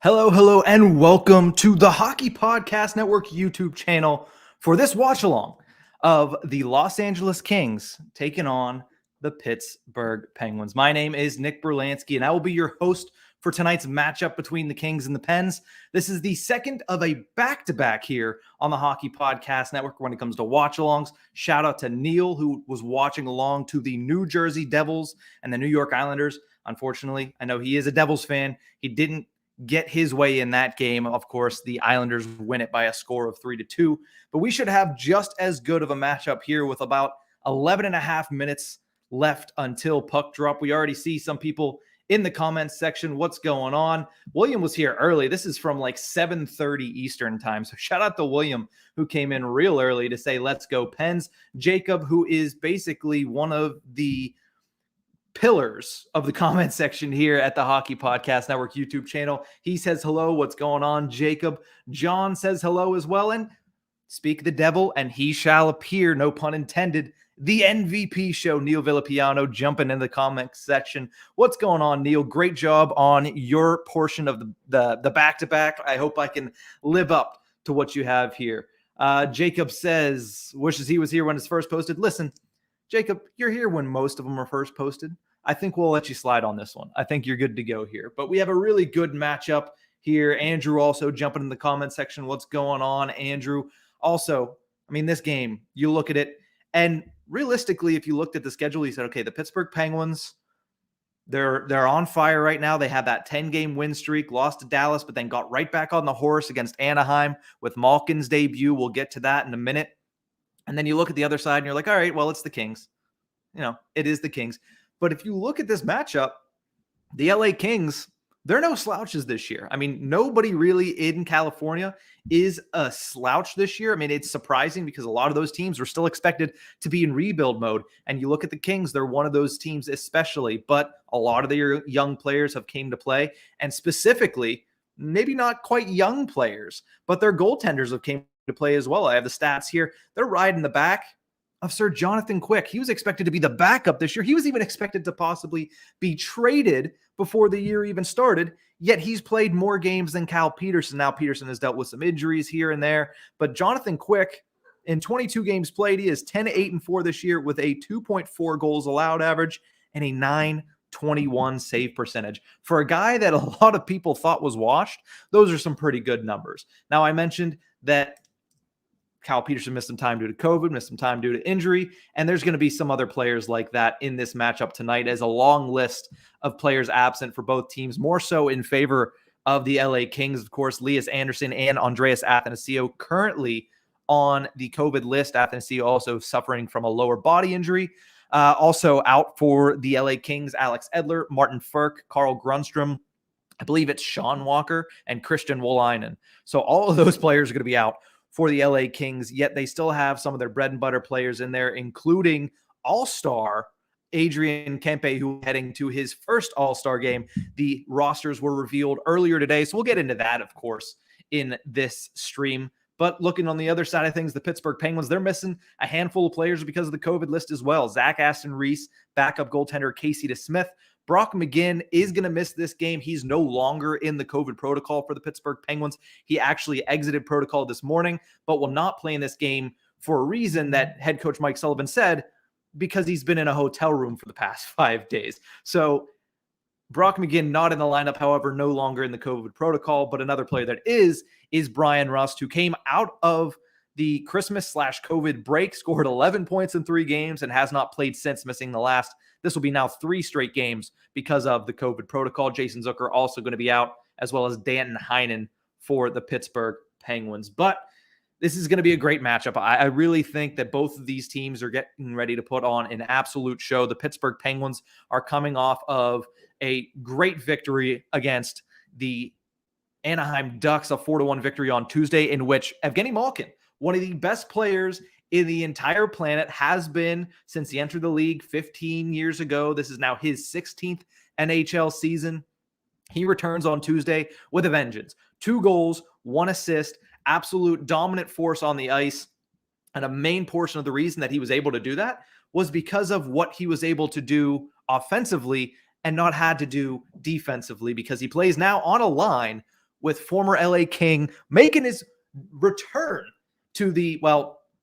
Hello, and welcome to the Hockey Podcast Network YouTube channel for this watch-along of the Los Angeles Kings taking on the Pittsburgh Penguins. My name is Nick Berlansky, and I will be your host for tonight's matchup between the Kings and the Pens. This is the second of a back-to-back here on the Hockey Podcast Network when it comes to watch-alongs. Shout out to Neil, who was watching along to the New Jersey Devils and the New York Islanders. Unfortunately, I know he is a Devils fan. He didn't get his way in that game. Of course, the Islanders win it by a score of 3-2, but we should have just as good of a matchup here with about 11 and a half minutes left until puck drop. We already see some people in the comments section. What's going on? William was here early. This is from like 7:30 Eastern time. So shout out to William, who came in real early to say, let's go Pens. Jacob, who is basically one of the pillars of the comment section here at the Hockey Podcast Network YouTube channel. He says hello. What's going on, Jacob? John says hello as well. And speak the devil, and he shall appear, no pun intended. The MVP show, Neil Villapiano, jumping in the comment section. What's going on, Neil? Great job on your portion of the back-to-back. I hope I can live up to what you have here. Jacob says, wishes he was here when it's first posted. Listen, Jacob, you're here when most of them are first posted. I think we'll let you slide on this one. I think you're good to go here. But we have a really good matchup here. Andrew also jumping in the comment section. What's going on, Andrew? Also, I mean, this game, you look at it, and realistically, if you looked at the schedule, you said, okay, the Pittsburgh Penguins, they're on fire right now. They have that 10-game win streak, lost to Dallas, but then got right back on the horse against Anaheim with Malkin's debut. We'll get to that in a minute. And then you look at the other side and you're like, all right, well, it's the Kings. You know, it is the Kings. But if you look at this matchup, the LA Kings, they're no slouches this year. I mean, nobody really in California is a slouch this year. I mean, it's surprising because a lot of those teams were still expected to be in rebuild mode. And you look at the Kings, they're one of those teams especially. But a lot of their young players have came to play. And specifically, maybe not quite young players, but their goaltenders have came to play as well. I have the stats here. They're riding the back of Sir Jonathan Quick. He was expected to be the backup this year. He was even expected to possibly be traded before the year even started, yet he's played more games than Cal Peterson. Now, Peterson has dealt with some injuries here and there, but Jonathan Quick, in 22 games played, he is 10-8-4 this year with a 2.4 goals allowed average and a 921 save percentage. For a guy that a lot of people thought was washed, those are some pretty good numbers. Now, I mentioned that Cal Peterson missed some time due to COVID, missed some time due to injury, and there's going to be some other players like that in this matchup tonight as a long list of players absent for both teams, more so in favor of the LA Kings. Of course, Lias Andersson and Andreas Athanasiou currently on the COVID list. Athanasiou also suffering from a lower body injury. Also out for the LA Kings, Alex Edler, Martin Ferk, Carl Grundstrom, I believe it's Sean Walker, and Christian Wolainen. So all of those players are going to be out for the LA Kings, yet they still have some of their bread and butter players in there, including all-star Adrian Kempe, who heading to his first all-star game. The rosters were revealed earlier today, so we'll get into that, of course, in this stream. But looking on the other side of things, the Pittsburgh Penguins, they're missing a handful of players because of the COVID list as well. Zach Aston-Reese, backup goaltender Casey DeSmith. Brock McGinn is going to miss this game. He's no longer in the COVID protocol for the Pittsburgh Penguins. He actually exited protocol this morning, but will not play in this game for a reason that head coach Mike Sullivan said, because he's been in a hotel room for the past 5 days. So Brock McGinn not in the lineup, however, no longer in the COVID protocol, but another player that is Brian Rust, who came out of the Christmas/COVID break, scored 11 points in 3 games, and has not played since, missing the last. This will be now 3 straight games because of the COVID protocol. Jason Zucker also going to be out, as well as Danton Heinen for the Pittsburgh Penguins. But this is going to be a great matchup. I really think that both of these teams are getting ready to put on an absolute show. The Pittsburgh Penguins are coming off of a great victory against the Anaheim Ducks, a 4-1 victory on Tuesday, in which Evgeny Malkin, one of the best players in the entire planet, has been since he entered the league 15 years ago. This is now his 16th NHL season. He returns on Tuesday with a vengeance. 2 goals, 1 assist, absolute dominant force on the ice. And a main portion of the reason that he was able to do that was because of what he was able to do offensively and not had to do defensively, because he plays now on a line with former LA King making his return to the,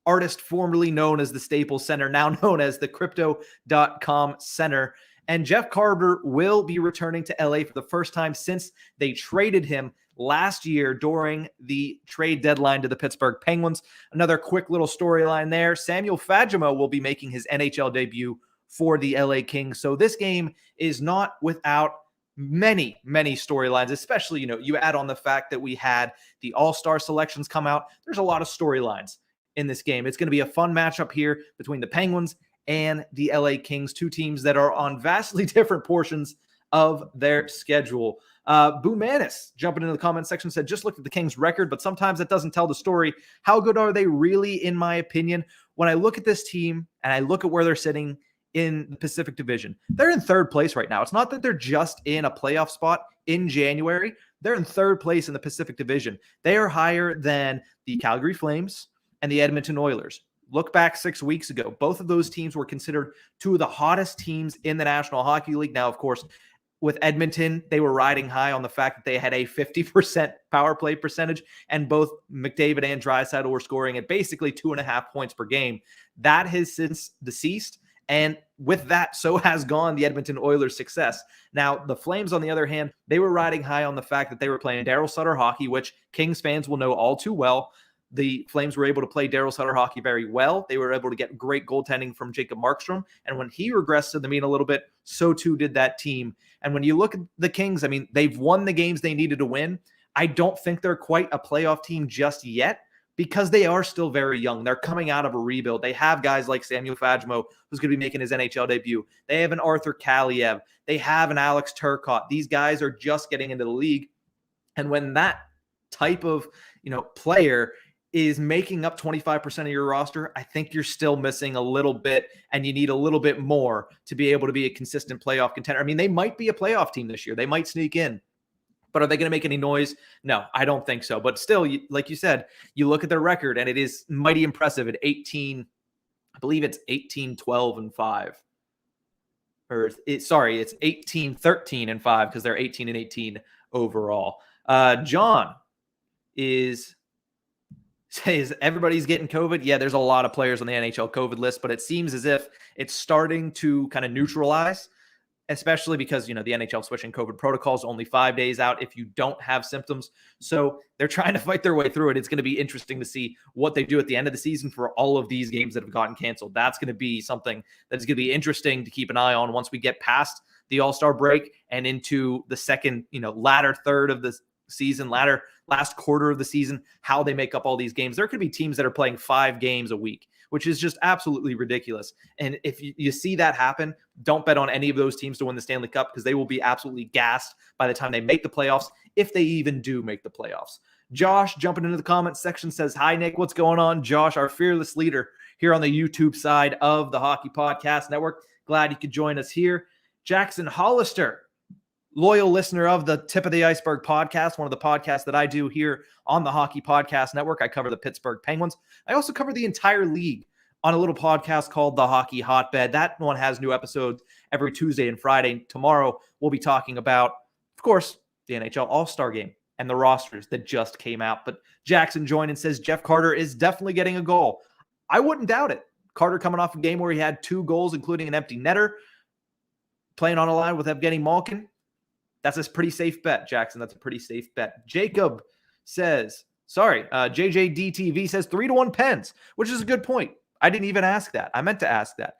artist formerly known as the Staples Center, now known as the Crypto.com Center. And Jeff Carter will be returning to LA for the first time since they traded him last year during the trade deadline to the Pittsburgh Penguins. Another quick little storyline there. Samuel Fagemo will be making his NHL debut for the LA Kings. So this game is not without many storylines, especially, you add on the fact that we had the All-Star selections come out. There's a lot of storylines in this game. It's going to be a fun matchup here between the Penguins and the LA Kings, 2 teams that are on vastly different portions of their schedule. Boo Manis jumping into the comment section said, just look at the Kings record, but sometimes that doesn't tell the story. How good are they really, in my opinion? When I look at this team and I look at where they're sitting in the Pacific Division, they're in 3rd place right now. It's not that they're just in a playoff spot in January. They're in 3rd place in the Pacific Division. They are higher than the Calgary Flames and the Edmonton Oilers. Look back 6 weeks ago. Both of those teams were considered 2 of the hottest teams in the National Hockey League. Now, of course, with Edmonton, they were riding high on the fact that they had a 50% power play percentage, and both McDavid and Draisaitl were scoring at basically 2.5 points per game. That has since deceased, and with that, so has gone the Edmonton Oilers' success. Now, the Flames, on the other hand, they were riding high on the fact that they were playing Daryl Sutter hockey, which Kings fans will know all too well. The Flames were able to play Daryl Sutter hockey very well. They were able to get great goaltending from Jacob Markstrom. And when he regressed to the mean a little bit, so too did that team. And when you look at the Kings, they've won the games they needed to win. I don't think they're quite a playoff team just yet, because they are still very young. They're coming out of a rebuild. They have guys like Samuel Fagemo, who's going to be making his NHL debut. They have an Arthur Kaliev. They have an Alex Turcotte. These guys are just getting into the league. And when that type of, player is making up 25% of your roster, I think you're still missing a little bit, and you need a little bit more to be able to be a consistent playoff contender. They might be a playoff team this year. They might sneak in. But are they going to make any noise? No, I don't think so. But still, like you said, you look at their record, and it is mighty impressive at 18. I believe it's 18-12-5. It's 18-13-5, because they're 18-18 overall. John says everybody's getting COVID. Yeah, there's a lot of players on the NHL COVID list, but it seems as if it's starting to kind of neutralize, especially because, the NHL switching COVID protocols only 5 days out if you don't have symptoms. So they're trying to fight their way through it. It's going to be interesting to see what they do at the end of the season for all of these games that have gotten canceled. That's going to be something that's going to be interesting to keep an eye on once we get past the All-Star break and into the second, latter third of the season, last quarter of the season, how they make up all these games. There could be teams that are playing 5 games a week, which is just absolutely ridiculous. And if you see that happen, don't bet on any of those teams to win the Stanley Cup, because they will be absolutely gassed by the time they make the playoffs, if they even do make the playoffs. Josh, jumping into the comments section, says, hi, Nick. What's going on? Josh, our fearless leader here on the YouTube side of the Hockey Podcast Network. Glad you could join us here. Jackson Hollister, loyal listener of the Tip of the Iceberg podcast, one of the podcasts that I do here on the Hockey Podcast Network. I cover the Pittsburgh Penguins. I also cover the entire league on a little podcast called The Hockey Hotbed. That one has new episodes every Tuesday and Friday. Tomorrow, we'll be talking about, of course, the NHL All-Star Game and the rosters that just came out. But Jackson joined and says Jeff Carter is definitely getting a goal. I wouldn't doubt it. Carter coming off a game where he had 2 goals, including an empty netter, playing on a line with Evgeny Malkin. That's a pretty safe bet, Jackson. That's a pretty safe bet. Jacob says, JJDTV says 3-1 Pens, which is a good point. I didn't even ask that. I meant to ask that.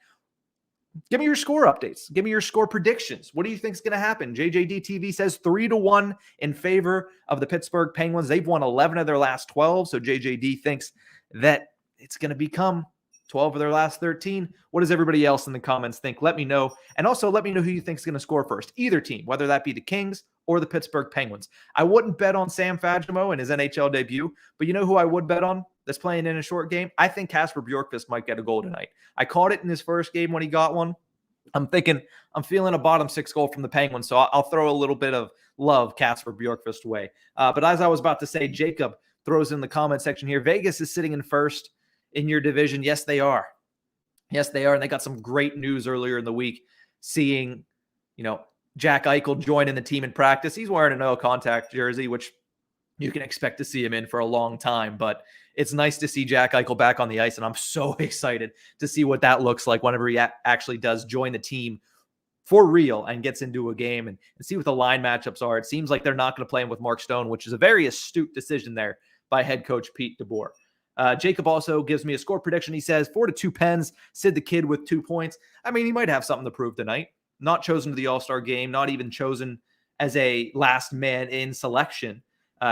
Give me your score updates. Give me your score predictions. What do you think is going to happen? JJDTV says 3-1 in favor of the Pittsburgh Penguins. They've won 11 of their last 12. So JJD thinks that it's going to become 12 of their last 13. What does everybody else in the comments think? Let me know. And also let me know who you think is going to score first. Either team, whether that be the Kings or the Pittsburgh Penguins. I wouldn't bet on Sam Fagemo in his NHL debut, but you know who I would bet on that's playing in a short game? I think Kasper Bjorkqvist might get a goal tonight. I called it in his first game when he got one. I'm feeling a bottom six goal from the Penguins, so I'll throw a little bit of love Kasper Bjorkqvist way. But as I was about to say, Jacob throws in the comment section here, Vegas is sitting in first in your division. Yes, they are. Yes, they are. And they got some great news earlier in the week, seeing, Jack Eichel joining the team in practice. He's wearing a no contact jersey, which you can expect to see him in for a long time, but it's nice to see Jack Eichel back on the ice. And I'm so excited to see what that looks like whenever he actually does join the team for real and gets into a game and see what the line matchups are. It seems like they're not going to play him with Mark Stone, which is a very astute decision there by head coach Pete DeBoer. Jacob also gives me a score prediction. He says 4-2 Pens, Sid the Kid with 2 points. I mean, he might have something to prove tonight. Not chosen to the All-Star game, not even chosen as a last man in selection.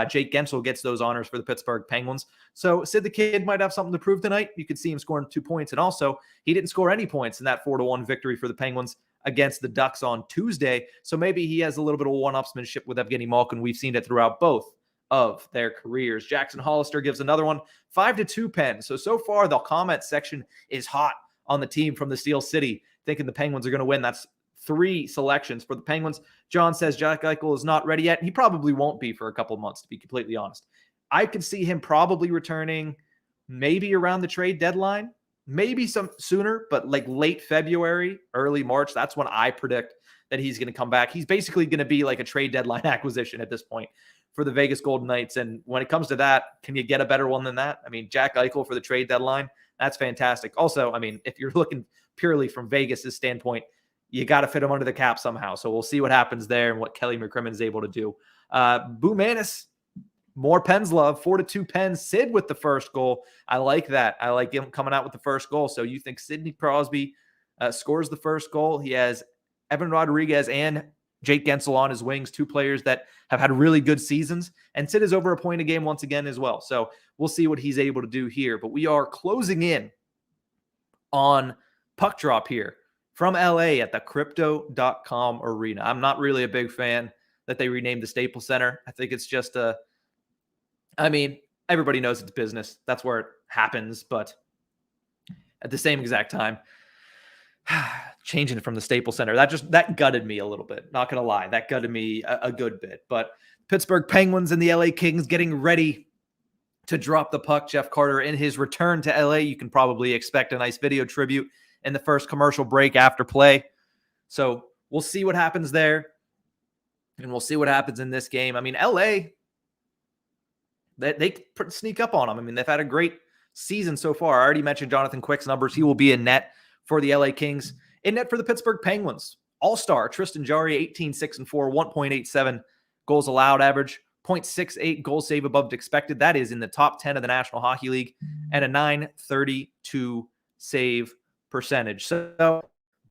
Jake Gensel gets those honors for the Pittsburgh Penguins. So Sid the Kid might have something to prove tonight. You could see him scoring 2 points. And also, he didn't score any points in that 4-1 victory for the Penguins against the Ducks on Tuesday. So maybe he has a little bit of one-upsmanship with Evgeny Malkin. We've seen it throughout both of their careers. Jackson Hollister gives another one, 5-2 Pens. So far, the comment section is hot on the team from the Steel City, thinking the Penguins are going to win. That's 3 selections for the Penguins. John says Jack Eichel is not ready yet. He probably won't be for a couple of months, to be completely honest. I could see him probably returning maybe around the trade deadline, maybe some sooner, but like late February, early March. That's when I predict that he's going to come back. He's basically going to be like a trade deadline acquisition at this point for the Vegas Golden Knights. And when it comes to that, can you get a better one than that? I mean, Jack Eichel for the trade deadline, that's fantastic. Also, I mean, if you're looking purely from Vegas's standpoint, you got to fit him under the cap somehow. So we'll see what happens there and what Kelly McCrimmon is able to do. Boo Manis, more Pens love, 4-2 Pens. Sid with the first goal. I like that. I like him coming out with the first goal. So you think Sidney Crosby scores the first goal? He has Evan Rodriguez and Jake Gensel on his wings, 2 players that have had really good seasons. And Sid is over a point a game once again as well. So we'll see what he's able to do here. But we are closing in on puck drop here from LA at the Crypto.com Arena. I'm not really a big fan that they renamed the Staples Center. I think it's just everybody knows it's business. That's where it happens. But at the same exact time, changing it from the Staples Center, that gutted me a little bit. Not going to lie. That gutted me a good bit. But Pittsburgh Penguins and the LA Kings getting ready to drop the puck. Jeff Carter in his return to LA. You can probably expect a nice video tribute in the first commercial break after play. So we'll see what happens there. And we'll see what happens in this game. I mean, LA, they sneak up on them. I mean, they've had a great season so far. I already mentioned Jonathan Quick's numbers. He will be in net for the LA Kings. In net for the Pittsburgh Penguins. All-star Tristan Jarry, 18-6-4, 1.87 goals allowed average, 0.68 goal save above expected. That is in the top 10 of the National Hockey League, and a .932 save percentage. So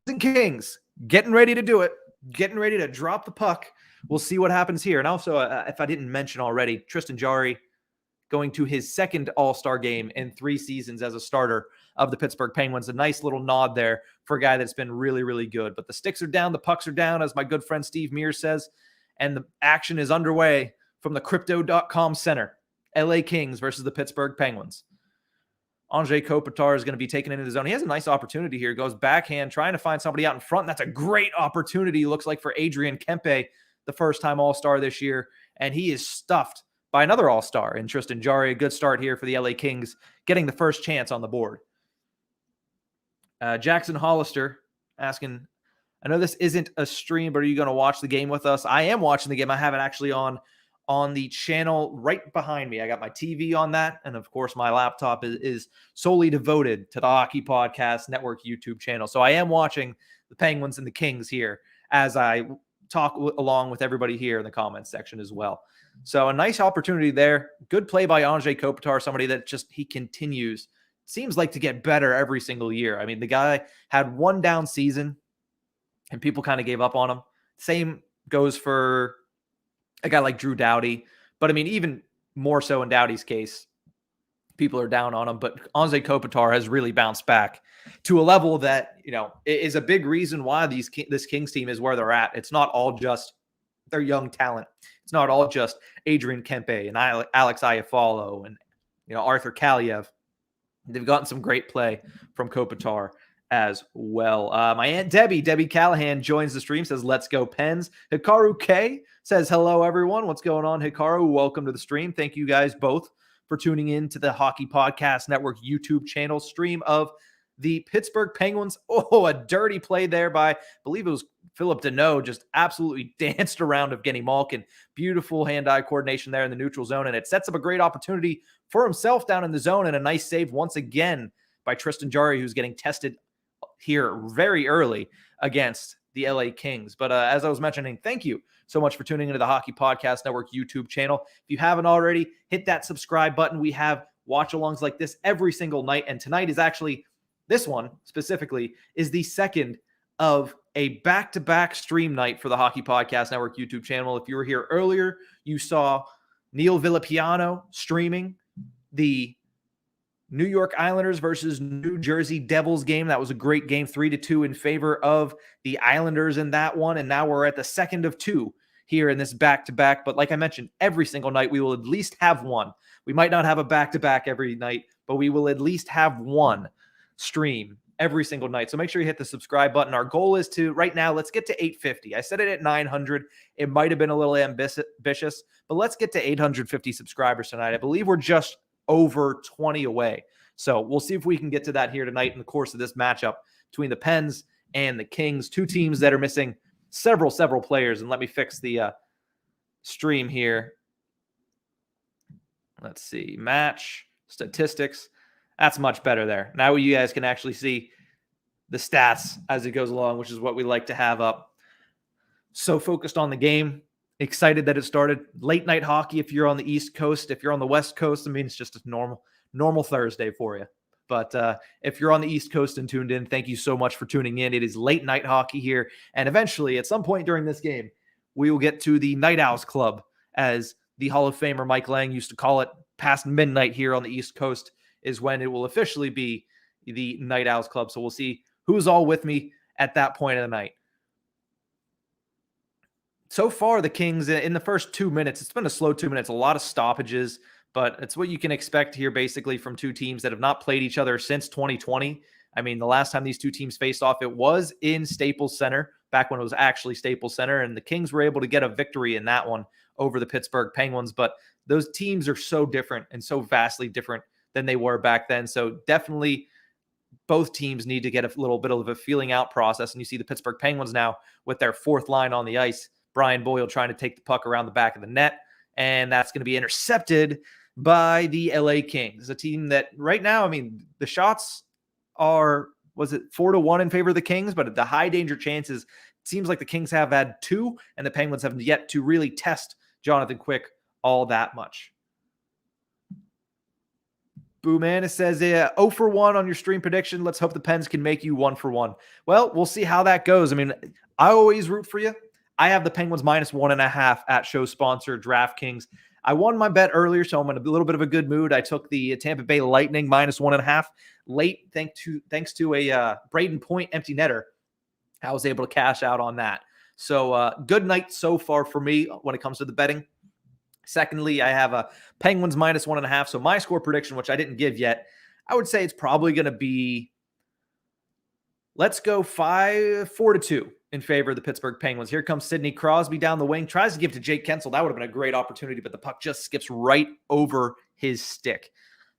the Kings getting ready to do it, getting ready to drop the puck. We'll see what happens here. And also, if I didn't mention already, Tristan Jarry going to his second All-Star game in 3 seasons as a starter of the Pittsburgh Penguins. A nice little nod there for a guy that's been really, really good. But the sticks are down, the pucks are down, as my good friend Steve Mears says, and the action is underway from the Crypto.com Center. LA Kings versus the Pittsburgh Penguins. Andre Kopitar is going to be taken into the zone. He has a nice opportunity here. Goes backhand, trying to find somebody out in front. That's a great opportunity, looks like, for Adrian Kempe, the first-time All-Star this year. And he is stuffed by another All-Star in Tristan Jarry. A good start here for the LA Kings, getting the first chance on the board. Jackson Hollister asking, I know this isn't a stream, but are you going to watch the game with us? I am watching the game. I have it actually on the channel right behind me. I got my TV on that. And of course, my laptop is solely devoted to the Hockey Podcast Network YouTube channel. So I am watching the Penguins and the Kings here as I talk along with everybody here in the comments section as well. So a nice opportunity there. Good play by Anze Kopitar, somebody that just he continues, seems like to get better every single year. I mean, the guy had one down season and people kind of gave up on him. Same goes for a guy like Drew Doughty. But I mean, even more so in Doughty's case, people are down on him. But Anze Kopitar has really bounced back to a level that, is a big reason why this Kings team is where they're at. It's not all just their young talent. It's not all just Adrian Kempe and Alex Iafallo and, Arthur Kaliev. They've gotten some great play from Kopitar as well. My Aunt Debbie Callahan joins the stream, says, let's go Pens. Hikaru K says, hello, everyone. What's going on, Hikaru? Welcome to the stream. Thank you guys both for tuning in to the Hockey Podcast Network YouTube channel stream of the Pittsburgh Penguins. Oh, a dirty play there by, I believe it was Philip Deneau, just absolutely danced around Evgeny Malkin. Beautiful hand-eye coordination there in the neutral zone, and it sets up a great opportunity for himself down in the zone, and a nice save once again by Tristan Jarry, who's getting tested here very early against the LA Kings. But as I was mentioning, thank you so much for tuning into the Hockey Podcast Network YouTube channel. If you haven't already, hit that subscribe button. We have watch-alongs like this every single night, and tonight is actually, this one specifically, is the second of a back-to-back stream night for the Hockey Podcast Network YouTube channel. If you were here earlier, you saw Neil Villapiano streaming the New York Islanders versus New Jersey Devils game. That was a great game, 3-2 in favor of the Islanders in that one. And now we're at the second of two here in this back-to-back. But like I mentioned, every single night we will at least have one. We might not have a back-to-back every night, but we will at least have one stream every single night. So make sure you hit the subscribe button. Our goal is to, right now, let's get to 850. I said it at 900. It might have been a little ambitious, but let's get to 850 subscribers tonight. I believe we're just over 20 away. So we'll see if we can get to that here tonight in the course of this matchup between the Pens and the Kings, two teams that are missing several players. And let me fix the stream here. Let's see, match statistics. That's much better there. Now you guys can actually see the stats as it goes along, which is what we like to have up. So focused on the game. Excited that it started. Late night hockey if you're on the East Coast. If you're on the West Coast, I mean, it's just a normal Thursday for you. But if you're on the East Coast and tuned in, thank you so much for tuning in. It is late night hockey here. And eventually, at some point during this game, we will get to the Night Owls Club, as the Hall of Famer Mike Lang used to call it. Past midnight here on the East Coast is when it will officially be the Night Owls Club. So we'll see who's all with me at that point of the night. So far, the Kings, in the first 2 minutes, it's been a slow 2 minutes, a lot of stoppages, but it's what you can expect here basically from two teams that have not played each other since 2020. I mean, the last time these two teams faced off, it was in Staples Center, back when it was actually Staples Center, and the Kings were able to get a victory in that one over the Pittsburgh Penguins, but those teams are so different and so vastly different than they were back then. So definitely both teams need to get a little bit of a feeling out process, and you see the Pittsburgh Penguins now with their fourth line on the ice. Brian Boyle trying to take the puck around the back of the net, and that's going to be intercepted by the LA Kings, a team that right now, I mean, the shots are, was it 4-1 in favor of the Kings, but the high danger chances, it seems like the Kings have had two, and the Penguins have yet to really test Jonathan Quick all that much. Boo Man, it says 0 for 1 on your stream prediction. Let's hope the Pens can make you 1 for 1. Well, we'll see how that goes. I mean, I always root for you. I have the Penguins -1.5 at show sponsor DraftKings. I won my bet earlier, so I'm in a little bit of a good mood. I took the Tampa Bay Lightning -1.5 late, thanks to a Braden Point empty netter. I was able to cash out on that. So good night so far for me when it comes to the betting. Secondly, I have a Penguins -1.5. So my score prediction, which I didn't give yet, I would say it's probably going to be, let's go 4-2 in favor of the Pittsburgh Penguins. Here comes Sidney Crosby down the wing, tries to give to Jake Kensel. That would have been a great opportunity, but the puck just skips right over his stick.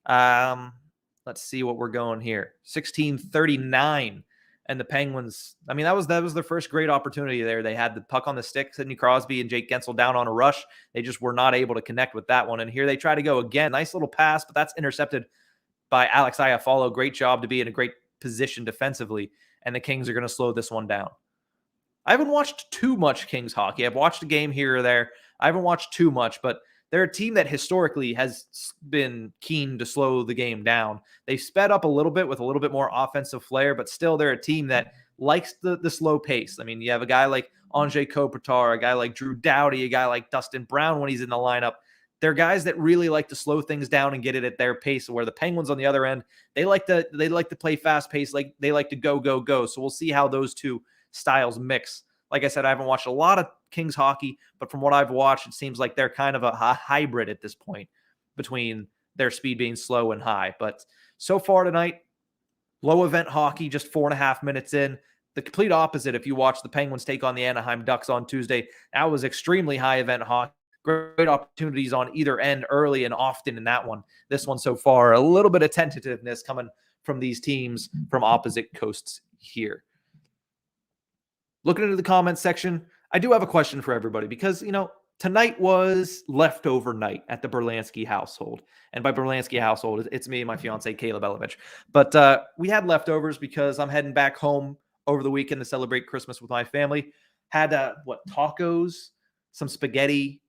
Let's see what we're going here. 16:39. And the Penguins, I mean, that was their first great opportunity there. They had the puck on the stick, Sidney Crosby and Jake Gensel down on a rush. They just were not able to connect with that one. And here they try to go again. Nice little pass, but that's intercepted by Alex Iafallo. Great job to be in a great position defensively. And the Kings are going to slow this one down. I haven't watched too much Kings hockey. I've watched a game here or there. I haven't watched too much, but they're a team that historically has been keen to slow the game down. They've sped up a little bit with a little bit more offensive flair, but still they're a team that likes the slow pace. I mean, you have a guy like Anze Kopitar, a guy like Drew Doughty, a guy like Dustin Brown when he's in the lineup. They're guys that really like to slow things down and get it at their pace. Where the Penguins on the other end, they like to play fast pace, like they like to go. So we'll see how those two styles mix. Like I said, I haven't watched a lot of Kings hockey, but from what I've watched, it seems like they're kind of a hybrid at this point between their speed being slow and high. But so far tonight, low event hockey, just 4.5 minutes in. The complete opposite if you watch the Penguins take on the Anaheim Ducks on Tuesday. That was extremely high event hockey. Great opportunities on either end early and often in that one. This one so far, a little bit of tentativeness coming from these teams from opposite coasts here. Looking into the comments section, I do have a question for everybody because, tonight was leftover night at the Berlansky household. And by Berlansky household, it's me and my fiance, Caleb Elovich. But we had leftovers because I'm heading back home over the weekend to celebrate Christmas with my family. Had, tacos, some spaghetti,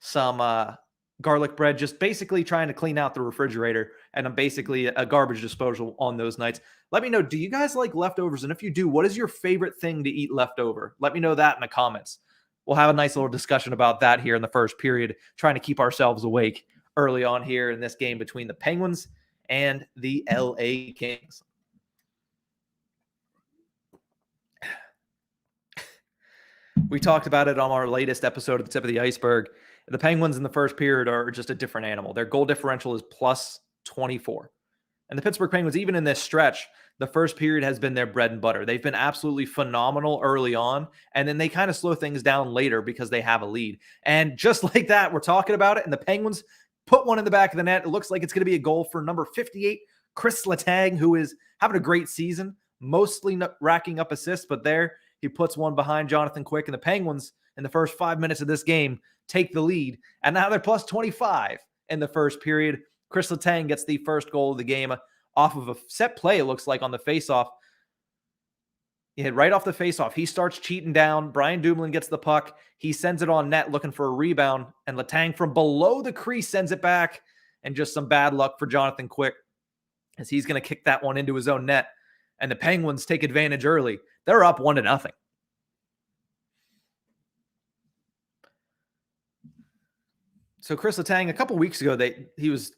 some garlic bread, just basically trying to clean out the refrigerator. And I'm basically a garbage disposal on those nights. Let me know, do you guys like leftovers? And if you do, what is your favorite thing to eat leftover? Let me know that in the comments. We'll have a nice little discussion about that here in the first period, trying to keep ourselves awake early on here in this game between the Penguins and the LA Kings. We talked about it on our latest episode of the Tip of the Iceberg. The Penguins in the first period are just a different animal. Their goal differential is plus 24. And the Pittsburgh Penguins, even in this stretch, the first period has been their bread and butter. They've been absolutely phenomenal early on, and then they kind of slow things down later because they have a lead. And just like that, we're talking about it, and the Penguins put one in the back of the net. It looks like it's going to be a goal for number 58, Chris Letang, who is having a great season, mostly racking up assists, but there he puts one behind Jonathan Quick, and the Penguins, in the first 5 minutes of this game, take the lead, and now they're plus 25 in the first period. Chris Letang gets the first goal of the game off of a set play, it looks like, on the faceoff. He hit right off the faceoff. He starts cheating down. Brian Dumoulin gets the puck. He sends it on net looking for a rebound, and Letang from below the crease sends it back, and just some bad luck for Jonathan Quick as he's going to kick that one into his own net, and the Penguins take advantage early. They're up 1-0. So Chris Letang, a couple weeks ago, he was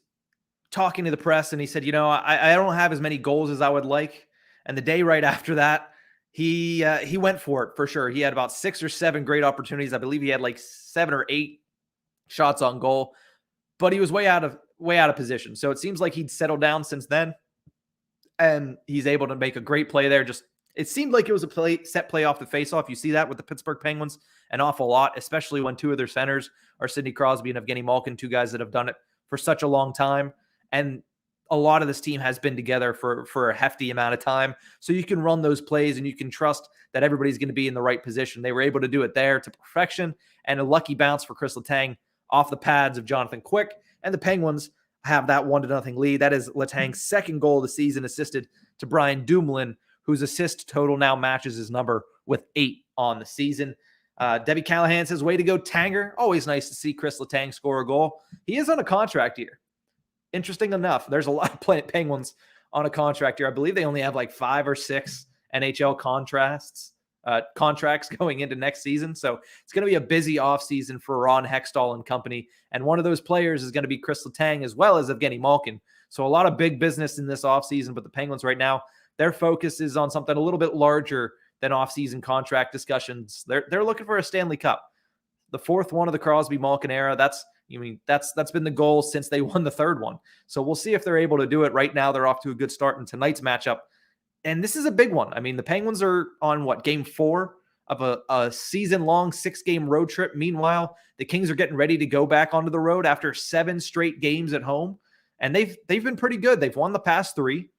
talking to the press, and he said, I don't have as many goals as I would like. And the day right after that, he went for it for sure. He had about 6 or 7 great opportunities. I believe he had like 7 or 8 shots on goal, but he was way out of position. So it seems like he'd settled down since then, and he's able to make a great play there. It seemed like it was a set play off the faceoff. You see that with the Pittsburgh Penguins an awful lot, especially when 2 of their centers are Sidney Crosby and Evgeny Malkin, 2 guys that have done it for such a long time. And a lot of this team has been together for a hefty amount of time. So you can run those plays and you can trust that everybody's going to be in the right position. They were able to do it there to perfection, and a lucky bounce for Chris Letang off the pads of Jonathan Quick. And the Penguins have that 1-0 lead. That is Letang's second goal of the season, assisted to Brian Dumoulin, whose assist total now matches his number with 8 on the season. Debbie Callahan says, way to go, Tanger. Always nice to see Chris Letang score a goal. He is on a contract year. Interesting enough, there's a lot of Penguins on a contract year. I believe they only have like 5 or 6 NHL contracts going into next season. So it's going to be a busy offseason for Ron Hextall and company. And one of those players is going to be Chris Letang as well as Evgeny Malkin. So a lot of big business in this offseason. But the Penguins right now, their focus is on something a little bit larger than offseason contract discussions. They're looking for a Stanley Cup. The 4th one of the Crosby-Malkin era, that's been the goal since they won the 3rd one. So we'll see if they're able to do it. Right now, they're off to a good start in tonight's matchup. And this is a big one. I mean, the Penguins are on game 4 of a season-long 6-game road trip. Meanwhile, the Kings are getting ready to go back onto the road after 7 straight games at home. And they've been pretty good. They've won the past 3,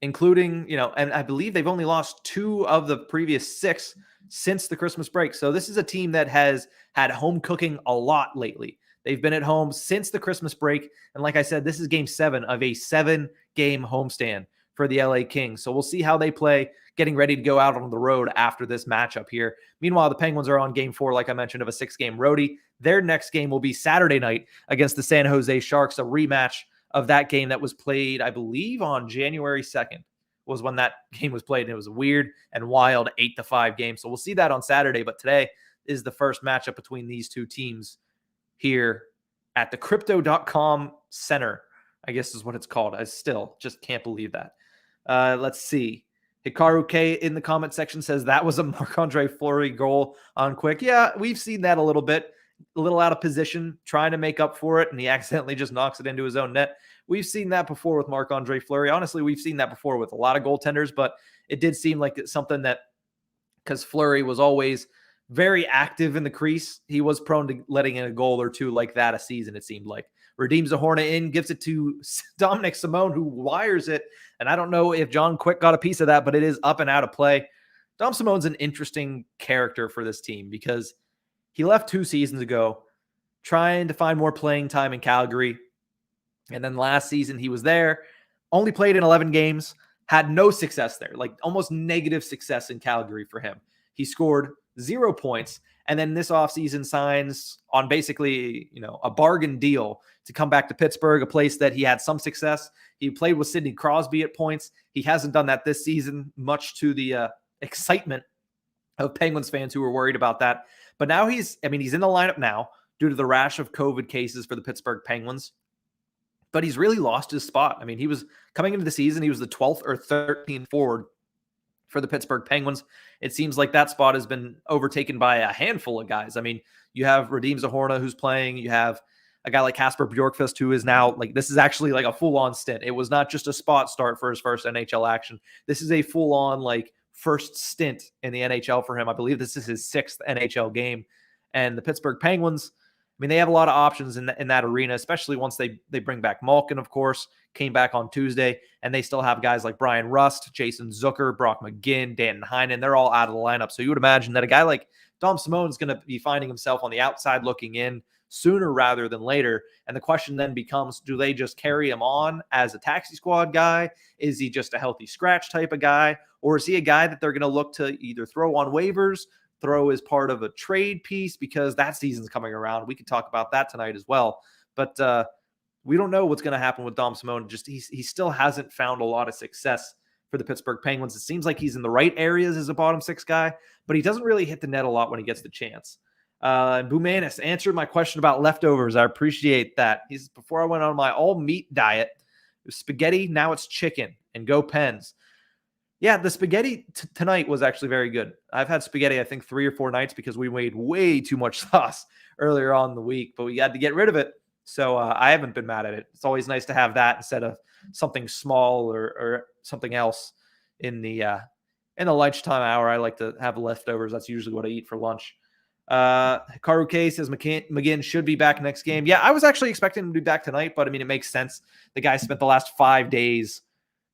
including, and I believe they've only lost 2 of the previous 6 since the Christmas break. So this is a team that has had home cooking a lot lately. They've been at home since the Christmas break. And like I said, this is game 7 of a 7-game homestand for the LA Kings. So we'll see how they play, getting ready to go out on the road after this matchup here. Meanwhile, the Penguins are on game 4, like I mentioned, of a 6-game roadie. Their next game will be Saturday night against the San Jose Sharks, a rematch of that game that was played, I believe, on January 2nd was when that game was played. And it was a weird and wild 8-5 game. So we'll see that on Saturday. But today is the first matchup between these two teams here at the Crypto.com Center, I guess is what it's called. I still just can't believe that. Let's see. Hikaru K in the comment section says that was a Marc-Andre Fleury goal on Quick. Yeah, we've seen that a little bit. A little out of position, trying to make up for it, and he accidentally just knocks it into his own net. We've seen that before with Marc-Andre Fleury. Honestly, we've seen that before with a lot of goaltenders, but it did seem like it's something that, because Fleury was always very active in the crease, he was prone to letting in a goal or two like that a season, it seemed like. Redeems Zahorna in, gives it to Dominic Simone, who wires it, and I don't know if John Quick got a piece of that, but it is up and out of play. Dom Simone's an interesting character for this team because he left 2 seasons ago trying to find more playing time in Calgary. And then last season he was there, only played in 11 games, had no success there, like almost negative success in Calgary for him. He scored 0 points. And then this offseason signs on basically, a bargain deal to come back to Pittsburgh, a place that he had some success. He played with Sidney Crosby at points. He hasn't done that this season, much to the excitement of Penguins fans who were worried about that. But now he's in the lineup now due to the rash of COVID cases for the Pittsburgh Penguins. But he's really lost his spot. I mean, he was coming into the season, he was the 12th or 13th forward for the Pittsburgh Penguins. It seems like that spot has been overtaken by a handful of guys. I mean, you have Redeems Zahorna who's playing. You have a guy like Kasper Bjorkqvist who is now this is actually like a full-on stint. It was not just a spot start for his first NHL action. This is a full-on first stint in the NHL for him. I believe this is his 6th NHL game. And the Pittsburgh Penguins, they have a lot of options in that arena, especially once they bring back Malkin, of course, came back on Tuesday, and they still have guys like Brian Rust, Jason Zucker, Brock McGinn, Danton Heinen. They're all out of the lineup. So you would imagine that a guy like Dom Simone is going to be finding himself on the outside looking in sooner rather than later. And the question then becomes, do they just carry him on as a taxi squad guy? Is he just a healthy scratch type of guy? Or is he a guy that they're going to look to either throw on waivers, throw as part of a trade piece, because that season's coming around? We could talk about that tonight as well. But we don't know what's going to happen with Dom Simone. Just he still hasn't found a lot of success for the Pittsburgh Penguins. It seems like he's in the right areas as a bottom 6 guy, but he doesn't really hit the net a lot when he gets the chance. Bumanis answered my question about leftovers. I appreciate that. Before I went on my all meat diet, it was spaghetti. Now it's chicken, and go Pens. Yeah, the spaghetti tonight was actually very good. I've had spaghetti, I think, 3 or 4 nights because we made way too much sauce earlier on in the week, but we had to get rid of it. So I haven't been mad at it. It's always nice to have that instead of something small or something else in the lunchtime hour. I like to have leftovers. That's usually what I eat for lunch. Hikaru K says McGinn should be back next game. Yeah, I was actually expecting him to be back tonight, but it makes sense. The guy spent the last 5 days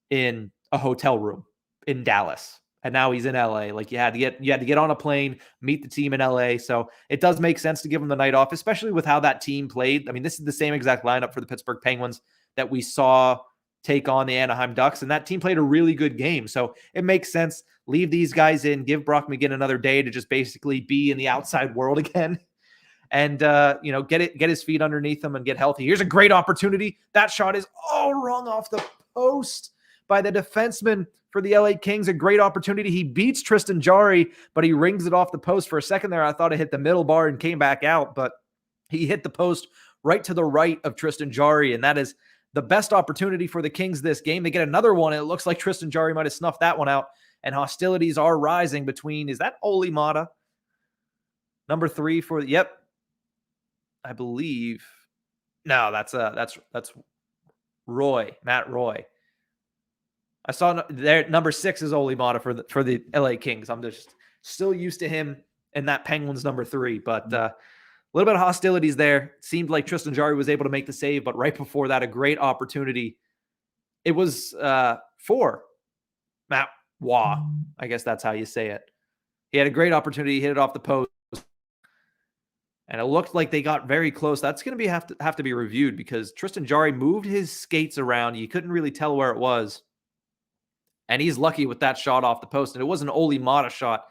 in a hotel room in Dallas, and now he's in LA. You had to get on a plane, meet the team in LA. So it does make sense to give him the night off, especially with how that team played. This is the same exact lineup for the Pittsburgh Penguins that we saw take on the Anaheim Ducks, and that team played a really good game. So it makes sense. Leave these guys in, give Brock McGinn another day to just basically be in the outside world again. And, get his feet underneath him and get healthy. Here's a great opportunity. That shot is all wrong off the post by the defenseman for the LA Kings. A great opportunity. He beats Tristan Jarry, but he rings it off the post. For a second there, I thought it hit the middle bar and came back out, but he hit the post right to the right of Tristan Jarry, and that is the best opportunity for the Kings this game. They get another one, and it looks like Tristan Jarry might have snuffed that one out, and hostilities are rising between, is that Olli Maatta? Number 3 for, yep, I believe. No, that's Roy, Matt Roy. I saw there number 6 is Olli Maatta for the LA Kings. I'm just still used to him and that Penguins number 3, but a little bit of hostilities there. Seemed like Tristan Jarry was able to make the save, but right before that, a great opportunity. It was for Matt Waugh. I guess that's how you say it. He had a great opportunity, hit it off the post, and it looked like they got very close. That's going to have to be reviewed because Tristan Jarry moved his skates around. You couldn't really tell where it was. And he's lucky with that shot off the post. And it was an Olli Maatta shot,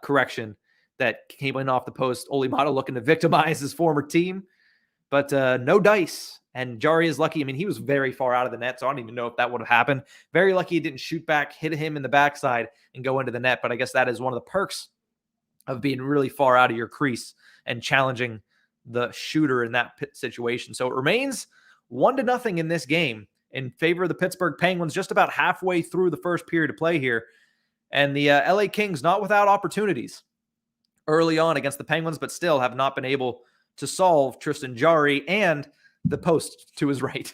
correction, that came in off the post. Olli Maatta looking to victimize his former team. But no dice. And Jari is lucky. I mean, he was very far out of the net, so I don't even know if that would have happened. Very lucky he didn't shoot back, hit him in the backside, and go into the net. But I guess that is one of the perks of being really far out of your crease and challenging the shooter in that situation. So it remains 1-0 in this game in favor of the Pittsburgh Penguins, just about halfway through the first period of play here. And the LA Kings not without opportunities early on against the Penguins, but still have not been able to solve Tristan Jarry and the post to his right.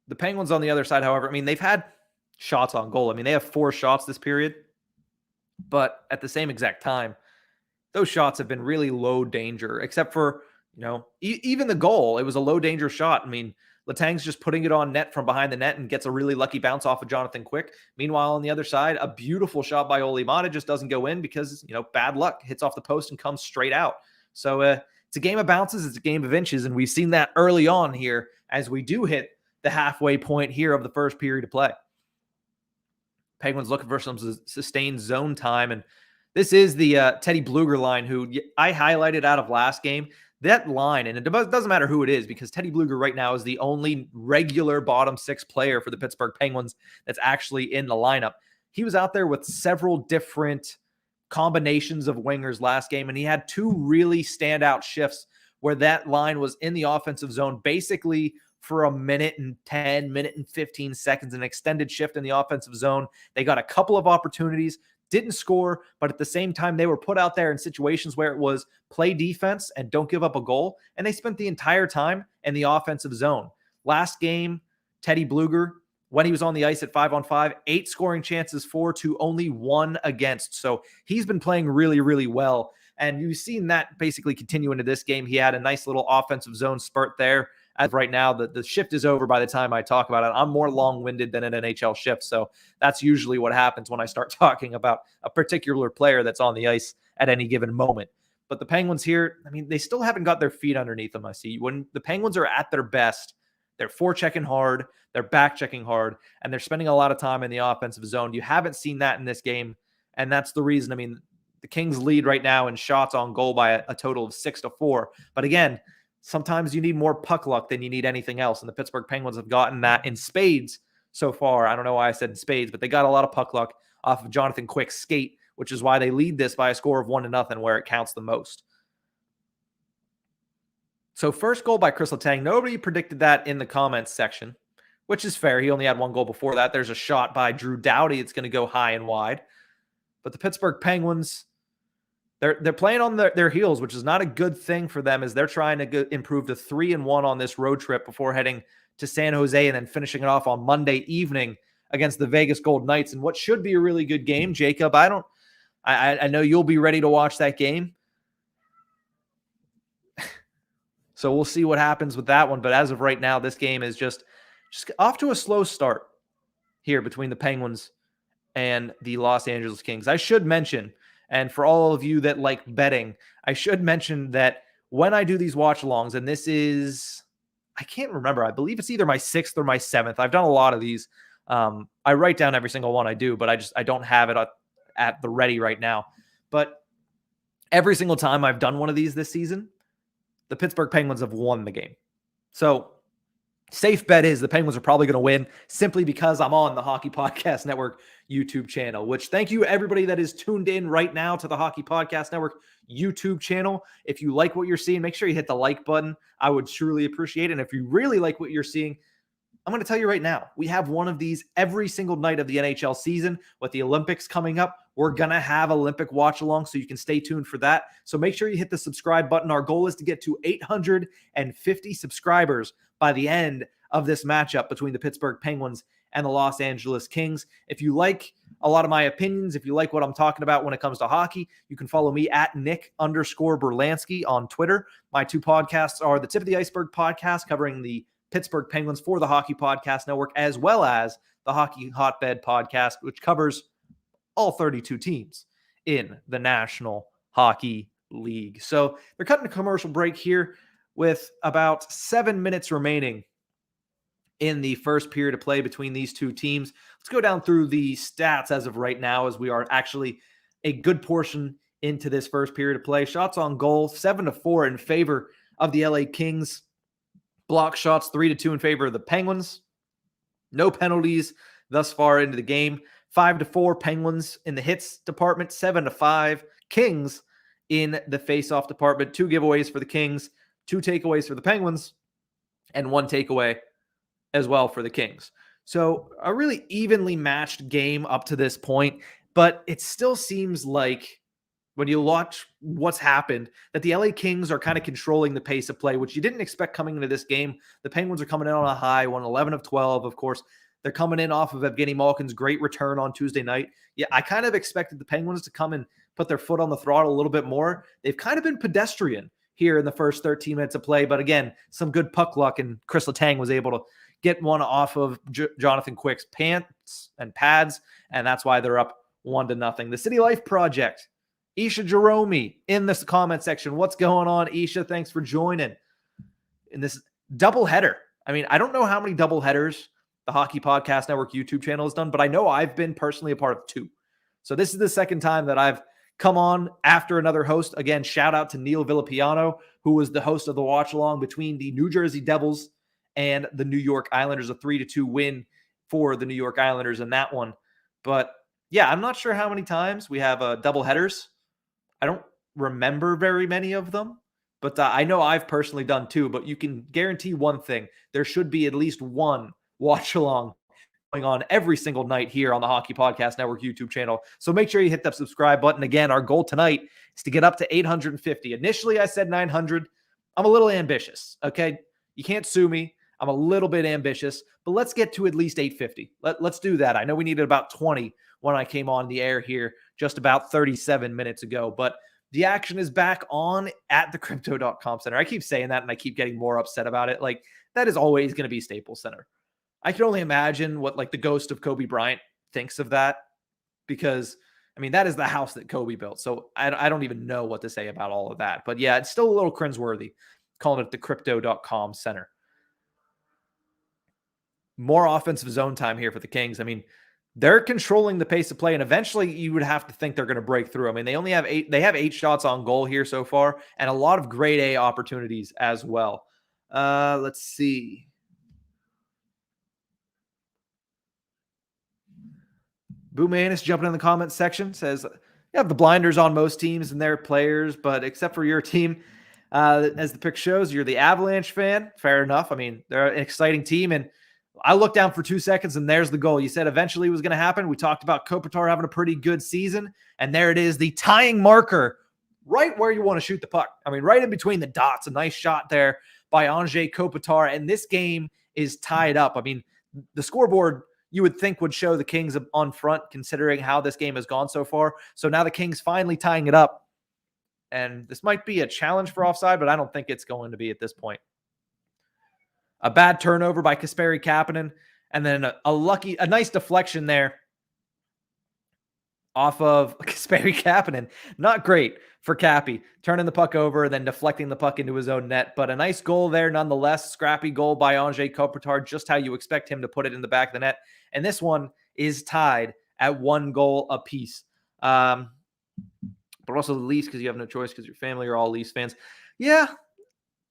The Penguins on the other side, however, I mean, they've had shots on goal. I mean, they have 4 shots this period, but at the same exact time, those shots have been really low danger, except for, even the goal. It was a low danger shot. I mean, Letang's just putting it on net from behind the net and gets a really lucky bounce off of Jonathan Quick. Meanwhile, on the other side, a beautiful shot by Olli Maatta just doesn't go in because, bad luck, hits off the post and comes straight out. So it's a game of bounces. It's a game of inches. And we've seen that early on here as we do hit the halfway point here of the first period of play. Penguins looking for some sustained zone time. And this is the Teddy Bluger line, who I highlighted out of last game. That line, and it doesn't matter who it is, because Teddy Bluger right now is the only regular bottom 6 player for the Pittsburgh Penguins that's actually in the lineup. He was out there with several different combinations of wingers last game, and he had 2 really standout shifts where that line was in the offensive zone basically for a minute and 15 seconds, an extended shift in the offensive zone. They got a couple of opportunities, didn't score, but at the same time, they were put out there in situations where it was play defense and don't give up a goal, and they spent the entire time in the offensive zone. Last game, Teddy Bluger, when he was on the ice at 5-on-5, 8 scoring chances for to only 1 against. So he's been playing really, really well, and you've seen that basically continue into this game. He had a nice little offensive zone spurt there. As of right now, the shift is over by the time I talk about it. I'm more long-winded than an NHL shift, so that's usually what happens when I start talking about a particular player that's on the ice at any given moment. But the Penguins here, I mean, they still haven't got their feet underneath them, I see. When the Penguins are at their best, they're forechecking hard, they're back-checking hard, and they're spending a lot of time in the offensive zone. You haven't seen that in this game, and that's the reason. I mean, the Kings lead right now in shots on goal by a total of 6-4. But again, sometimes you need more puck luck than you need anything else. And the Pittsburgh Penguins have gotten that in spades so far. I don't know why I said in spades, but they got a lot of puck luck off of Jonathan Quick's skate, which is why they lead this by a score of 1-0, where it counts the most. So first goal by Chris Letang. Nobody predicted that in the comments section, which is fair. He only had 1 goal before that. There's a shot by Drew Doughty. It's going to go high and wide. But the Pittsburgh Penguins, they're playing on their heels, which is not a good thing for them, as they're trying to improve to 3-1 on this road trip before heading to San Jose and then finishing it off on Monday evening against the Vegas Golden Knights in what should be a really good game. Jacob, I know you'll be ready to watch that game. So we'll see what happens with that one. But as of right now, this game is just off to a slow start here between the Penguins and the Los Angeles Kings. I should mention, and for all of you that like betting, I should mention that when I do these watch-alongs, and this is, I can't remember, I believe it's either my 6th or my 7th. I've done a lot of these. I write down every single one I do, but I don't have it at the ready right now. But every single time I've done one of these this season, the Pittsburgh Penguins have won the game. So safe bet is the Penguins are probably going to win, simply because I'm on the Hockey Podcast Network YouTube channel, which thank you everybody that is tuned in right now to the Hockey Podcast Network YouTube channel. If you like what you're seeing, make sure you hit the like button. I would truly appreciate it. And if you really like what you're seeing, I'm going to tell you right now, we have one of these every single night of the NHL season. With the Olympics coming up, we're going to have Olympic watch-along, so you can stay tuned for that. So make sure you hit the subscribe button. Our goal is to get to 850 subscribers by the end of this matchup between the Pittsburgh Penguins and the Los Angeles Kings. If you like a lot of my opinions, if you like what I'm talking about when it comes to hockey, you can follow me at Nick_Berlansky on Twitter. My 2 podcasts are the Tip of the Iceberg podcast, covering the Pittsburgh Penguins for the Hockey Podcast Network, as well as the Hockey Hotbed podcast, which covers all 32 teams in the National Hockey League. So they're cutting a commercial break here with about 7 minutes remaining in the first period of play between these two teams. Let's go down through the stats as of right now, as we are actually a good portion into this first period of play. Shots on goal, 7-4 in favor of the LA Kings. Block shots, 3-2 in favor of the Penguins. No penalties thus far into the game. 5-4 Penguins in the hits department, 7-5 Kings in the face-off department. 2 giveaways for the Kings, 2 takeaways for the Penguins, and 1 takeaway as well for the Kings. So a really evenly matched game up to this point, but it still seems like when you watch what's happened, that the LA Kings are kind of controlling the pace of play, which you didn't expect coming into this game. The Penguins are coming in on a high, won 11 of 12, of course. They're coming in off of Evgeny Malkin's great return on Tuesday night. Yeah, I kind of expected the Penguins to come and put their foot on the throttle a little bit more. They've kind of been pedestrian here in the first 13 minutes of play, but again, some good puck luck, and Chris Letang was able to get one off of Jonathan Quick's pants and pads, and that's why they're up 1-0. The City Life Project, Isha Jerome in this comment section. What's going on, Isha? Thanks for joining in this doubleheader. I mean, I don't know how many doubleheaders the Hockey Podcast Network YouTube channel has done, but I know I've been personally a part of 2. So this is the second time that I've come on after another host. Again, shout out to Neil Villapiano, who was the host of the watch-along between the New Jersey Devils and the New York Islanders, a 3-2 win for the New York Islanders in that one. But yeah, I'm not sure how many times we have double headers. I don't remember very many of them, but I know I've personally done 2. But you can guarantee one thing: there should be at least one watch-along going on every single night here on the Hockey Podcast Network YouTube channel. So make sure you hit that subscribe button. Again, our goal tonight is to get up to 850. Initially, I said 900. I'm a little ambitious, okay? You can't sue me. I'm a little bit ambitious, but let's get to at least 850. Let's do that. I know we needed about 20 when I came on the air here just about 37 minutes ago, but the action is back on at the crypto.com center. I keep saying that and I keep getting more upset about it. Like, that is always going to be Staples Center. I can only imagine what like the ghost of Kobe Bryant thinks of that, because I mean, that is the house that Kobe built. So I don't even know what to say about all of that, but yeah, it's still a little cringeworthy calling it the crypto.com center. More offensive zone time here for the Kings. I mean, they're controlling the pace of play, and eventually you would have to think they're going to break through. I mean, they only have 8. They have 8 shots on goal here so far, and a lot of grade A opportunities as well. Let's see. Boo Manis jumping in the comments section says, you have the blinders on most teams and their players, but except for your team, as the pic shows, you're the Avalanche fan. Fair enough. I mean, they're an exciting team, and I looked down for 2 seconds, and there's the goal. You said eventually it was going to happen. We talked about Kopitar having a pretty good season, and there it is, the tying marker right where you want to shoot the puck. I mean, right in between the dots. A nice shot there by Anze Kopitar, and this game is tied up. I mean, the scoreboard you would think would show the Kings on front, considering how this game has gone so far. So now the Kings finally tying it up, and this might be a challenge for offside, but I don't think it's going to be at this point. A bad turnover by Kasperi Kapanen, and then a nice deflection there off of Kasperi Kapanen. Not great for Cappy, turning the puck over and then deflecting the puck into his own net. But a nice goal there nonetheless. Scrappy goal by Anze Kopitar, just how you expect him to put it in the back of the net. And this one is tied at 1 goal apiece. But also the Leafs, because you have no choice because your family are all Leafs fans. Yeah,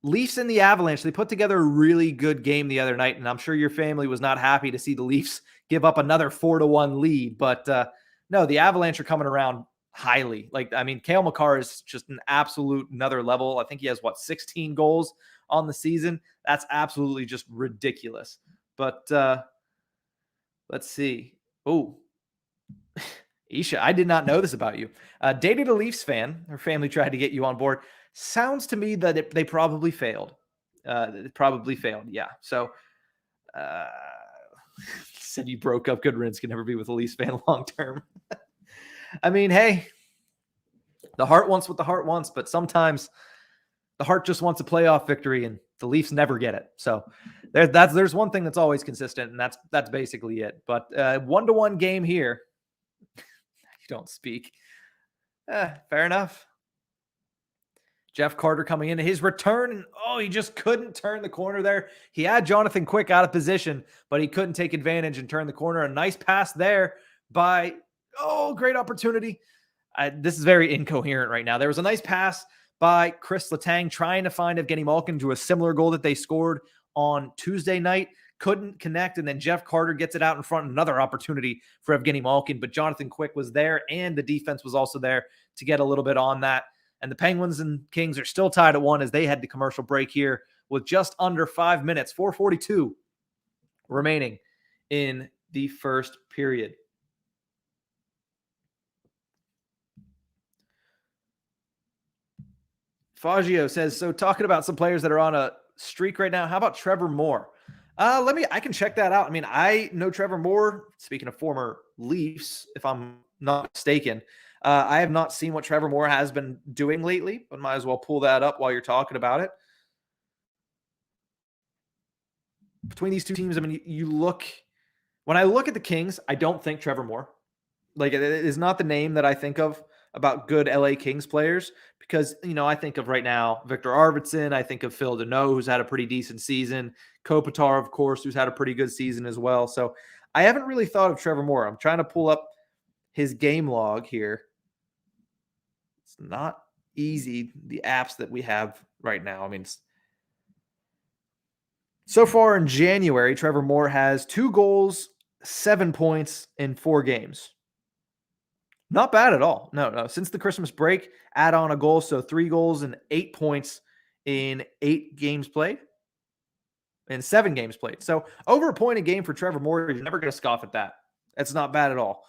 Leafs and the Avalanche, they put together a really good game the other night, and I'm sure your family was not happy to see the Leafs give up another 4-1 lead. But no, the Avalanche are coming around highly. Like, I mean, Cale Makar is just an absolute another level. I think he has, 16 goals on the season? That's absolutely just ridiculous. But let's see. Oh, Isha, I did not know this about you. Dated a Leafs fan. Her family tried to get you on board. Sounds to me that they probably failed. Yeah. So, said you broke up. Good riddance. Can never be with a Leafs fan long term. I mean, hey, the heart wants what the heart wants, but sometimes the heart just wants a playoff victory, and the Leafs never get it. So there's one thing that's always consistent, and that's basically it. But 1-1 game here. You don't speak. Fair enough. Jeff Carter coming into his return, and he just couldn't turn the corner there. He had Jonathan Quick out of position, but he couldn't take advantage and turn the corner. A nice pass there by, great opportunity. This is very incoherent right now. There was a nice pass by Chris Letang trying to find Evgeny Malkin to a similar goal that they scored on Tuesday night. Couldn't connect, and then Jeff Carter gets it out in front. Another opportunity for Evgeny Malkin, but Jonathan Quick was there, and the defense was also there to get a little bit on that. And the Penguins and Kings are still tied at 1 as they head to commercial break here with just under 5 minutes, 4:42 remaining in the first period. Faggio says, so talking about some players that are on a streak right now, how about Trevor Moore? I can check that out. I mean, I know Trevor Moore, speaking of former Leafs, if I'm not mistaken. I have not seen what Trevor Moore has been doing lately, but might as well pull that up while you're talking about it. Between these two teams, I mean, when I look at the Kings, I don't think Trevor Moore. Like, it is not the name that I think of about good LA Kings players because, I think of right now Victor Arvidsson. I think of Phil Deneau, who's had a pretty decent season. Kopitar, of course, who's had a pretty good season as well. So I haven't really thought of Trevor Moore. I'm trying to pull up his game log here. It's not easy, the apps that we have right now. I mean, so far in January, Trevor Moore has 2 goals, 7 points in 4 games. Not bad at all. No. Since the Christmas break, add on a goal, so 3 goals and 8 points in 8 games played. And 7 games played. So over a point a game for Trevor Moore, you're never going to scoff at that. That's not bad at all.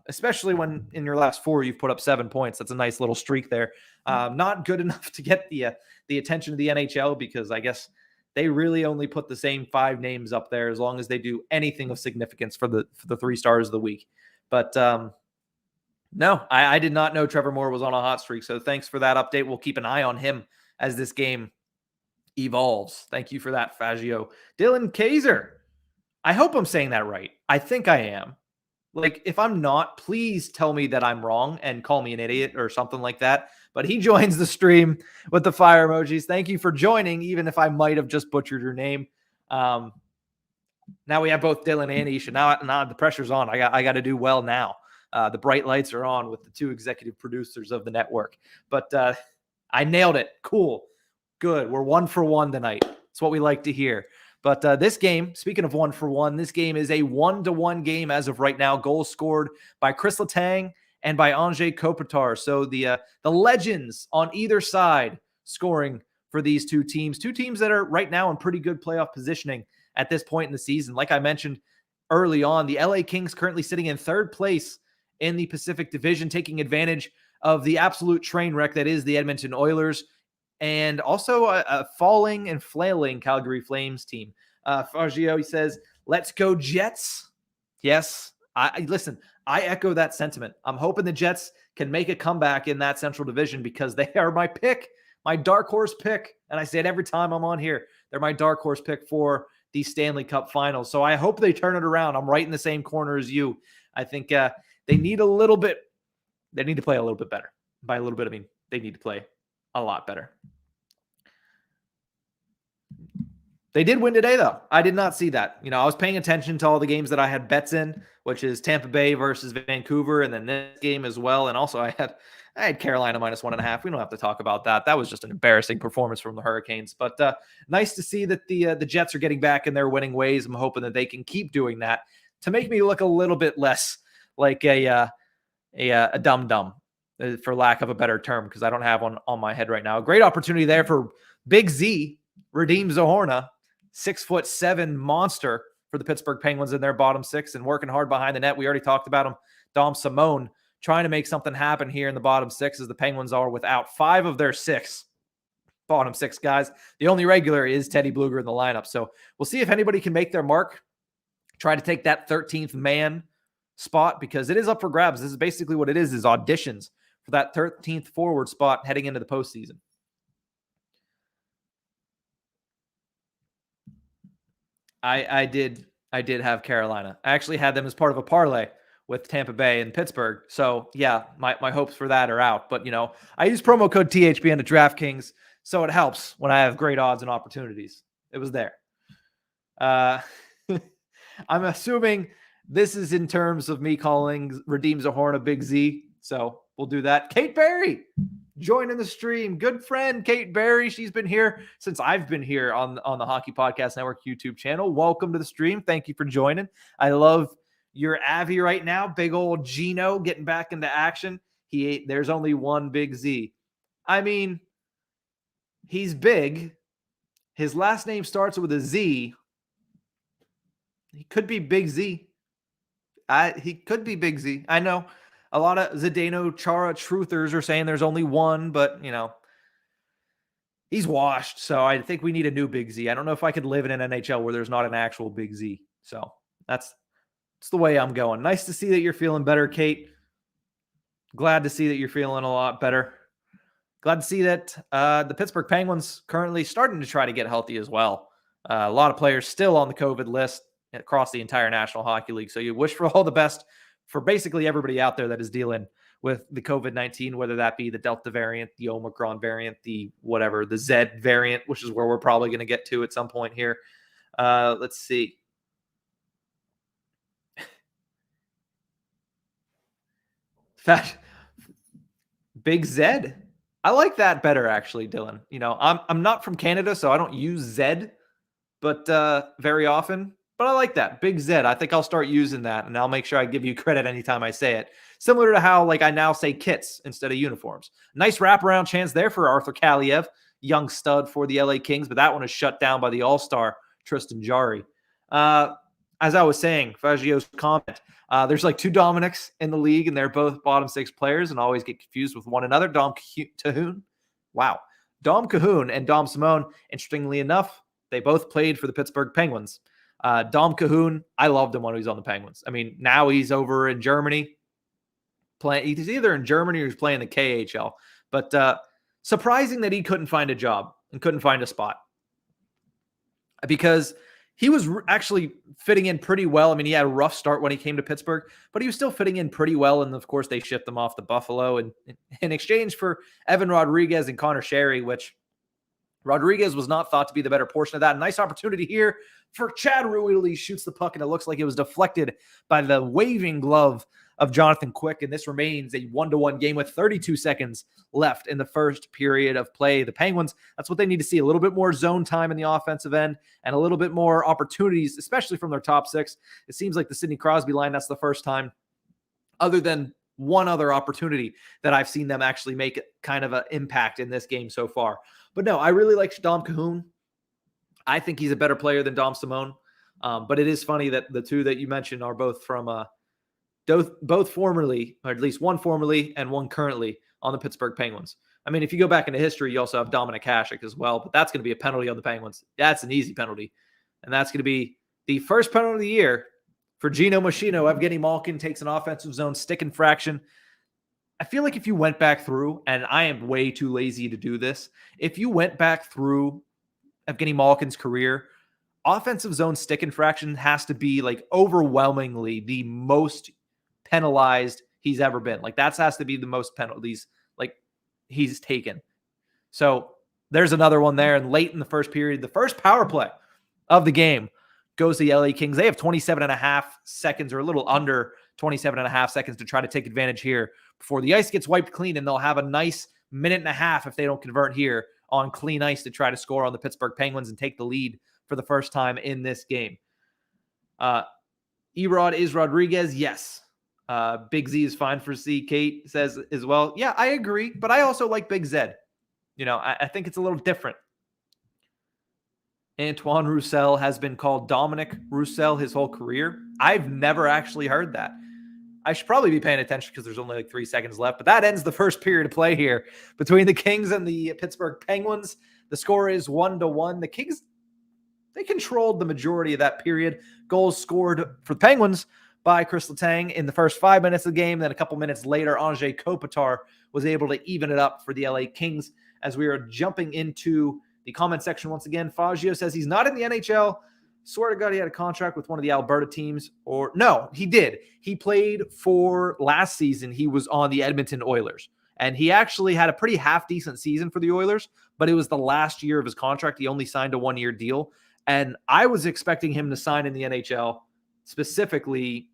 Especially when in your last 4 you've put up 7 points. That's a nice little streak there. Not good enough to get the attention of the NHL because I guess they really only put the same 5 names up there as long as they do anything of significance for the 3 stars of the week. But no, I did not know Trevor Moore was on a hot streak. So thanks for that update. We'll keep an eye on him as this game evolves. Thank you for that, Faggio. Dylan Kaiser. I hope I'm saying that right. I think I am. Like, if I'm not, please tell me that I'm wrong and call me an idiot or something like that. But he joins the stream with the fire emojis. Thank you for joining, even if I might have just butchered your name. Now we have both Dylan and Isha. Now the pressure's on. I got to do well now. The bright lights are on with the 2 executive producers of the network. But I nailed it. Cool. Good. We're 1 for 1 tonight. That's what we like to hear. But this game, speaking of 1 for 1, this game is a 1-1 game as of right now. Goals scored by Chris Letang and by Anze Kopitar. So the legends on either side scoring for these 2 teams. 2 teams that are right now in pretty good playoff positioning at this point in the season. Like I mentioned early on, the LA Kings currently sitting in 3rd place in the Pacific Division, taking advantage of the absolute train wreck that is the Edmonton Oilers. And also a falling and flailing Calgary Flames team. Faggio, he says, let's go Jets. Yes, listen, I echo that sentiment. I'm hoping the Jets can make a comeback in that Central Division because they are my pick, my dark horse pick. And I say it every time I'm on here. They're my dark horse pick for the Stanley Cup Finals. So I hope they turn it around. I'm right in the same corner as you. I think they need a little bit. They need to play a little bit better. By a little bit, I mean they need to play a lot better. They did win today, though. I did not see that. I was paying attention to all the games that I had bets in, which is Tampa Bay versus Vancouver, and then this game as well. And also I had Carolina -1.5. We don't have to talk about that. That was just an embarrassing performance from the Hurricanes. But nice to see that the Jets are getting back in their winning ways. I'm hoping that they can keep doing that to make me look a little bit less like a dum-dum, for lack of a better term, because I don't have one on my head right now. A great opportunity there for Big Z, Radim Zahorna, 6'7" monster for the Pittsburgh Penguins in their bottom 6 and working hard behind the net. We already talked about him. Dom Simone trying to make something happen here in the bottom 6 as the Penguins are without 5 of their 6 bottom 6 guys. The only regular is Teddy Bluger in the lineup. So we'll see if anybody can make their mark, try to take that 13th man spot because it is up for grabs. This is basically what it is auditions for that 13th forward spot heading into the postseason. I did have Carolina. I actually had them as part of a parlay with Tampa Bay and Pittsburgh. So yeah, my hopes for that are out. But I use promo code THPN to DraftKings, so it helps when I have great odds and opportunities. It was there. I'm assuming this is in terms of me calling Redeem Zahorna Big Z. So we'll do that. Kate Berry joining the stream. Good friend, Kate Berry. She's been here since I've been here on the Hockey Podcast Network YouTube channel. Welcome to the stream. Thank you for joining. I love your Avi right now. Big old Gino getting back into action. There's only one Big Z. I mean, he's big. His last name starts with a Z. He could be Big Z. He could be Big Z. I know a lot of Zdeno Chara truthers are saying there's only one, but, he's washed. So I think we need a new Big Z. I don't know if I could live in an NHL where there's not an actual Big Z. So that's the way I'm going. Nice to see that you're feeling better, Kate. Glad to see that you're feeling a lot better. Glad to see that the Pittsburgh Penguins currently starting to try to get healthy as well. A lot of players still on the COVID list across the entire National Hockey League. So you wish for all the best for basically everybody out there that is dealing with the COVID-19, whether that be the Delta variant, the Omicron variant, the Z variant, which is where we're probably going to get to at some point here. Let's see. Big Z. I like that better, actually, Dylan. I'm not from Canada, so I don't use Z, but very often. But I like that. Big Z. I think I'll start using that, and I'll make sure I give you credit anytime I say it. Similar to how I now say kits instead of uniforms. Nice wraparound chance there for Arthur Kaliev, young stud for the LA Kings, but that one is shut down by the All-Star Tristan Jarry. As I was saying, Faggio's comment, there's two Dominics in the league, and they're both bottom six players and always get confused with one another. Dom Cahoon and Dom Simone, interestingly enough, they both played for the Pittsburgh Penguins. Dom Cahoon, I loved him when he was on the Penguins. I mean, now he's over in Germany. He's either in Germany or he's playing the KHL. But surprising that he couldn't find a job and couldn't find a spot. Because he was actually fitting in pretty well. I mean, he had a rough start when he came to Pittsburgh, but he was still fitting in pretty well. And, of course, they shipped him off to Buffalo in exchange for Evan Rodriguez and Connor Sherry, which Rodriguez was not thought to be the better portion of that. Nice opportunity here for Chad Ruhwedel. Shoots the puck, and it looks like it was deflected by the waving glove of Jonathan Quick, and this remains a 1-1 game with 32 seconds left in the first period of play. The Penguins, that's what they need to see, a little bit more zone time in the offensive end and a little bit more opportunities, especially from their top six. It seems like the Sidney Crosby line, that's the first time, other than one other opportunity, that I've seen them actually make kind of an impact in this game so far. But no, I really like Dom Cahoon. I think he's a better player than Dom Simone. But it is funny that the two that you mentioned are both from both formerly, or at least one formerly and one currently on the Pittsburgh Penguins. I mean, if you go back into history, you also have Dominic Hasek as well, but that's going to be a penalty on the Penguins. That's an easy penalty. And that's going to be the first penalty of the year for Gino Machino. Evgeny Malkin takes an offensive zone stick infraction. I feel like if you went back through, and I am way too lazy to do this, if you went back through Evgeny Malkin's career, offensive zone stick infraction has to be overwhelmingly the most penalized he's ever been. That has to be the most penalties he's taken. So there's another one there. And late in the first period, the first power play of the game goes to the LA Kings. They have 27 and a half seconds, or a little under 27 and a half seconds, to try to take advantage here before the ice gets wiped clean. And they'll have a nice minute and a half if they don't convert here on clean ice to try to score on the Pittsburgh Penguins and take the lead for the first time in this game. Erod is Rodriguez. Yes. Big Z is fine for C. Kate says as well. Yeah, I agree, but I also like Big Z. I think it's a little different. Antoine Roussel has been called Dominic Roussel his whole career. I've never actually heard that. I should probably be paying attention because there's only 3 seconds left, but that ends the first period of play here between the Kings and the Pittsburgh Penguins. The score is 1-1. The Kings, they controlled the majority of that period. Goals scored for the Penguins by Chris Letang in the first 5 minutes of the game. Then a couple minutes later, Andrei Kopitar was able to even it up for the LA Kings. As we are jumping into the comment section once again, Faggio says he's not in the NHL, Swear to God, he had a contract with one of the Alberta teams. Or no, he did. He played for last season. He was on the Edmonton Oilers. And he actually had a pretty half-decent season for the Oilers, but it was the last year of his contract. He only signed a one-year deal. And I was expecting him to sign in the NHL. Specifically,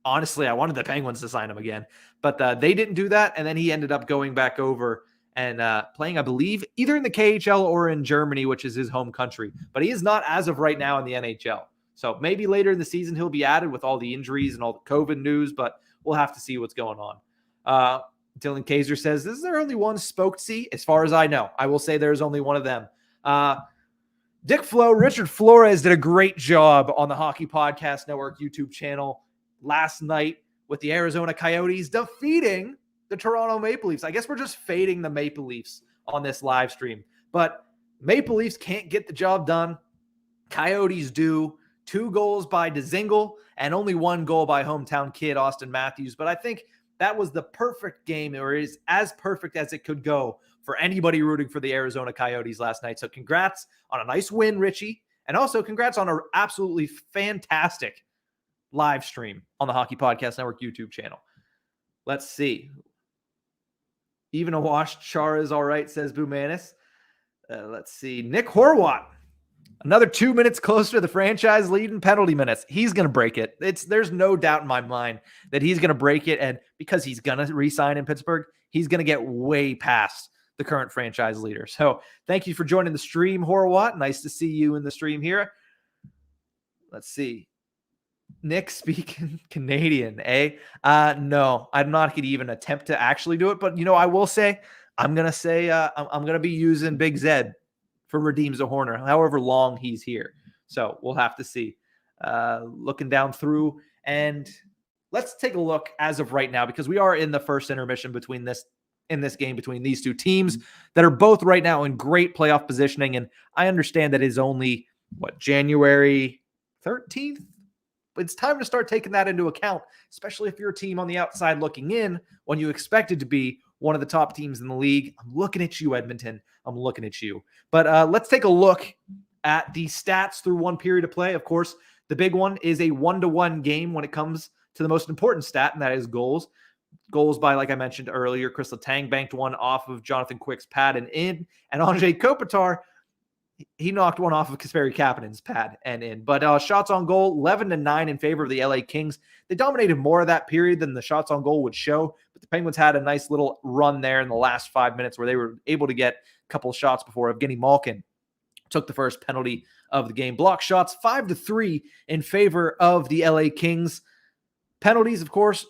honestly, I wanted the Penguins to sign him again. But they didn't do that, and then he ended up going back over and playing, I believe, either in the KHL or in Germany, which is his home country. But he is not, as of right now, in the NHL. So maybe later in the season he'll be added with all the injuries and all the COVID news, but we'll have to see what's going on. Dylan Kaiser says, is there only one Spokesy? As far as I know. I will say there's only one of them. Dick Flo, Richard Flores did a great job on the Hockey Podcast Network YouTube channel last night with the Arizona Coyotes defeating the Toronto Maple Leafs. I guess we're just fading the Maple Leafs on this live stream. But Maple Leafs can't get the job done. Coyotes do. 2 goals by Dzingel and only 1 goal by hometown kid Austin Matthews. But I think that was the perfect game, or is as perfect as it could go for anybody rooting for the Arizona Coyotes last night. So congrats on a nice win, Richie. And also congrats on an absolutely fantastic live stream on the Hockey Podcast Network YouTube channel. Let's see. Even a washed char is all right, says Boomanis. Let's see. Nick Horwat. Another 2 minutes closer to the franchise lead in penalty minutes. He's going to break it. There's no doubt in my mind that he's going to break it. And because he's going to re-sign in Pittsburgh, he's going to get way past the current franchise leader. So thank you for joining the stream, Horwat. Nice to see you in the stream here. Let's see. Nick speaking Canadian, eh? No, I'm not going to even attempt to actually do it. But, I will say, I'm going to be using Big Zed for Redeem Zahorna, however long he's here. So we'll have to see. Looking down through, and let's take a look as of right now, because we are in the first intermission in this game between these two teams that are both right now in great playoff positioning. And I understand that it is only January 13th. But it's time to start taking that into account, especially if you're a team on the outside looking in when you expected to be one of the top teams in the league. I'm looking at you, Edmonton. I'm looking at you. But let's take a look at the stats through one period of play. Of course, the big one is a 1-to-1 game when it comes to the most important stat, and that is goals. Goals by, like I mentioned earlier, Chris Letang banked one off of Jonathan Quick's pad and in, and Andrei Kopitar, he knocked one off of Kasperi Kapanen's pad and in. But shots on goal, 11-9 in favor of the LA Kings. They dominated more of that period than the shots on goal would show. But the Penguins had a nice little run there in the last 5 minutes where they were able to get a couple of shots before Evgeny Malkin took the first penalty of the game. Block shots, 5-3 in favor of the LA Kings. Penalties, of course,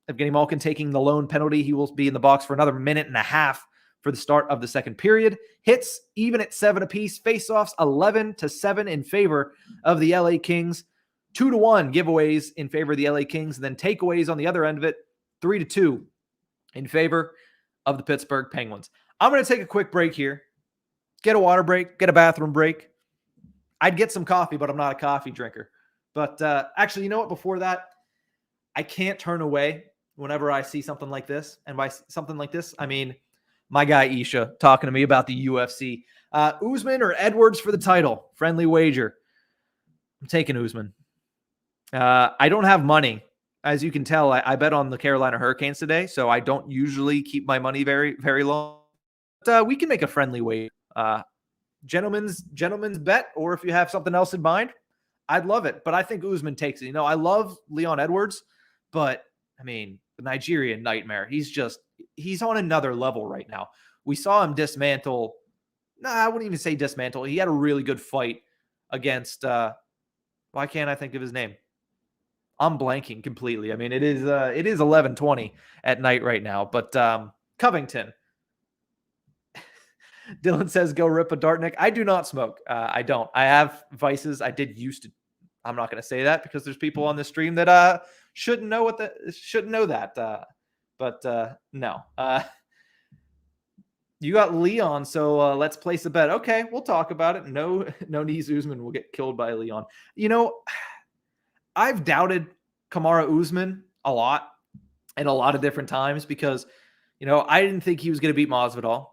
Evgeny Malkin taking the lone penalty. He will be in the box for another minute and a half for the start of the second period. Hits even at 7 apiece. Face-offs 11-7 in favor of the LA Kings. 2-1 giveaways in favor of the LA Kings. And then takeaways on the other end of it, 3-2 in favor of the Pittsburgh Penguins. I'm going to take a quick break here. Get a water break. Get a bathroom break. I'd get some coffee, but I'm not a coffee drinker. But actually, you know what? Before that, I can't turn away whenever I see something like this. And by something like this, I mean my guy Isha talking to me about the UFC. Usman or Edwards for the title? Friendly wager. I'm taking Usman. I don't have money. As you can tell, I bet on the Carolina Hurricanes today, so I don't usually keep my money very, very long. But we can make a friendly wager. Gentlemen's bet, or if you have something else in mind, I'd love it. But I think Usman takes it. I love Leon Edwards, but I mean, the Nigerian nightmare. He's on another level right now. We saw him dismantle. No, I wouldn't even say dismantle. He had a really good fight against, why can't I think of his name? I'm blanking completely. I mean, it is 11:20 at night right now, but Covington. Dylan says, go rip a Dartnick. I do not smoke. I don't. I have vices. I did used to. I'm not going to say that because there's people on the stream that shouldn't know that. But no. You got Leon, so let's place a bet. Okay, we'll talk about it. No knees Usman will get killed by Leon. I've doubted Kamaru Usman a lot and a lot of different times because, I didn't think he was going to beat Masvidal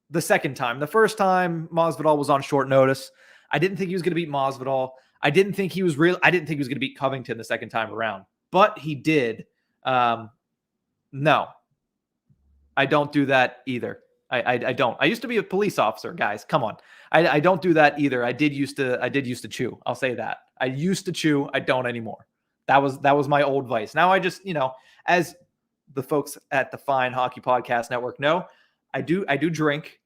the second time. The first time Masvidal was on short notice. I didn't think he was going to beat Masvidal. I didn't think he was going to beat Covington the second time around, but he did. No, I don't do that either. I don't. I used to be a police officer, guys. Come on. I don't do that either. I did used to chew. I'll say that. I used to chew. I don't anymore. That was my old vice. Now I just, as the folks at the Fine Hockey Podcast Network know, I do drink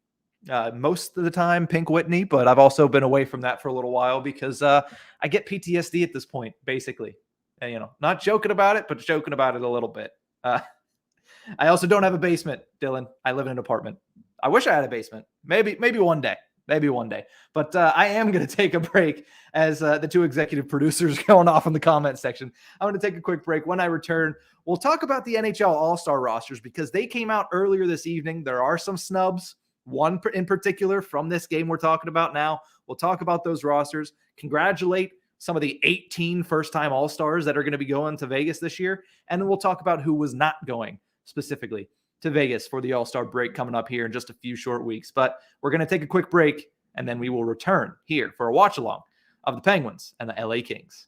most of the time, Pink Whitney, but I've also been away from that for a little while because I get PTSD at this point, basically. And, not joking about it, but joking about it a little bit. I also don't have a basement, Dylan. I live in an apartment. I wish I had a basement. Maybe one day. But I am going to take a break as the two executive producers going off in the comment section. I'm going to take a quick break. When I return, we'll talk about the NHL All-Star rosters because they came out earlier this evening. There are some snubs, one in particular from this game we're talking about now. We'll talk about those rosters, congratulate some of the 18 first-time All-Stars that are going to be going to Vegas this year, and then we'll talk about who was not going specifically to Vegas for the All-Star break coming up here in just a few short weeks. But we're going to take a quick break, and then we will return here for a watch-along of the Penguins and the LA Kings.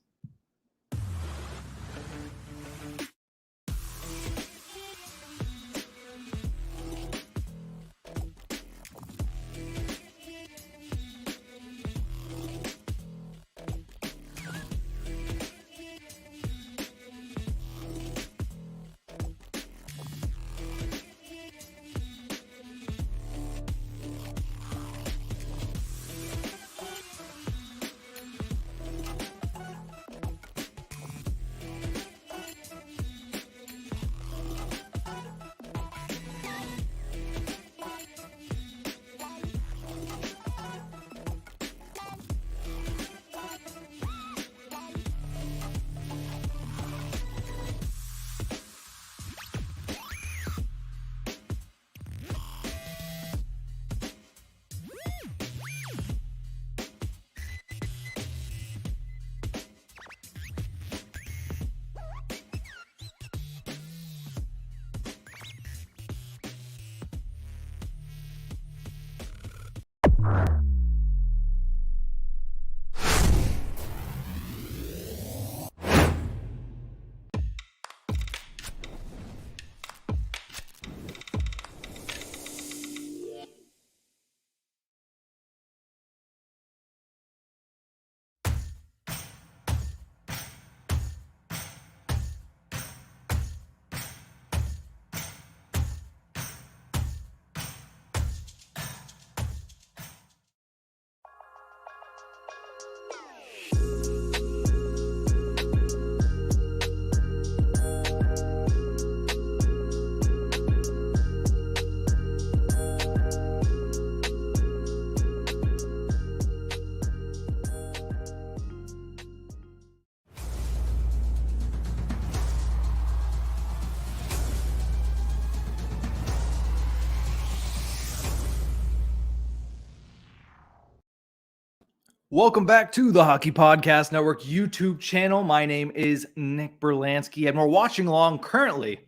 Welcome back to the Hockey Podcast Network YouTube channel. My name is Nick Berlansky, and we're watching along currently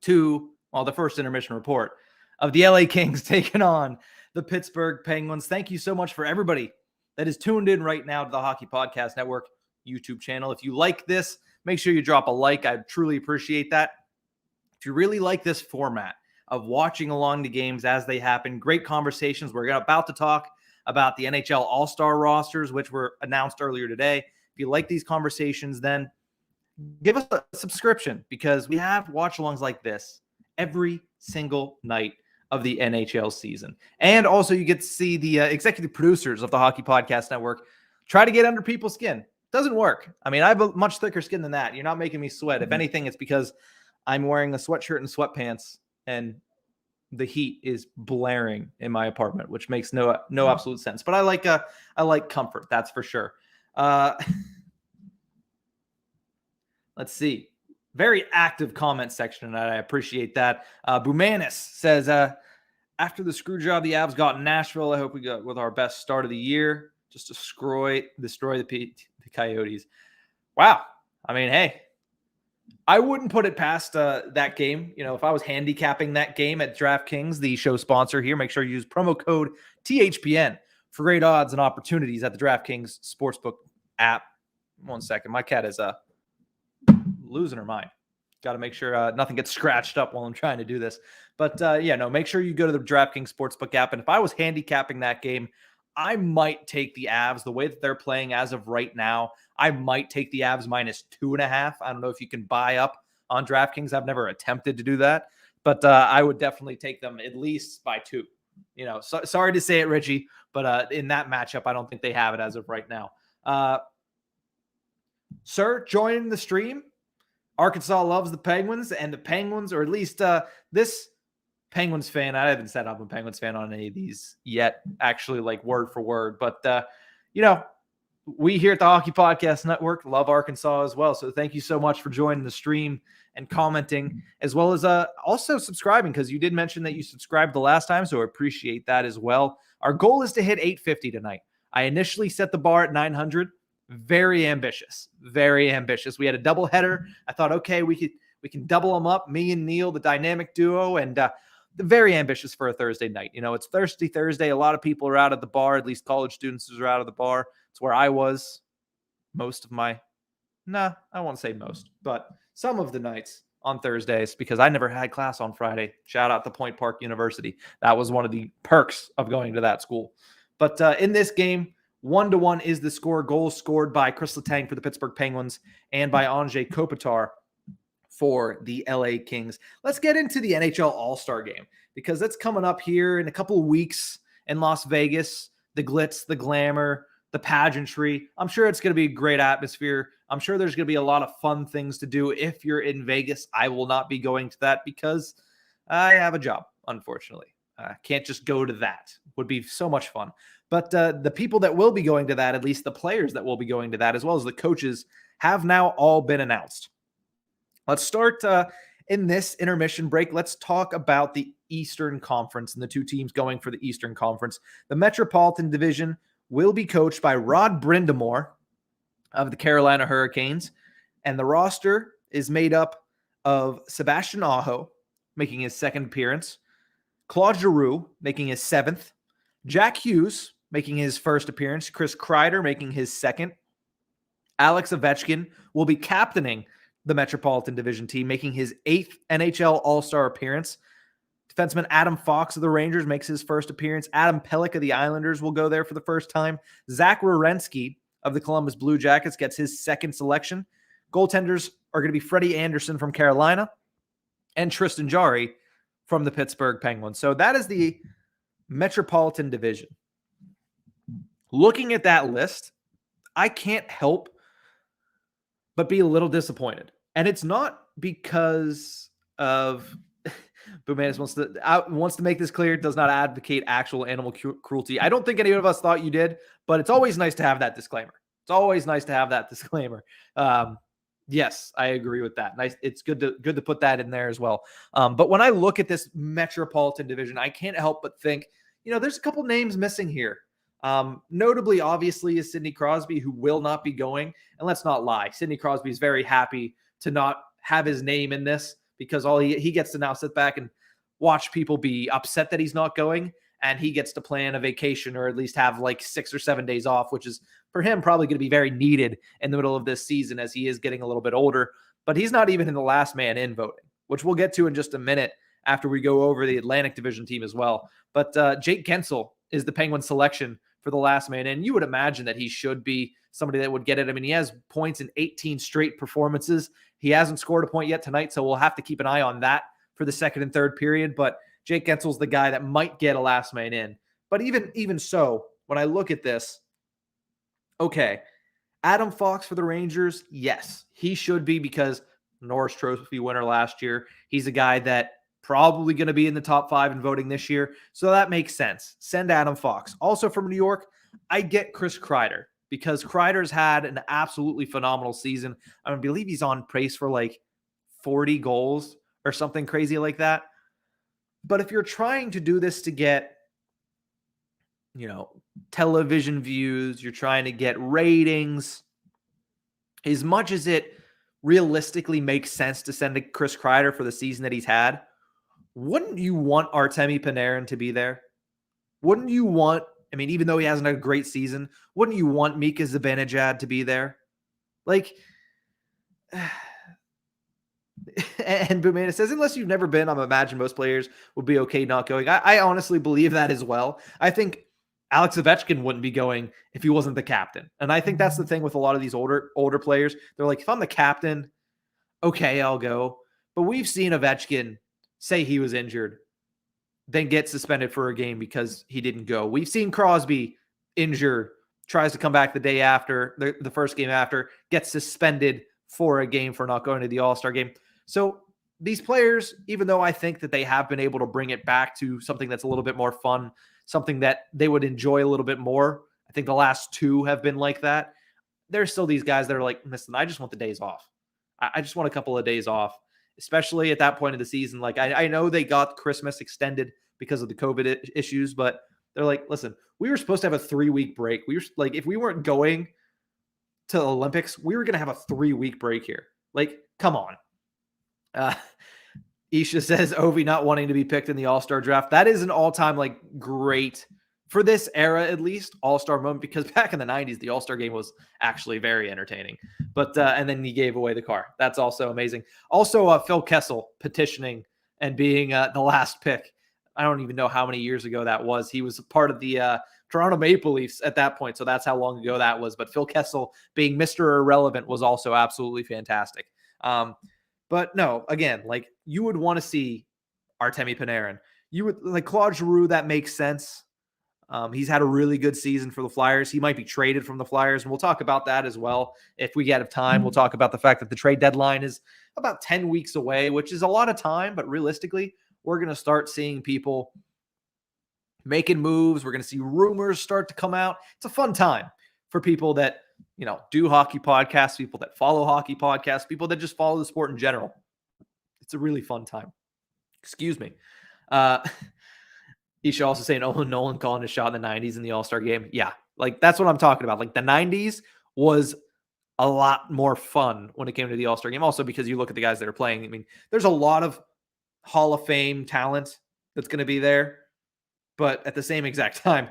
to, the first intermission report of the LA Kings taking on the Pittsburgh Penguins. Thank you so much for everybody that is tuned in right now to the Hockey Podcast Network YouTube channel. If you like this, make sure you drop a like. I truly appreciate that. If you really like this format of watching along the games as they happen, great conversations. We're about to talk about the NHL All-Star rosters, which were announced earlier today. If you like these conversations, then give us a subscription because we have watch-alongs like this every single night of the NHL season. And also you get to see the executive producers of the Hockey Podcast Network try to get under people's skin. Doesn't work. I mean, I have a much thicker skin than that. You're not making me sweat. If anything, it's because I'm wearing a sweatshirt and sweatpants and the heat is blaring in my apartment, which makes no absolute sense. But I like comfort, that's for sure. Let's see. Very active comment section, and I appreciate that. Bumanis says, after the screw job the Avs got in Nashville, I hope we got with our best start of the year just to destroy the Coyotes. Wow. I mean, hey, I wouldn't put it past that game. If I was handicapping that game at DraftKings, the show sponsor here, make sure you use promo code THPN for great odds and opportunities at the DraftKings Sportsbook app. 1 second. My cat is losing her mind. Got to make sure nothing gets scratched up while I'm trying to do this. But make sure you go to the DraftKings Sportsbook app. And if I was handicapping that game, I might take the Avs the way that they're playing as of right now. I might take the Avs -2.5. I don't know if you can buy up on DraftKings. I've never attempted to do that, but I would definitely take them at least by 2. Sorry to say it, Richie, but in that matchup, I don't think they have it as of right now. Sir, join the stream. Arkansas loves the Penguins, and the Penguins, or at least this Penguins fan, I haven't said I'm a Penguins fan on any of these yet, actually, like word for word. But, we here at the Hockey Podcast Network love Arkansas as well. So thank you so much for joining the stream and commenting, as well as also subscribing, because you did mention that you subscribed the last time, so I appreciate that as well. Our goal is to hit 850 tonight. I initially set the bar at 900. Very ambitious. Very ambitious. We had a double header. I thought, okay, we can double them up, me and Neil, the dynamic duo, and very ambitious for a Thursday night. It's Thirsty Thursday. A lot of people are out at the bar, at least college students are out of the bar. It's where I was I won't say most, but some of the nights on Thursdays, because I never had class on Friday. Shout out to Point Park University. That was one of the perks of going to that school. But in this game, 1-1 is the score. Goals scored by Chris Letang for the Pittsburgh Penguins and by Andrei Kopitar for the LA Kings. Let's get into the NHL All-Star Game, because that's coming up here in a couple of weeks in Las Vegas. The glitz, the glamour, the pageantry. I'm sure it's going to be a great atmosphere. I'm sure there's going to be a lot of fun things to do. If you're in Vegas, I will not be going to that because I have a job, unfortunately. Can't just go to that. Would be so much fun. But the people that will be going to that, at least the players that will be going to that, as well as the coaches, have now all been announced. Let's start in this intermission break. Let's talk about the Eastern Conference and the 2 teams going for the Eastern Conference. The Metropolitan Division will be coached by Rod Brindamore of the Carolina Hurricanes, and the roster is made up of Sebastian Aho, making his 2nd appearance, Claude Giroux, making his 7th, Jack Hughes, making his 1st appearance, Chris Kreider, making his 2nd, Alex Ovechkin will be captaining the Metropolitan Division team, making his 8th NHL All-Star appearance. Defenseman Adam Fox of the Rangers makes his 1st appearance. Adam Pelech of the Islanders will go there for the first time. Zach Werenski of the Columbus Blue Jackets gets his 2nd selection. Goaltenders are going to be Freddie Anderson from Carolina and Tristan Jarry from the Pittsburgh Penguins. So that is the Metropolitan Division. Looking at that list, I can't help but be a little disappointed. And it's not because of Boomanis wants to make this clear, does not advocate actual animal cruelty. I don't think any of us thought you did, but it's always nice to have that disclaimer. It's always nice to have that disclaimer. Yes, I agree with that. Nice. It's good to put that in there as well. But when I look at this Metropolitan Division, I can't help but think, there's a couple names missing here. Notably, obviously, is Sidney Crosby, who will not be going. And let's not lie, Sidney Crosby is very happy to not have his name in this, because all he gets to now sit back and watch people be upset that he's not going, and he gets to plan a vacation, or at least have like 6 or 7 days off, which is for him probably going to be very needed in the middle of this season as he is getting a little bit older. But he's not even in the last man in voting, which we'll get to in just a minute after we go over the Atlantic Division team as well. But Jake Gensel is the Penguin selection for the last man in. You would imagine that he should be somebody that would get it. I mean, he has points in 18 straight performances. He hasn't scored a point yet tonight, so we'll have to keep an eye on that for the 2nd and 3rd period. But Jake Gensel's the guy that might get a last man in. But even so, when I look at this, okay, Adam Fox for the Rangers, yes, he should be, because Norris Trophy winner last year. He's a guy that probably going to be in the top 5 in voting this year. So that makes sense. Send Adam Fox. Also from New York, I get Chris Kreider, because Kreider's had an absolutely phenomenal season. I believe he's on pace for like 40 goals or something crazy like that. But if you're trying to do this to get, television views, you're trying to get ratings, as much as it realistically makes sense to send a Chris Kreider for the season that he's had, wouldn't you want Artemi Panarin to be there? Wouldn't you want I mean, even though he hasn't had a great season, wouldn't you want Mika Zibanejad to be there? Like, and Bumana says, unless you've never been, I'm imagine most players would be okay not going. I honestly believe that as well. I think Alex Ovechkin wouldn't be going if he wasn't the captain. And I think that's the thing with a lot of these older players. They're like, if I'm the captain, okay, I'll go. But we've seen Ovechkin say he was injured, then get suspended for a game because he didn't go. We've seen Crosby injured, tries to come back the day after, the first game after, gets suspended for a game for not going to the All-Star game. So these players, even though I think that they have been able to bring it back to something that's a little bit more fun, something that they would enjoy a little bit more, I think the last two have been like that. There's still these guys that are like, listen, I just want the days off. I just want a couple of days off, especially at that point of the season. Like, I know they got Christmas extended because of the COVID issues, but they're like, listen, we were supposed to have a 3-week break. We were like, if we weren't going to the Olympics, we were going to have a 3-week break here. Like, come on. Isha says Ovi not wanting to be picked in the All-Star draft. That is an all-time, like, great, for this era at least, All-Star moment, because back in the 90s, the All-Star game was actually very entertaining. But and then he gave away the car. That's also amazing. Also, Phil Kessel petitioning and being the last pick. I don't even know how many years ago that was. He was part of the Toronto Maple Leafs at that point, so that's how long ago that was. But Phil Kessel being Mr. Irrelevant was also absolutely fantastic. But no, again, like, you would want to see Artemi Panarin. You would like Claude Giroux. That makes sense. He's had a really good season for the Flyers. He might be traded from the Flyers, and we'll talk about that as well. If we get time, we'll talk about the fact that the trade deadline is about 10 weeks away, which is a lot of time, but realistically, we're going to start seeing people making moves. We're going to see rumors start to come out. It's a fun time for people that, you know, do hockey podcasts, people that follow hockey podcasts, people that just follow the sport in general. It's a really fun time. Excuse me. Isha also saying, oh, Nolan calling a shot in the 90s in the All-Star game. Yeah, like, that's what I'm talking about. Like, the 90s was a lot more fun when it came to the All-Star game. Also, because you look at the guys that are playing. I mean, there's a lot of Hall of Fame talent that's going to be there. But at the same exact time,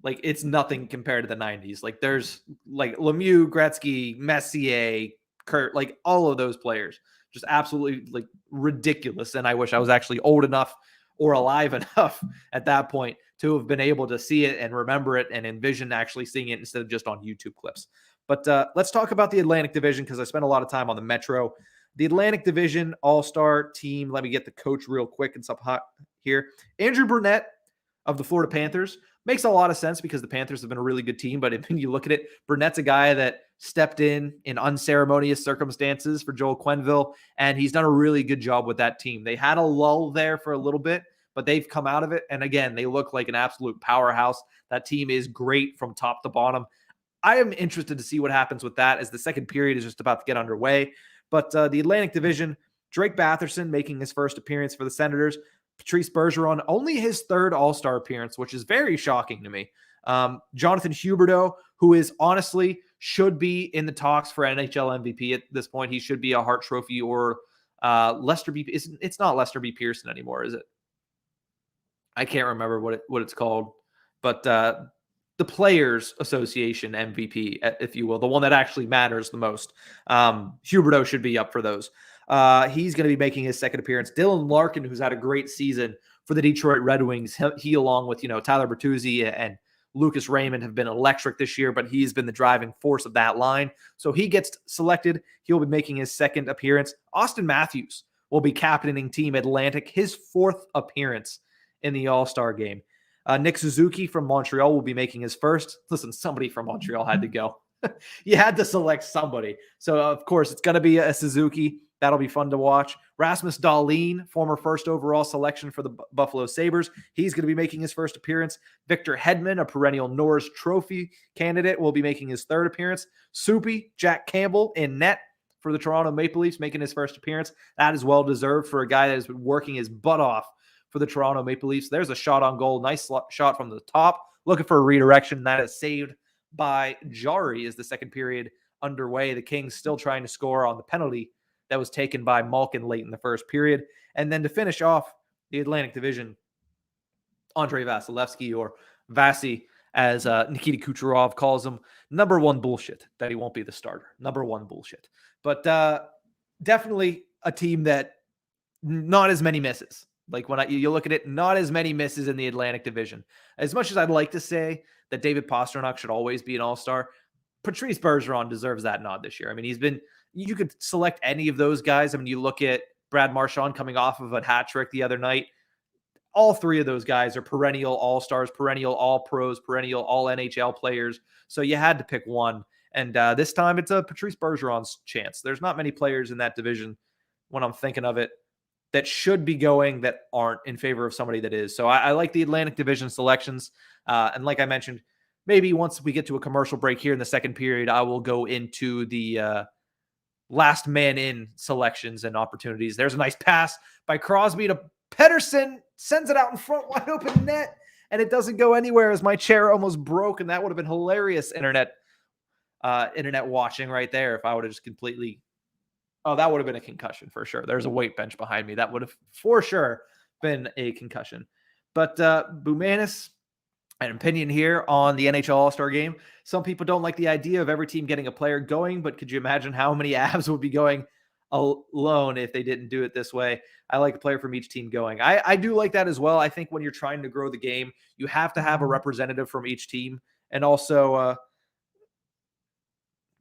like, it's nothing compared to the 90s. Like, there's like Lemieux, Gretzky, Messier, Kurt, like, all of those players. Just absolutely, like, ridiculous. And I wish I was actually old enough or alive enough at that point to have been able to see it and remember it and envision actually seeing it instead of just on YouTube clips. But let's talk about the Atlantic Division, because I spent a lot of time on the Metro. The Atlantic Division All-Star team, let me get the coach real quick and stuff hot here. Andrew Burnett of the Florida Panthers. Makes a lot of sense because the Panthers have been a really good team, but when you look at it, Burnett's a guy that stepped in unceremonious circumstances for Joel Quenneville, and he's done a really good job with that team. They had a lull there for a little bit, but they've come out of it, and again, they look like an absolute powerhouse. That team is great from top to bottom. I am interested to see what happens with that as the second period is just about to get underway. But the Atlantic Division, Drake Batherson making his first appearance for the Senators. Patrice Bergeron, only his third All-Star appearance, which is very shocking to me. Jonathan Huberdeau, who is honestly should be in the talks for NHL MVP at this point. He should be a Hart Trophy or Lester B. It's not Lester B. Pearson anymore, is it? I can't remember what it's called, but the Players Association MVP, if you will, the one that actually matters the most. Huberdeau should be up for those. He's going to be making his second appearance. Dylan Larkin, who's had a great season for the Detroit Red Wings, he along with, Tyler Bertuzzi and Lucas Raymond have been electric this year, but he's been the driving force of that line. So he gets selected. He'll be making his second appearance. Austin Matthews will be captaining Team Atlantic, his fourth appearance in the All-Star game. Nick Suzuki from Montreal will be making his first. Listen, somebody from Montreal had to go. You had to select somebody. So, of course, it's going to be a Suzuki. That'll be fun to watch. Rasmus Dahlin, former first overall selection for the Buffalo Sabres. He's going to be making his first appearance. Victor Hedman, a perennial Norris Trophy candidate, will be making his third appearance. Soupy, Jack Campbell in net for the Toronto Maple Leafs, making his first appearance. That is well-deserved for a guy that has been working his butt off for the Toronto Maple Leafs. There's a shot on goal. Nice shot from the top. Looking for a redirection. That is saved by Jari as the second period underway. The Kings still trying to score on the penalty that was taken by Malkin late in the first period. And then to finish off the Atlantic Division, Andrei Vasilevsky, or Vasi, as Nikita Kucherov calls him. Number one bullshit that he won't be the starter. Number one bullshit. But definitely a team that not as many misses. Like when you look at it, not as many misses in the Atlantic Division. As much as I'd like to say that David Pastrnak should always be an all-star, Patrice Bergeron deserves that nod this year. I mean, you could select any of those guys. I mean, you look at Brad Marchand coming off of a hat trick the other night. All three of those guys are perennial all-stars, perennial all-pros, perennial all-NHL players. So you had to pick one. And this time it's a Patrice Bergeron's chance. There's not many players in that division when I'm thinking of it that should be going that aren't in favor of somebody that is. So I like the Atlantic Division selections. And like I mentioned, maybe once we get to a commercial break here in the second period, I will go into the last man in selections and opportunities. There's a nice pass by Crosby to Pettersson, sends it out in front, wide open net, and it doesn't go anywhere as my chair almost broke, and that would have been hilarious internet watching right there if I would have just completely... Oh, that would have been a concussion for sure. There's a weight bench behind me. That would have for sure been a concussion. But Bumanis, an opinion here on the NHL All-Star Game. Some people don't like the idea of every team getting a player going, but could you imagine how many Avs would be going alone if they didn't do it this way? I like a player from each team going. I do like that as well. I think when you're trying to grow the game, you have to have a representative from each team. And also,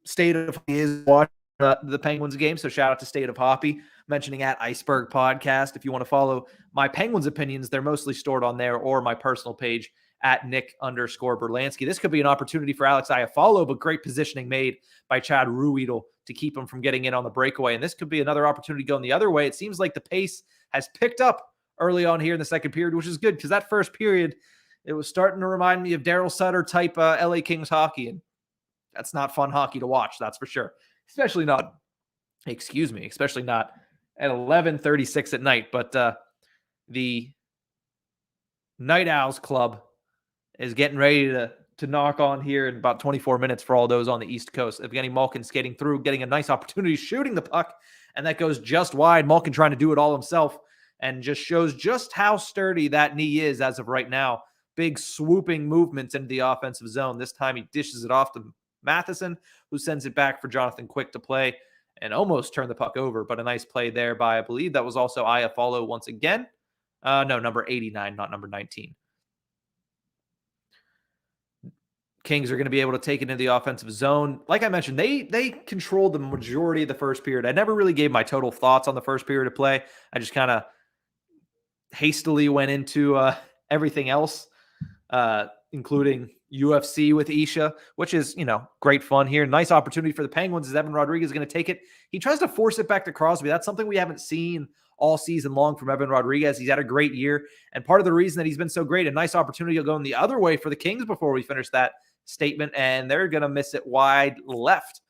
State of is watching the Penguins game, so shout out to State of Hoppy, mentioning at Iceberg Podcast. If you want to follow my Penguins opinions, they're mostly stored on there, or my personal page at Nick_Berlansky. This could be an opportunity for Alex Iafallo, but great positioning made by Chad Ruhwedel to keep him from getting in on the breakaway. And this could be another opportunity going the other way. It seems like the pace has picked up early on here in the second period, which is good because that first period, it was starting to remind me of Daryl Sutter type LA Kings hockey. And that's not fun hockey to watch, that's for sure. Especially not at 11:36 at night. But the Night Owls Club is getting ready to knock on here in about 24 minutes for all those on the East Coast. Evgeny Malkin skating through, getting a nice opportunity, shooting the puck, and that goes just wide. Malkin trying to do it all himself and just shows just how sturdy that knee is as of right now. Big swooping movements into the offensive zone. This time he dishes it off to Matheson, who sends it back for Jonathan Quick to play and almost turn the puck over, but a nice play there by, I believe that was also Iafallo once again. No, number 89, not number 19. Kings are going to be able to take it into the offensive zone. Like I mentioned, they controlled the majority of the first period. I never really gave my total thoughts on the first period of play. I just kind of hastily went into everything else, including UFC with Isha, which is, great fun here. Nice opportunity for the Penguins as Evan Rodriguez is going to take it. He tries to force it back to Crosby. That's something we haven't seen all season long from Evan Rodriguez. He's had a great year. And part of the reason that he's been so great, a nice opportunity will go in the other way for the Kings before we finish that statement. And they're going to miss it wide left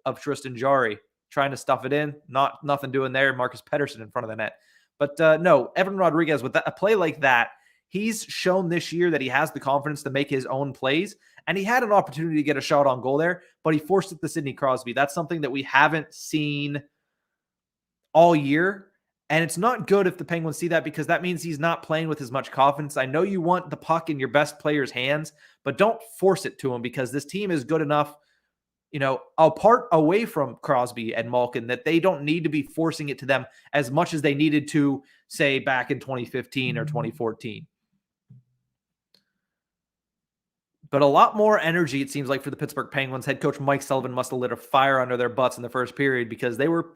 of Tristan Jarry, trying to stuff it in. Nothing doing there. Marcus Pettersson in front of the net. But no, Evan Rodriguez with a play like that, he's shown this year that he has the confidence to make his own plays, and he had an opportunity to get a shot on goal there, but he forced it to Sidney Crosby. That's something that we haven't seen all year, and it's not good if the Penguins see that because that means he's not playing with as much confidence. I know you want the puck in your best player's hands, but don't force it to him because this team is good enough, apart away from Crosby and Malkin, that they don't need to be forcing it to them as much as they needed to, say, back in 2015 or 2014. But a lot more energy, it seems like, for the Pittsburgh Penguins. Head coach Mike Sullivan must have lit a fire under their butts in the first period because they were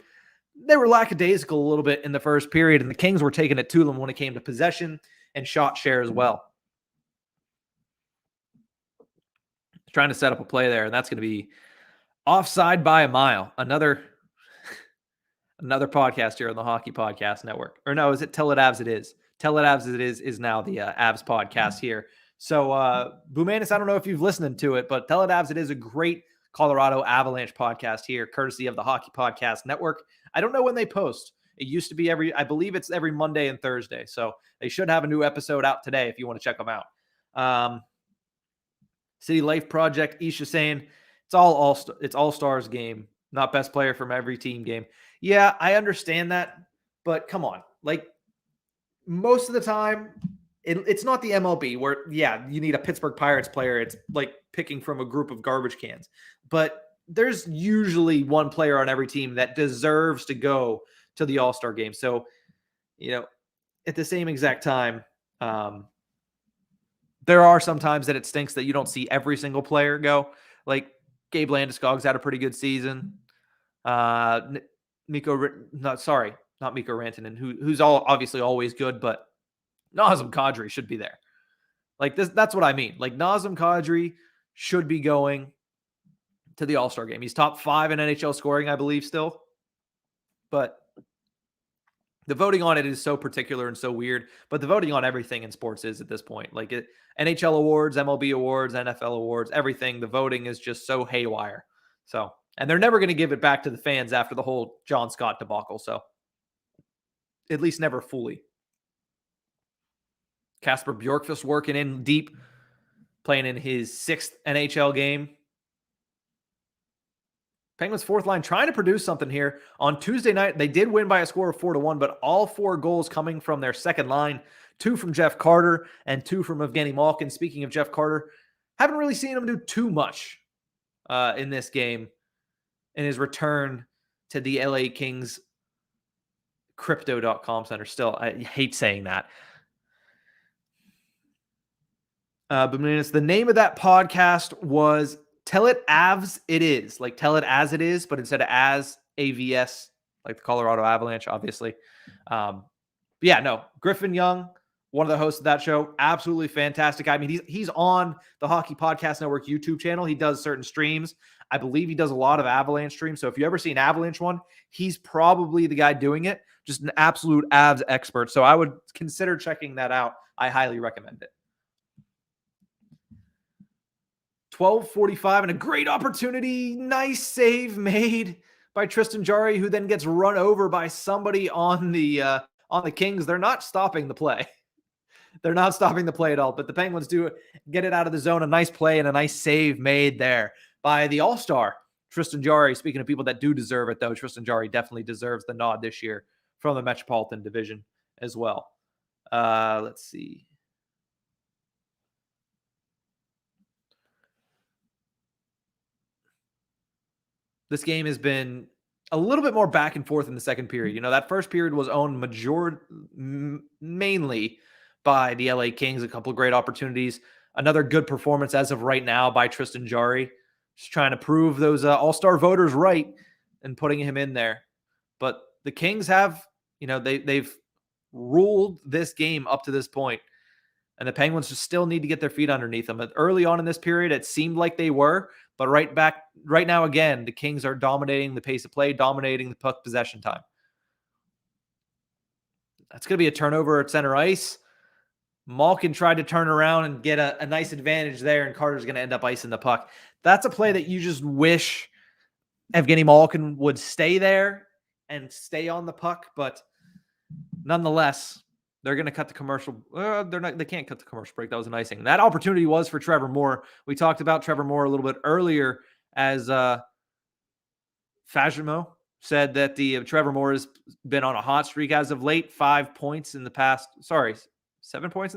lackadaisical a little bit in the first period, and the Kings were taking it to them when it came to possession and shot share as well. Trying to set up a play there, and that's going to be offside by a mile. Another podcast here on the Hockey Podcast Network. Or no, is it Tell It Avs It Is? Tell It Avs It Is now the Avs podcast here. So, Bumanis, I don't know if you've listened to it, but Tell It Avs It Is a great Colorado Avalanche podcast here, courtesy of the Hockey Podcast Network. I don't know when they post. It used to be I believe it's every Monday and Thursday. So they should have a new episode out today if you want to check them out. City Life Project, Isha saying it's all-stars game, not best player from every team game. Yeah, I understand that, but come on. Like, most of the time, it's not the MLB where, yeah, you need a Pittsburgh Pirates player. It's like picking from a group of garbage cans. But there's usually one player on every team that deserves to go to the All-Star game. So, at the same exact time, there are some times that it stinks that you don't see every single player go. Like Gabe Landeskog's had a pretty good season. Not Mikko Rantanen, who's obviously always good, but Nazem Kadri should be there. Like this, that's what I mean. Like Nazem Kadri should be going to the All-Star game. He's top 5 in NHL scoring, I believe, still. But the voting on it is so particular and so weird. But the voting on everything in sports is at this point. Like NHL awards, MLB awards, NFL awards, everything. The voting is just so haywire. So, and they're never going to give it back to the fans after the whole John Scott debacle. So, at least never fully. Kasper Bjorkqvist working in deep, playing in his 6th NHL game. Penguins' 4th line trying to produce something here. On Tuesday night, they did win by a score of 4-1, but all 4 goals coming from their second line. 2 from Jeff Carter and 2 from Evgeny Malkin. Speaking of Jeff Carter, haven't really seen him do too much in this game in his return to the LA Kings Crypto.com center. Still, I hate saying that. But the name of that podcast was Tell It Avs It Is. Like Tell It As It Is, but instead of as AVS, like the Colorado Avalanche, obviously. Griffin Young, one of the hosts of that show, absolutely fantastic. I mean, he's on the Hockey Podcast Network YouTube channel. He does certain streams. I believe he does a lot of Avalanche streams. So if you ever see an Avalanche one, he's probably the guy doing it. Just an absolute Avs expert. So I would consider checking that out. I highly recommend it. 12:45 and a great opportunity. Nice save made by Tristan Jarry, who then gets run over by somebody on the Kings. They're not stopping the play. They're not stopping the play at all, but the Penguins do get it out of the zone. A nice play and a nice save made there by the All-Star Tristan Jarry. Speaking of people that do deserve it, though, Tristan Jarry definitely deserves the nod this year from the Metropolitan Division as well. Let's see. This game has been a little bit more back and forth in the second period. That first period was owned mainly by the LA Kings. A couple of great opportunities. Another good performance as of right now by Tristan Jarry. Just trying to prove those all-star voters right and putting him in there. But the Kings have, they've ruled this game up to this point. And the Penguins just still need to get their feet underneath them. But early on in this period, it seemed like they were. But right now, again, the Kings are dominating the pace of play, dominating the puck possession time. That's going to be a turnover at center ice. Malkin tried to turn around and get a nice advantage there, and Carter's going to end up icing the puck. That's a play that you just wish Evgeny Malkin would stay there and stay on the puck. But nonetheless, they're going to cut the commercial. They can't cut the commercial break. That was an icing. And that opportunity was for Trevor Moore. We talked about Trevor Moore a little bit earlier as Fajimo said that the Trevor Moore has been on a hot streak as of late. 7 points in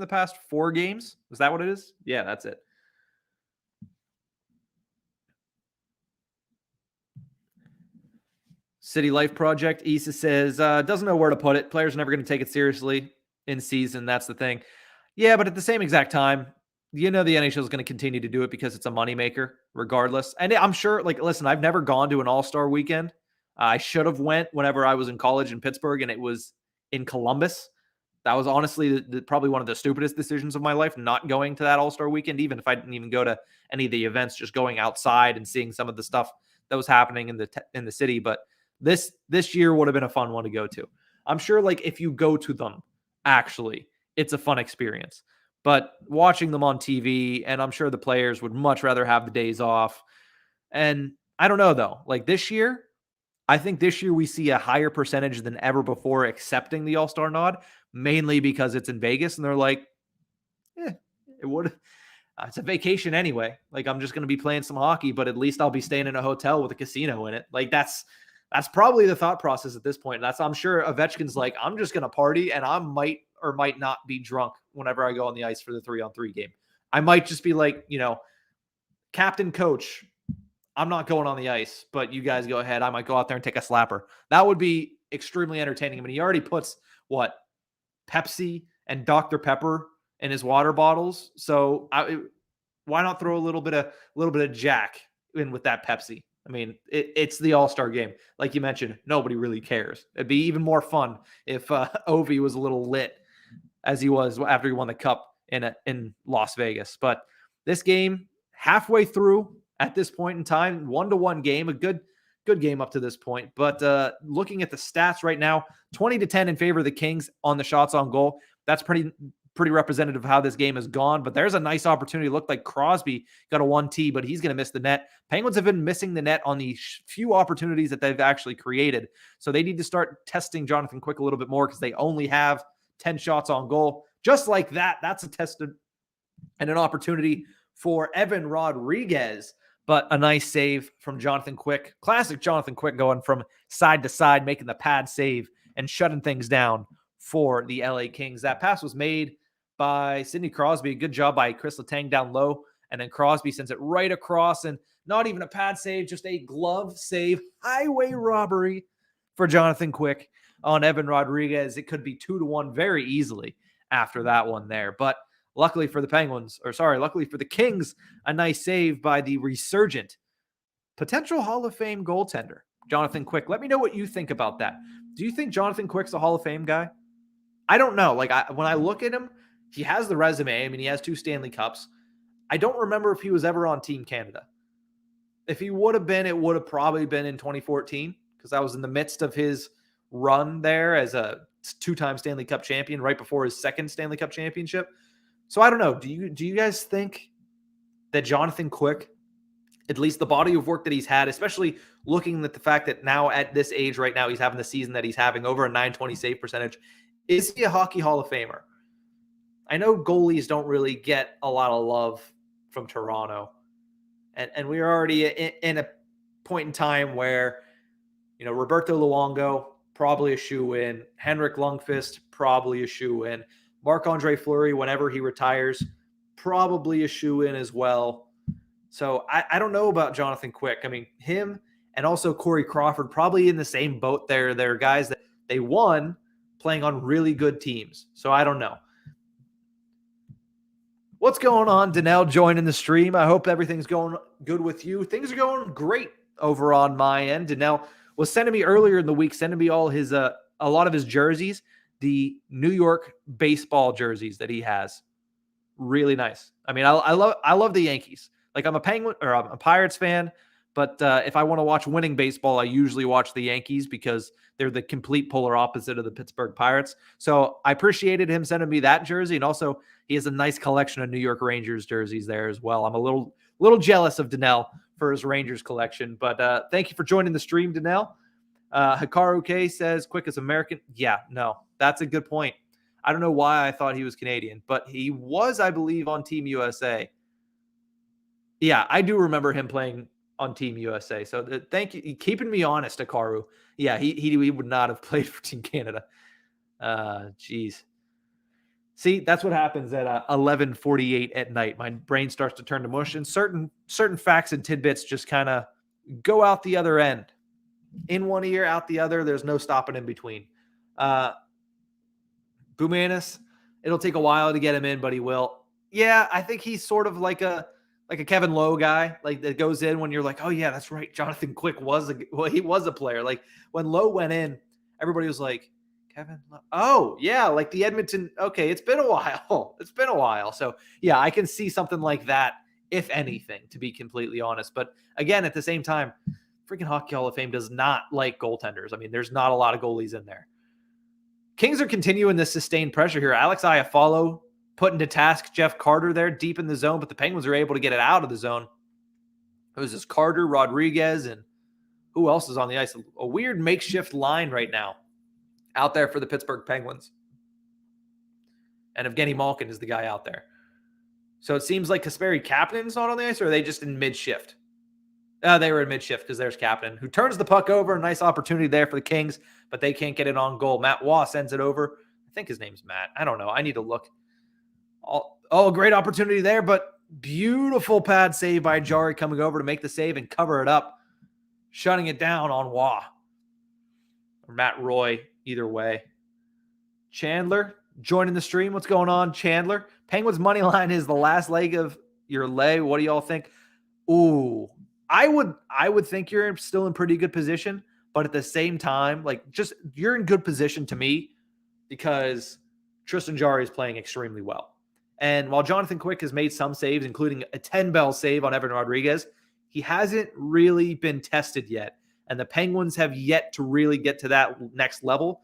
the past 4 games. Is that what it is? Yeah, that's it. City Life Project, Issa says, doesn't know where to put it. Players are never going to take it seriously in season. That's the thing. Yeah, but at the same exact time, the NHL is going to continue to do it because it's a moneymaker regardless. And I'm sure, listen, I've never gone to an All-Star weekend. I should have went whenever I was in college in Pittsburgh, and it was in Columbus. That was honestly probably one of the stupidest decisions of my life, not going to that All-Star weekend, even if I didn't even go to any of the events, just going outside and seeing some of the stuff that was happening in the city. But this year would have been a fun one to go to. I'm sure if you go to them, actually, it's a fun experience. But watching them on TV, and I'm sure the players would much rather have the days off. And I don't know, though. This year, I think this year we see a higher percentage than ever before accepting the All-Star nod, mainly because it's in Vegas, and they're like, it would. It's a vacation anyway. I'm just going to be playing some hockey, but at least I'll be staying in a hotel with a casino in it. That's probably the thought process at this point. I'm sure Ovechkin's I'm just going to party, and I might or might not be drunk whenever I go on the ice for the 3-on-3 game. I might just be like, captain coach, I'm not going on the ice, but you guys go ahead. I might go out there and take a slapper. That would be extremely entertaining. I mean, he already puts Pepsi and Dr. Pepper in his water bottles. So why not throw a little bit of Jack in with that Pepsi? I mean, it's the All-Star game. Like you mentioned, nobody really cares. It'd be even more fun if Ovi was a little lit as he was after he won the cup in Las Vegas. But this game, halfway through at this point in time, 1-1 game, a good game up to this point. But looking at the stats right now, 20-10 in favor of the Kings on the shots on goal. That's pretty representative of how this game has gone, but there's a nice opportunity. It looked like Crosby got a 1T, but he's going to miss the net. Penguins have been missing the net on the few opportunities that they've actually created. So they need to start testing Jonathan Quick a little bit more because they only have 10 shots on goal. Just like that, that's a test and an opportunity for Evan Rodriguez, but a nice save from Jonathan Quick. Classic Jonathan Quick going from side to side, making the pad save and shutting things down for the LA Kings. That pass was made by Sidney Crosby. Good job by Chris Letang down low. And then Crosby sends it right across, and not even a pad save, just a glove save. Highway robbery for Jonathan Quick on Evan Rodriguez. It could be 2-1 very easily after that one there. But luckily for the luckily for the Kings, a nice save by the resurgent potential Hall of Fame goaltender, Jonathan Quick. Let me know what you think about that. Do you think Jonathan Quick's a Hall of Fame guy? I don't know. When I look at him, he has the resume. I mean, he has 2 Stanley Cups. I don't remember if he was ever on Team Canada. If he would have been, it would have probably been in 2014 because that was in the midst of his run there as a 2-time Stanley Cup champion right before his 2nd Stanley Cup championship. So I don't know. Do you guys think that Jonathan Quick, at least the body of work that he's had, especially looking at the fact that now at this age right now, he's having the season that he's having, over a .920 save percentage, is he a Hockey Hall of Famer? I know goalies don't really get a lot of love from Toronto. And we're already in a point in time where, Roberto Luongo, probably a shoe-in. Henrik Lundqvist, probably a shoe-in. Marc-Andre Fleury, whenever he retires, probably a shoe-in as well. So I don't know about Jonathan Quick. I mean, him and also Corey Crawford probably in the same boat there. They're guys that they won playing on really good teams. So I don't know. What's going on? Danelle joining the stream. I hope everything's going good with you. Things are going great over on my end. Danelle was sending me earlier in the week, sending me all his a lot of his jerseys, the New York baseball jerseys that he has. Really nice. I mean, I love the Yankees. Like I'm a Pirates fan, but if I want to watch winning baseball, I usually watch the Yankees because they're the complete polar opposite of the Pittsburgh Pirates. So I appreciated him sending me that jersey, and also he has a nice collection of New York Rangers jerseys there as well. I'm a little jealous of Danelle for his Rangers collection, but thank you for joining the stream, Danelle. Hikaru K says, Quick as American. Yeah, no, that's a good point. I don't know why I thought he was Canadian, but he was, I believe, on Team USA. Yeah, I do remember him playing on Team USA. So thank you. Keeping me honest, Hikaru. Yeah, he would not have played for Team Canada. Jeez. See, that's what happens at 11:48 at night. My brain starts to turn to mush, and certain facts and tidbits just kind of go out the other end. In one ear, out the other. There's no stopping in between. Bumanis, it'll take a while to get him in, but he will. Yeah, I think he's sort of like a Kevin Lowe guy, like that goes in when you're like, oh yeah, that's right. Jonathan Quick he was a player. Like when Lowe went in, everybody was like, Kevin Lowe. Oh yeah, like the Edmonton. Okay, it's been a while. It's been a while. So yeah, I can see something like that, if anything, to be completely honest. But again, at the same time, freaking Hockey Hall of Fame does not like goaltenders. I mean, there's not a lot of goalies in there. Kings are continuing this sustained pressure here. Alex Iafallo putting to task Jeff Carter there deep in the zone, but the Penguins are able to get it out of the zone. It was this Carter, Rodriguez, and who else is on the ice? A weird makeshift line right now out there for the Pittsburgh Penguins. And Evgeny Malkin is the guy out there. So it seems like Kasperi Kapanen's not on the ice, or are they just in mid-shift? They were in mid-shift because there's Kapanen, who turns the puck over. Nice opportunity there for the Kings, but they can't get it on goal. Matt Waugh sends it over. I think his name's Matt. I don't know. I need to look. Oh, great opportunity there, but beautiful pad save by Jari coming over to make the save and cover it up, shutting it down on Wah. Or Matt Roy, either way. Chandler joining the stream. What's going on, Chandler? Penguins money line is the last leg of your lay. What do y'all think? Ooh, I would think you're still in pretty good position, but at the same time, like, just you're in good position to me because Tristan Jarry is playing extremely well. And while Jonathan Quick has made some saves, including a 10-bell save on Evan Rodriguez, he hasn't really been tested yet. And the Penguins have yet to really get to that next level.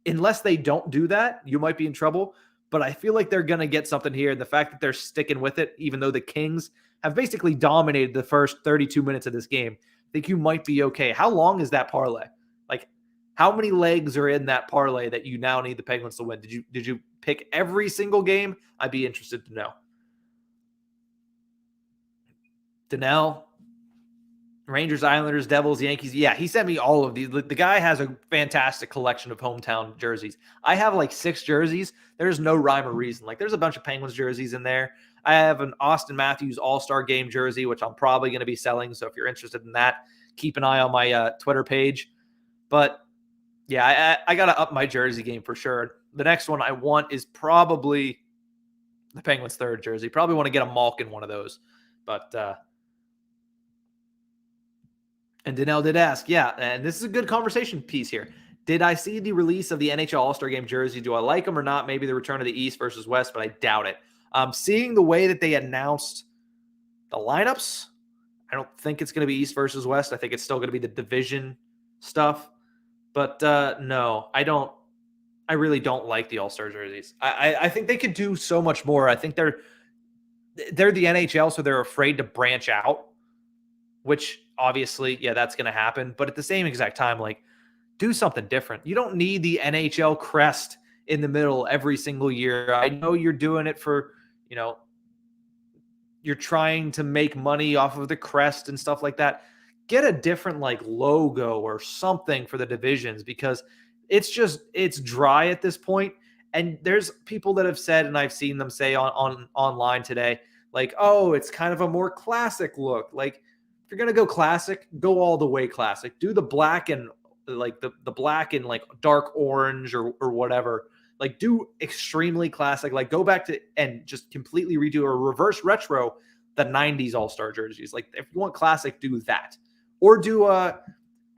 Unless they don't do that, you might be in trouble. But I feel like they're going to get something here. And the fact that they're sticking with it, even though the Kings have basically dominated the first 32 minutes of this game, I think you might be okay. How long is that parlay? Like, how many legs are in that parlay that you now need the Penguins to win? Did you pick every single game? I'd be interested to know. Donnell, Rangers, Islanders, Devils, Yankees. Yeah, he sent me all of these. The guy has a fantastic collection of hometown jerseys. I have like 6 jerseys. There's no rhyme or reason. Like, there's a bunch of Penguins jerseys in there. I have an Austin Matthews All-Star Game jersey, which I'm probably going to be selling. So if you're interested in that, keep an eye on my Twitter page. But yeah, I got to up my jersey game for sure. The next one I want is probably the Penguins' 3rd jersey. Probably want to get a Malkin one of those. But and Donnell did ask, yeah, and this is a good conversation piece here. Did I see the release of the NHL All-Star Game jersey? Do I like them or not? Maybe the return of the East versus West, but I doubt it. Seeing the way that they announced the lineups, I don't think it's going to be East versus West. I think it's still going to be the division stuff. But no, I really don't like the All-Star jerseys. I think they could do so much more. I think they're the NHL, so they're afraid to branch out, which obviously, yeah, that's going to happen. But at the same exact time, like, do something different. You don't need the NHL crest in the middle every single year. I know you're doing it for, you're trying to make money off of the crest and stuff like that. Get a different like logo or something for the divisions, because it's dry at this point. And there's people that have said, and I've seen them say on online today, like, oh, it's kind of a more classic look. Like, if you're going to go classic, go all the way classic. Do the black and like the black and like dark orange or whatever. Like, do extremely classic. Like, go back to and just completely redo or reverse retro the 90s All-Star jerseys. Like, if you want classic, do that. Or do I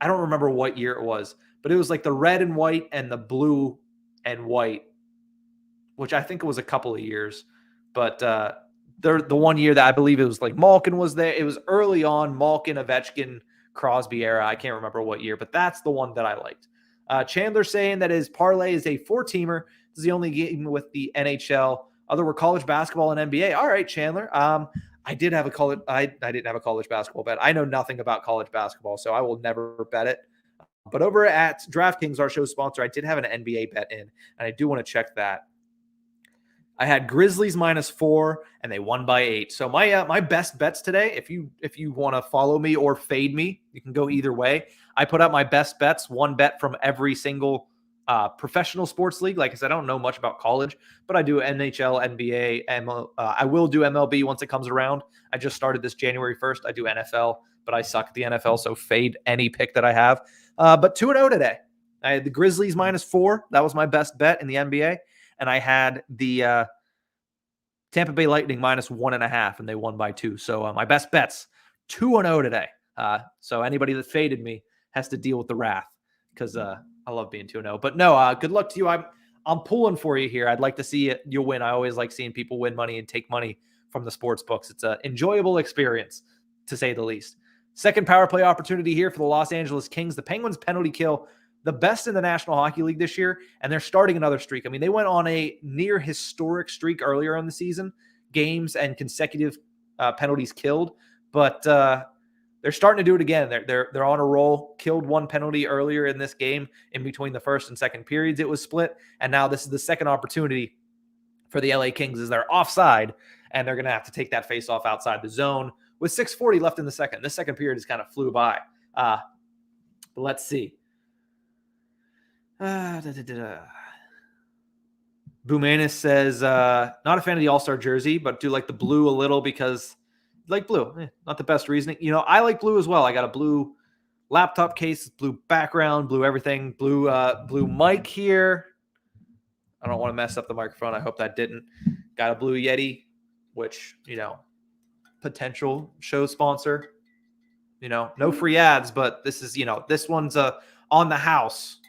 don't remember what year it was, but it was like the red and white and the blue and white, which I think it was a couple of years. But the one year that I believe it was like Malkin was there. It was early on, Malkin, Ovechkin, Crosby era. I can't remember what year, but that's the one that I liked. Chandler saying that his parlay is a 4-teamer. This is the only game with the NHL. Other were college basketball and NBA. All right, Chandler. I did have a college. I didn't have a college basketball bet. I know nothing about college basketball, so I will never bet it. But over at DraftKings, our show sponsor, I did have an NBA bet in, and I do want to check that. I had Grizzlies -4, and they won by 8. So my best bets today, if you want to follow me or fade me, you can go either way. I put out my best bets, one bet from every single professional sports league. Like I said, I don't know much about college, but I do NHL, NBA, I will do MLB once it comes around. I just started this January 1st. I do NFL, but I suck at the NFL, so fade any pick that I have. But 2-0 today. I had the Grizzlies -4. That was my best bet in the NBA. And I had the Tampa Bay Lightning -1.5, and they won by 2. So my best bets, 2-0 today. So anybody that faded me has to deal with the wrath, because I love being 2-0. But no, good luck to you. I'm pulling for you here. I'd like to see you win. I always like seeing people win money and take money from the sports books. It's an enjoyable experience, to say the least. Second power play opportunity here for the Los Angeles Kings. The Penguins penalty kill, the best in the National Hockey League this year, and they're starting another streak. I mean, they went on a near historic streak earlier in the season, games and consecutive penalties killed, but they're starting to do it again. They're on a roll. Killed one penalty earlier in this game in between the first and second periods. It was split, and now this is the second opportunity for the LA Kings as they're offside, and they're going to have to take that face-off outside the zone with 6:40 left in the second. This second period has kind of flew by. But let's see. Bumanis says, not a fan of the All-Star jersey, but do like the blue a little because like blue. Not the best reasoning. I like blue as well. I got a blue laptop case, blue background, blue everything, blue mic here. I don't want to mess up the microphone. I hope that didn't. Got a blue Yeti, which, potential show sponsor. No free ads, but this is, this one's on the house.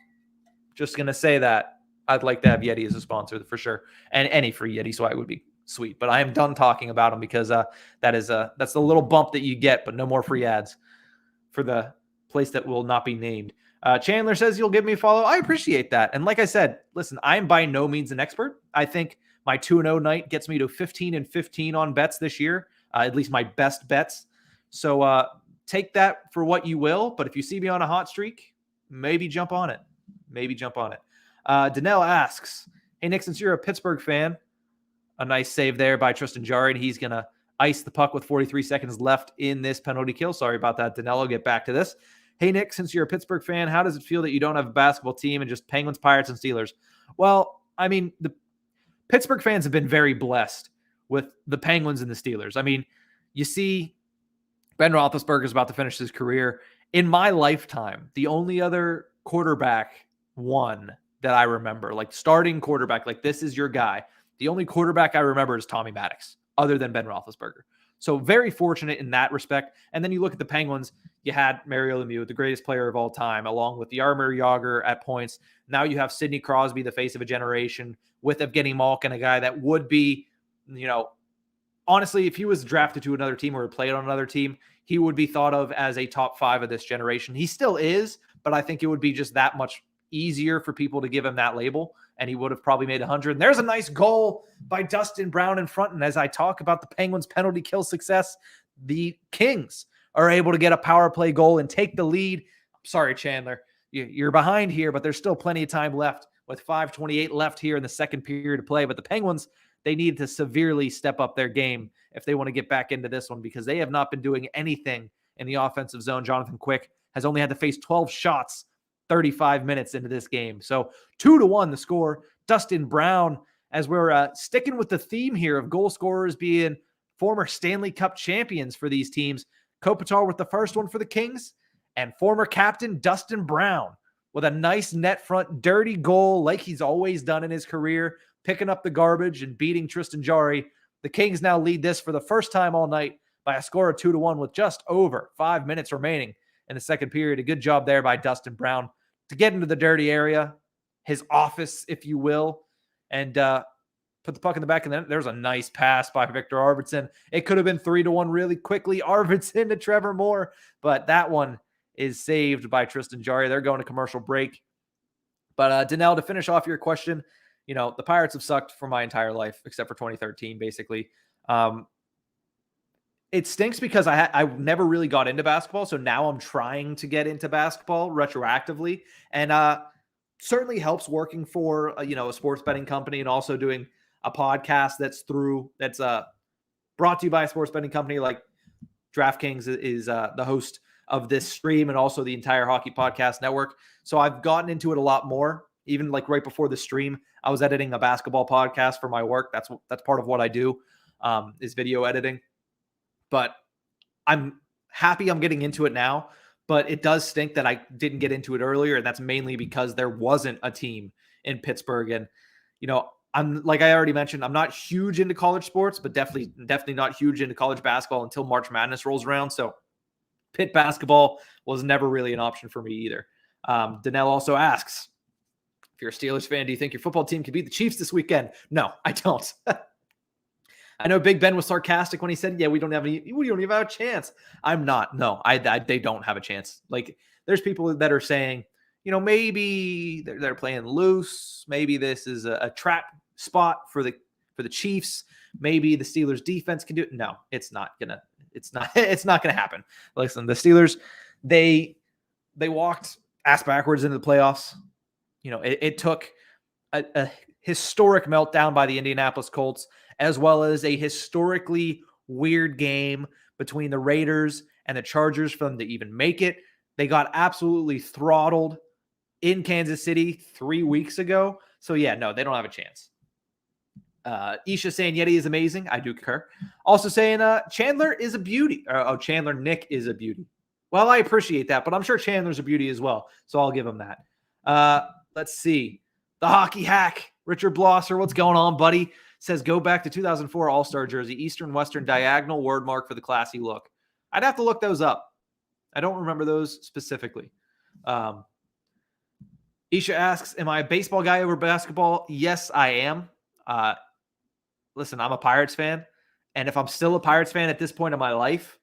Just going to say that. I'd like to have Yeti as a sponsor for sure. And any free Yeti swag would be sweet. But I am done talking about them because that's the little bump that you get, but no more free ads for the place that will not be named. Chandler says you'll give me a follow. I appreciate that. And like I said, listen, I am by no means an expert. I think my 2-0 night gets me to 15-15 on bets this year, at least my best bets. So take that for what you will. But if you see me on a hot streak, maybe jump on it. Danelle asks, hey, Nick, since you're a Pittsburgh fan, a nice save there by Tristan Jarry, and he's going to ice the puck with 43 seconds left in this penalty kill. Sorry about that, Danelle. I'll get back to this. Hey, Nick, since you're a Pittsburgh fan, how does it feel that you don't have a basketball team and just Penguins, Pirates, and Steelers? Well, I mean, the Pittsburgh fans have been very blessed with the Penguins and the Steelers. I mean, you see Ben Roethlisberger is about to finish his career. In my lifetime, the only other quarterback won that I remember, like starting quarterback, like this is your guy. The only quarterback I remember is Tommy Maddox, other than Ben Roethlisberger. So very fortunate in that respect. And then you look at the Penguins, you had Mario Lemieux, the greatest player of all time, along with Jaromir Jagr at points. Now you have Sidney Crosby, the face of a generation, with Evgeny Malkin, a guy that would be, honestly, if he was drafted to another team or played on another team, he would be thought of as a top 5 of this generation. He still is, but I think it would be just that much easier for people to give him that label, and he would have probably made 100. And there's a nice goal by Dustin Brown in front. And as I talk about the Penguins' penalty kill success, the Kings are able to get a power play goal and take the lead. Sorry, Chandler, you're behind here, but there's still plenty of time left with 5:28 left here in the second period of play. But the Penguins, they need to severely step up their game if they want to get back into this one, because they have not been doing anything in the offensive zone. Jonathan Quick has only had to face 12 shots 35 minutes into this game. So 2-1 the score. Dustin Brown, as we're sticking with the theme here of goal scorers being former Stanley Cup champions for these teams. Kopitar with the first one for the Kings, and former captain Dustin Brown with a nice net front dirty goal like he's always done in his career, picking up the garbage and beating Tristan Jarry. The Kings now lead this for the first time all night by a score of 2-1 with just over 5 minutes remaining in the second period. A good job there by Dustin Brown to get into the dirty area, his office, if you will, and put the puck in the back. And then there's a nice pass by Victor Arvidsson. It could have been 3-1 really quickly. Arvidsson to Trevor Moore, but that one is saved by Tristan Jarry. They're going to commercial break. But Danelle, to finish off your question, the Pirates have sucked for my entire life, except for 2013, basically. It stinks because I never really got into basketball, so now I'm trying to get into basketball retroactively, and certainly helps working for a sports betting company and also doing a podcast that's brought to you by a sports betting company like DraftKings is the host of this stream and also the entire Hockey Podcast Network. So I've gotten into it a lot more. Even like right before the stream, I was editing a basketball podcast for my work. That's part of what I do, is video editing. But I'm happy I'm getting into it now, but it does stink that I didn't get into it earlier. And that's mainly because there wasn't a team in Pittsburgh. And, I'm, like I already mentioned, I'm not huge into college sports, but definitely not huge into college basketball until March Madness rolls around. So Pitt basketball was never really an option for me either. Danelle also asks, if you're a Steelers fan, do you think your football team can beat the Chiefs this weekend? No, I don't. I know Big Ben was sarcastic when he said, we don't even have a chance. I'm not. No, they don't have a chance. Like, there's people that are saying, maybe they're playing loose. Maybe this is a trap spot for the Chiefs. Maybe the Steelers defense can do it. No, it's not gonna happen. Listen, the Steelers, they walked ass backwards into the playoffs. It took a historic meltdown by the Indianapolis Colts, as well as a historically weird game between the Raiders and the Chargers for them to even make it. They got absolutely throttled in Kansas City 3 weeks ago. So, no, they don't have a chance. Isha saying Yeti is amazing. I do concur. Also saying Chandler is a beauty. Chandler Nick is a beauty. Well, I appreciate that, but I'm sure Chandler's a beauty as well. So I'll give him that. Let's see. The hockey hack. Richard Blosser, what's going on, buddy? Says go back to 2004 All-Star jersey, Eastern Western diagonal word mark for the classy look. I'd have to look those up. I don't remember those specifically. Isha asks, am I a baseball guy over basketball? Yes, I am. Listen, I'm a Pirates fan. And if I'm still a Pirates fan at this point in my life,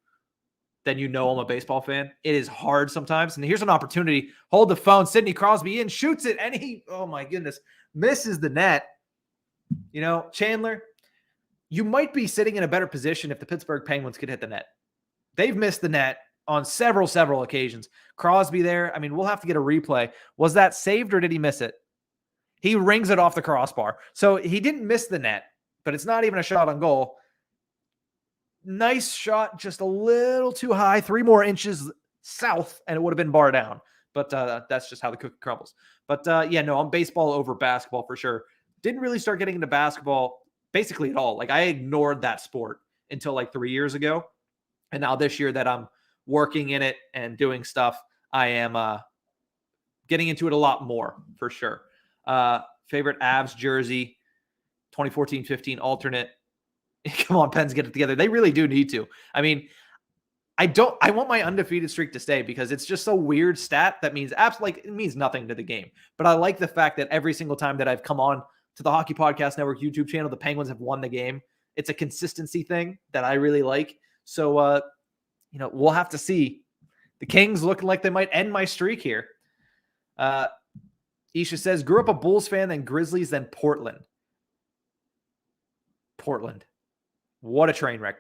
then you know I'm a baseball fan. It is hard sometimes. And here's an opportunity. Hold the phone. Sidney Crosby in, shoots it, and he, oh my goodness, misses the net. You know, Chandler, you might be sitting in a better position if the Pittsburgh Penguins could hit the net. They've missed the net on several occasions. Crosby there, I mean, we'll have to get a replay. Was that saved or did he miss it? He rings it off the crossbar. So he didn't miss the net, but it's not even a shot on goal. Nice shot, just a little too high, 3 more inches south, and it would have been bar down. But that's just how the cookie crumbles. But yeah, no, I'm baseball over basketball for sure. Didn't really start getting into basketball basically at all. Like I ignored that sport until like 3 years ago. And now this year that I'm working in it and doing stuff, I am getting into it a lot more for sure. Favorite Avs jersey, 2014-15 alternate. Come on, Pens, get it together. They really do need to. I mean, I want my undefeated streak to stay because it's just a weird stat that means absolutely, it means nothing to the game. But I like the fact that every single time that I've come on to the Hockey Podcast Network YouTube channel, the Penguins have won the game. It's a consistency thing that I really like. So, you know, we'll have to see. The Kings looking like they might end my streak here. Isha says, grew up a Bulls fan, then Grizzlies, then Portland. Portland. What a train wreck.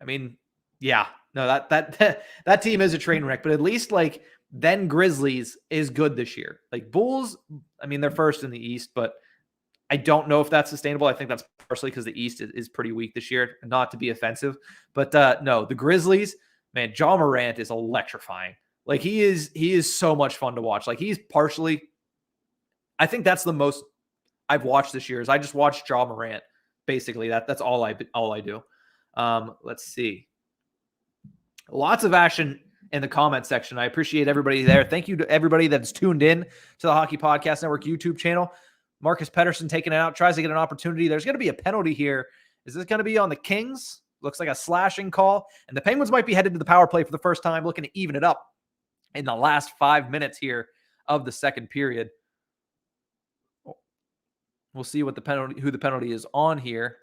I mean, yeah. No, that team is a train wreck, but at least like then Grizzlies is good this year. Like Bulls, I mean, they're first in the East, but I don't know if that's sustainable. I think that's partially because the East is pretty weak this year, not to be offensive. But no, the Grizzlies, man, Ja Morant is electrifying. Like he is so much fun to watch. Like he's partially, I think that's the most I've watched this year is I just watched Ja Morant. Basically, that's all I do. Let's see. Lots of action in the comment section. I appreciate everybody there. Thank you to everybody that's tuned in to the Hockey Podcast Network YouTube channel. Marcus Pettersson taking it out, tries to get an opportunity. There's going to be a penalty here. Is this going to be on the Kings? Looks like a slashing call. And the Penguins might be headed to the power play for the first time, looking to even it up in the last 5 minutes here of the second period. We'll see what who the penalty is on here.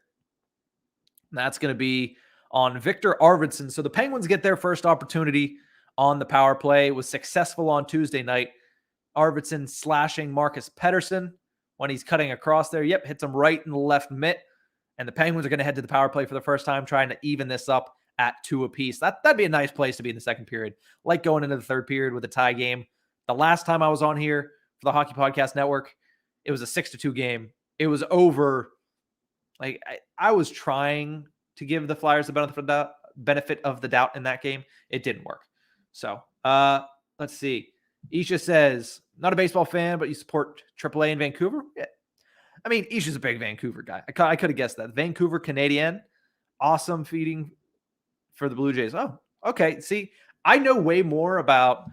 And that's going to be on Victor Arvidsson. So the Penguins get their first opportunity on the power play. It was successful on Tuesday night. Arvidsson slashing Marcus Pettersson when he's cutting across there. Yep, hits him right in the left mitt. And the Penguins are going to head to the power play for the first time, trying to even this up at 2 apiece. That'd be a nice place to be in the second period. Like going into the third period with a tie game. The last time I was on here for the Hockey Podcast Network, it was a 6-2 game. It was over. Like I was trying to give the Flyers the benefit of the doubt in that game. It didn't work. So let's see. Isha says, not a baseball fan, but you support AAA in Vancouver? Yeah. I mean, Isha's a big Vancouver guy. I could have guessed that. Vancouver Canadian. Awesome feeding for the Blue Jays. Oh, okay. See, I know way more about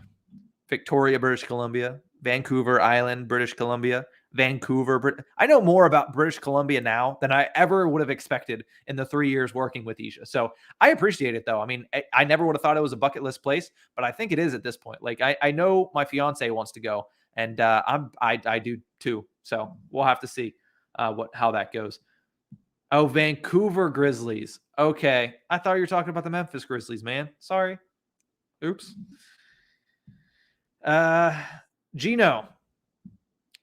Victoria, British Columbia, Vancouver Island, British Columbia, Vancouver. I know more about British Columbia now than I ever would have expected in the 3 years working with Isha. So I appreciate it, though. I mean, I never would have thought it was a bucket list place, but I think it is at this point. Like I know my fiance wants to go, and I do too. So we'll have to see how that goes. Oh, Vancouver Grizzlies. Okay, I thought you were talking about the Memphis Grizzlies, man. Sorry. Oops. Gino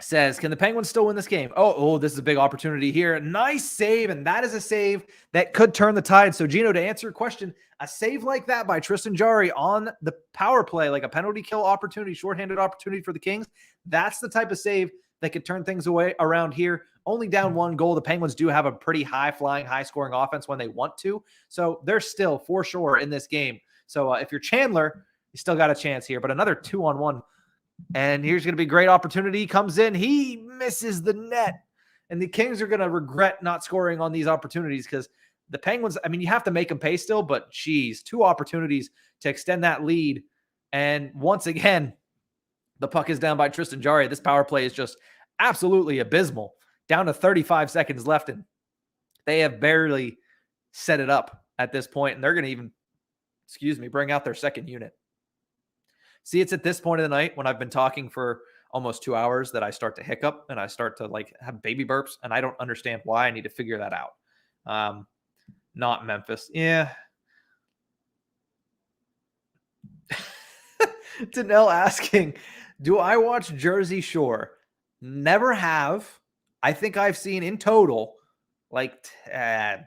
says, can the Penguins still win this game? Oh, this is a big opportunity here. Nice save, and that is a save that could turn the tide. So, Gino, to answer your question, a save like that by Tristan Jarry on the power play, like a penalty kill opportunity, shorthanded opportunity for the Kings, that's the type of save that could turn things away around here. Only down 1 goal. The Penguins do have a pretty high-flying, high-scoring offense when they want to. So, they're still, for sure, in this game. So, if you're Chandler, you still got a chance here. But another 2-on-1. And here's going to be a great opportunity. He comes in. He misses the net. And the Kings are going to regret not scoring on these opportunities because the Penguins, I mean, you have to make them pay still, but geez, 2 opportunities to extend that lead. And once again, the puck is down by Tristan Jarry. This power play is just absolutely abysmal. Down to 35 seconds left, and they have barely set it up at this point, and they're going to even, bring out their second unit. See, it's at this point of the night when I've been talking for almost 2 hours that I start to hiccup and I start to like have baby burps, and I don't understand why. I need to figure that out. Not Memphis. Yeah. Danelle asking, do I watch Jersey Shore? Never have. I think I've seen in total like 10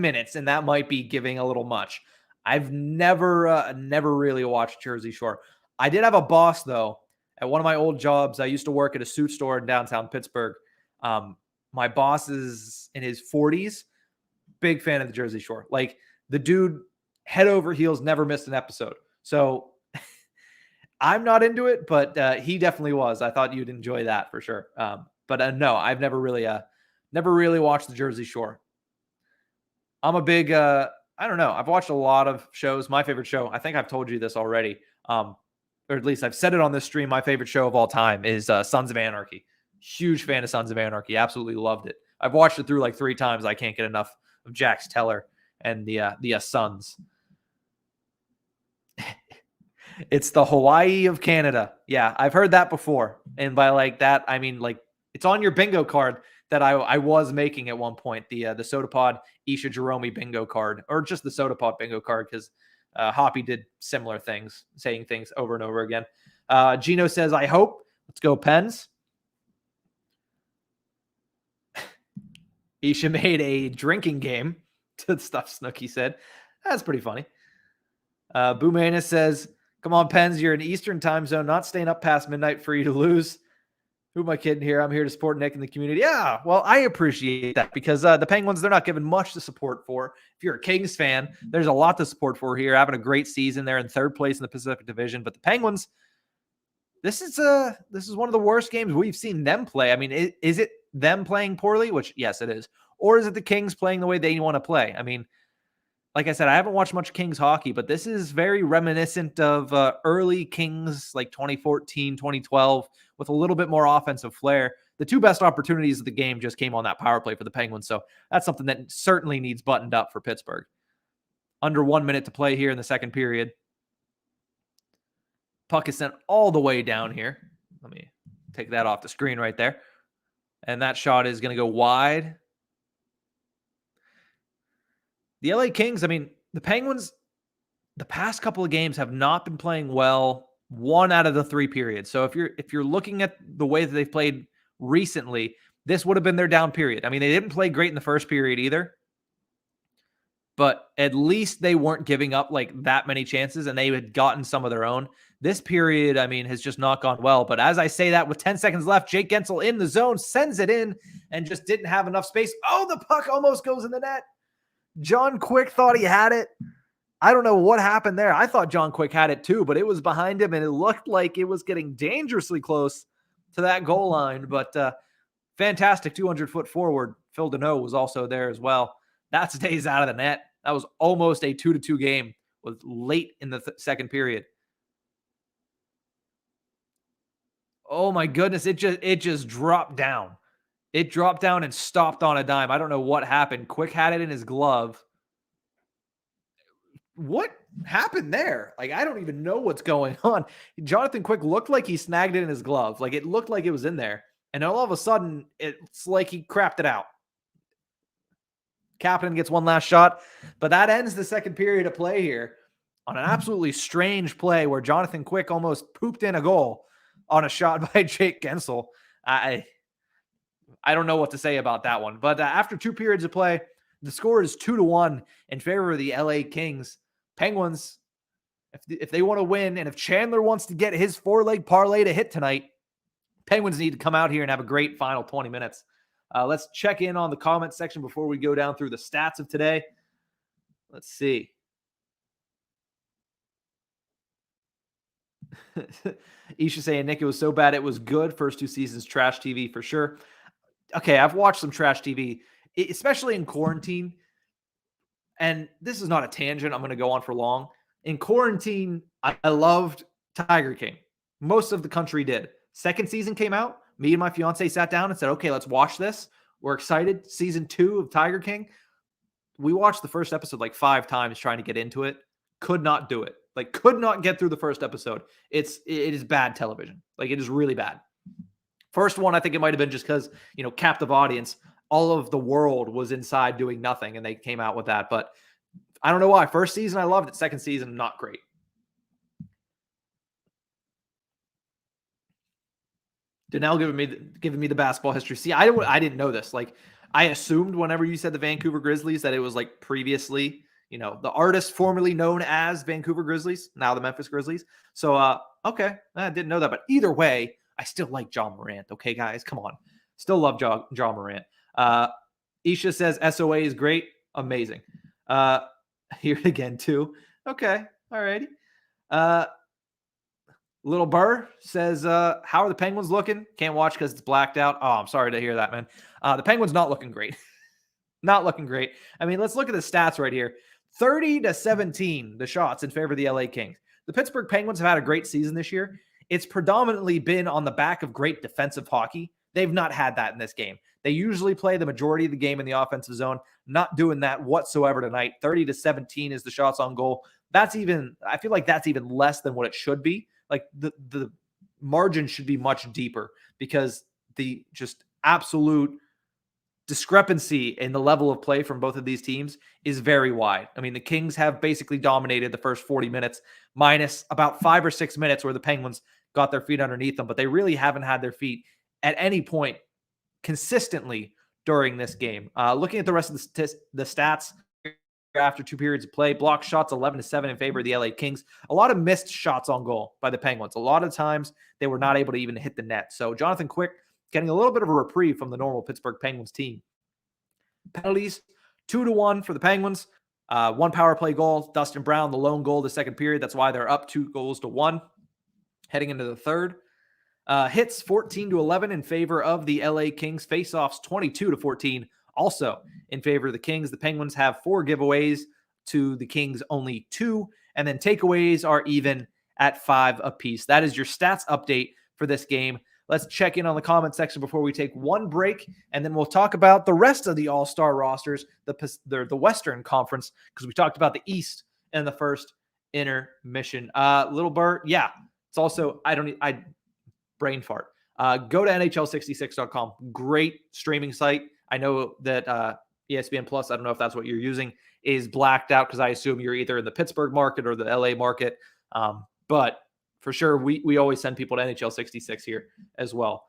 minutes, and that might be giving a little much. I've never really watched Jersey Shore. I did have a boss, though. At one of my old jobs, I used to work at a suit store in downtown Pittsburgh. My boss is in his 40s. Big fan of the Jersey Shore. Like, the dude, head over heels, never missed an episode. So I'm not into it, but he definitely was. I thought you'd enjoy that for sure. But no, I've never really watched the Jersey Shore. I'm a big, I don't know. I've watched a lot of shows. My favorite show, I think I've told you this already, or at least I've said it on this stream. My favorite show of all time is Sons of Anarchy. Huge fan of Sons of Anarchy. Absolutely loved it. I've watched it through like 3 times. I can't get enough of Jax Teller and the Sons. It's the Hawaii of Canada. Yeah, I've heard that before. And by like that, I mean like it's on your bingo card that I was making at one point, the Sotapod Isha Jerome bingo card, or just the Sotapod bingo card, because Hoppy did similar things, saying things over and over again. Gino says, I hope. Let's go, Pens. Isha made a drinking game to the stuff Snooki said. That's pretty funny. Boomana says, come on, Pens, you're in Eastern time zone, not staying up past midnight for you to lose. Who am I kidding here? I'm here to support Nick in the community. Yeah, well, I appreciate that because the Penguins, they're not given much to support for. If you're a Kings fan, there's a lot to support for here. Having a great season. They're in 3rd place in the Pacific Division. But the Penguins, this is one of the worst games we've seen them play. I mean, is it them playing poorly? Which, yes, it is. Or is it the Kings playing the way they want to play? I mean, like I said, I haven't watched much Kings hockey, but this is very reminiscent of early Kings like 2014, 2012, with a little bit more offensive flair. The 2 best opportunities of the game just came on that power play for the Penguins, so that's something that certainly needs buttoned up for Pittsburgh. Under 1 minute to play here in the second period. Puck is sent all the way down here. Let me take that off the screen right there. And that shot is going to go wide. The LA Kings, I mean, the Penguins, the past couple of games have not been playing well 1 out of the 3 periods. So if you're looking at the way that they've played recently, this would have been their down period. I mean, they didn't play great in the first period either, but at least they weren't giving up like that many chances, and they had gotten some of their own. This period, I mean, has just not gone well. But as I say that, with 10 seconds left, Jake Gensel in the zone, sends it in, and just didn't have enough space. Oh, the puck almost goes in the net. John Quick thought he had it. I don't know what happened there. I thought John Quick had it too, but it was behind him, and it looked like it was getting dangerously close to that goal line. But fantastic 200-foot forward. Phil Deneau was also there as well. That stays out of the net. That was almost a 2-2 game. Was late in the second period. Oh my goodness! It just dropped down. It dropped down and stopped on a dime. I don't know what happened. Quick had it in his glove. What happened there? Like, I don't even know what's going on. Jonathan Quick looked like he snagged it in his glove. Like, it looked like it was in there. And all of a sudden, it's like he crapped it out. Kapanen gets one last shot. But that ends the second period of play here on an absolutely strange play where Jonathan Quick almost pooped in a goal on a shot by Jake Gensel. I don't know what to say about that one. But after 2 periods of play, the score is 2-1 in favor of the LA Kings. Penguins, if they want to win, and if Chandler wants to get his 4-leg parlay to hit tonight, Penguins need to come out here and have a great final 20 minutes. Let's check in on the comment section before we go down through the stats of today. Let's see. Isha saying, Nick, it was so bad it was good. First 2 seasons, trash TV for sure. okay, I've watched some trash TV, especially in quarantine. And this is not a tangent I'm going to go on for long. In quarantine, I loved Tiger King. Most of the country did. Second season came out. Me and my fiance sat down and said, okay, let's watch this. We're excited. Season 2 of Tiger King. We watched the first episode like 5 times trying to get into it. Could not do it. Like, could not get through the first episode. It is bad television. Like, it is really bad. First one, I think it might have been just because, captive audience, all of the world was inside doing nothing, and they came out with that. But I don't know why. First season, I loved it. Second season, not great. Danelle giving me the basketball history. See, I didn't know this. Like, I assumed whenever you said the Vancouver Grizzlies that it was like previously, the artist formerly known as Vancouver Grizzlies, now the Memphis Grizzlies. So, okay, I didn't know that. But either way, I still like John Morant. Okay, guys, come on. Still love John Morant. Isha says SOA is great. Amazing. Here again, too. Okay, all righty. Little Burr says, how are the Penguins looking? Can't watch because it's blacked out. Oh, I'm sorry to hear that, man. The Penguins not looking great. Not looking great. I mean, let's look at the stats right here. 30-17, the shots in favor of the LA Kings. The Pittsburgh Penguins have had a great season this year. It's predominantly been on the back of great defensive hockey. They've not had that in this game. They usually play the majority of the game in the offensive zone. Not doing that whatsoever tonight. 30-17 is the shots on goal. I feel like that's even less than what it should be. Like the margin should be much deeper because the just absolute discrepancy in the level of play from both of these teams is very wide. I mean, the Kings have basically dominated the first 40 minutes, minus about 5 or 6 minutes where the Penguins got their feet underneath them, but they really haven't had their feet at any point consistently during this game. Looking at the rest of the stats after 2 periods of play, block shots 11-7 in favor of the LA Kings. A lot of missed shots on goal by the Penguins. A lot of times they were not able to even hit the net. So Jonathan Quick getting a little bit of a reprieve from the normal Pittsburgh Penguins team. Penalties, 2-1 for the Penguins. 1 power play goal. Dustin Brown, the lone goal the second period. That's why they're up 2-1 heading into the third. Hits 14-11 in favor of the LA Kings. Faceoffs 22-14 also in favor of the Kings. The Penguins have 4 giveaways to the Kings, only 2. And then takeaways are even at 5 apiece. That is your stats update for this game. Let's check in on the comment section before we take one break, and then we'll talk about the rest of the All-Star rosters, the Western Conference, because we talked about the East in the first intermission. Little Burr, yeah. It's also, I brain fart. Go to NHL66.com. Great streaming site. I know that ESPN Plus, I don't know if that's what you're using, is blacked out because I assume you're either in the Pittsburgh market or the LA market. But for sure, we always send people to NHL 66 here as well.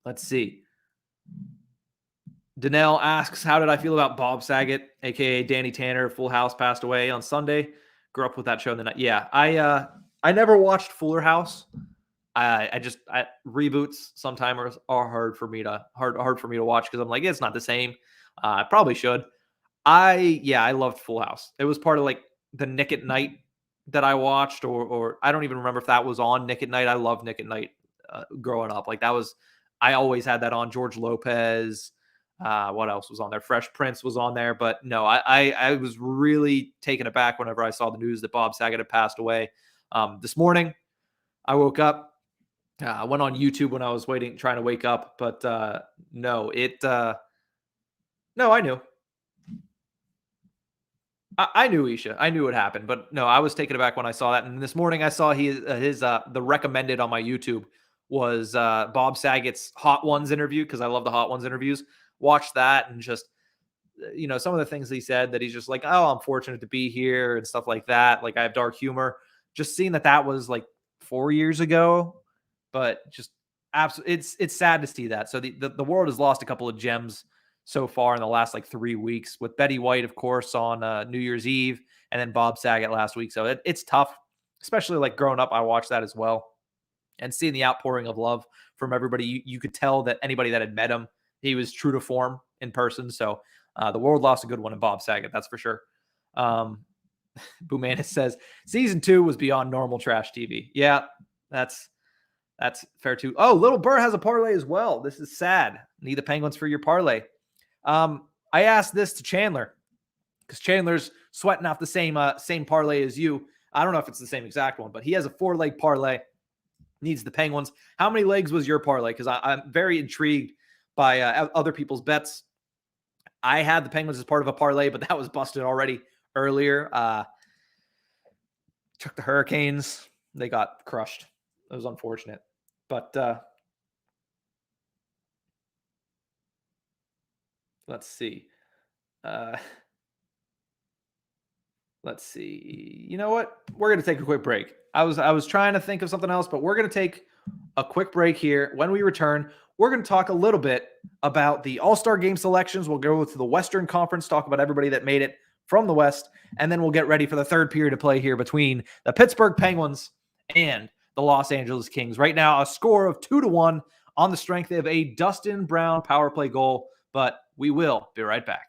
Let's see. Danelle asks, how did I feel about Bob Saget, a.k.a. Danny Tanner? Full House passed away on Sunday. Grew up with that show in the night. Yeah, I never watched Fuller House. Reboots sometimes are hard for me to watch because I'm like, it's not the same. I probably should. I loved Full House. It was part of like the Nick at Night that I watched, or I don't even remember if that was on Nick at Night. I loved Nick at Night growing up. Like I always had that on. George Lopez. What else was on there? Fresh Prince was on there, but no, I was really taken aback whenever I saw the news that Bob Saget had passed away. This morning, I woke up. I went on YouTube when I was trying to wake up, but no, I knew. I knew Isha. I knew what happened, but no, I was taken aback when I saw that. And this morning I saw the recommended on my YouTube was Bob Saget's Hot Ones interview, because I love the Hot Ones interviews. Watched that and just, some of the things he said that he's just like, oh, I'm fortunate to be here and stuff like that. Like, I have dark humor. Just seeing that was like 4 years ago, but just absolutely, it's sad to see that. So the world has lost a couple of gems so far in the last like 3 weeks, with Betty White, of course, on New Year's Eve, and then Bob Saget last week. So it's tough, especially like growing up. I watched that as well, and seeing the outpouring of love from everybody. You could tell that anybody that had met him, he was true to form in person. So the world lost a good one in Bob Saget, that's for sure. Boomanis says season 2 was beyond normal trash TV. Yeah, that's That's fair too. Oh, Little Burr has a parlay as well. This is sad. Need the Penguins for your parlay. I asked this to Chandler because Chandler's sweating off the same parlay as you. I don't know if it's the same exact one, but he has a 4-leg parlay. Needs the Penguins. How many legs was your parlay? Because I'm very intrigued by other people's bets. I had the Penguins as part of a parlay, but that was busted already earlier. Took the Hurricanes. They got crushed. It was unfortunate. But let's see. Let's see. You know what? We're going to take a quick break. I was trying to think of something else, but we're going to take a quick break here. When we return, we're going to talk a little bit about the All-Star Game selections. We'll go to the Western Conference, talk about everybody that made it from the West, and then we'll get ready for the third period of play here between the Pittsburgh Penguins and the Los Angeles Kings. Right now, a score of 2-1 on the strength of a Dustin Brown power play goal, but we will be right back.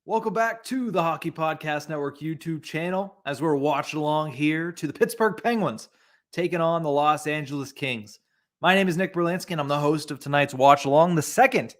Welcome back to the Hockey Podcast Network YouTube channel as we're watching along here to the Pittsburgh Penguins taking on the Los Angeles Kings. My name is Nick Berlansky, and I'm the host of tonight's Watch Along, the second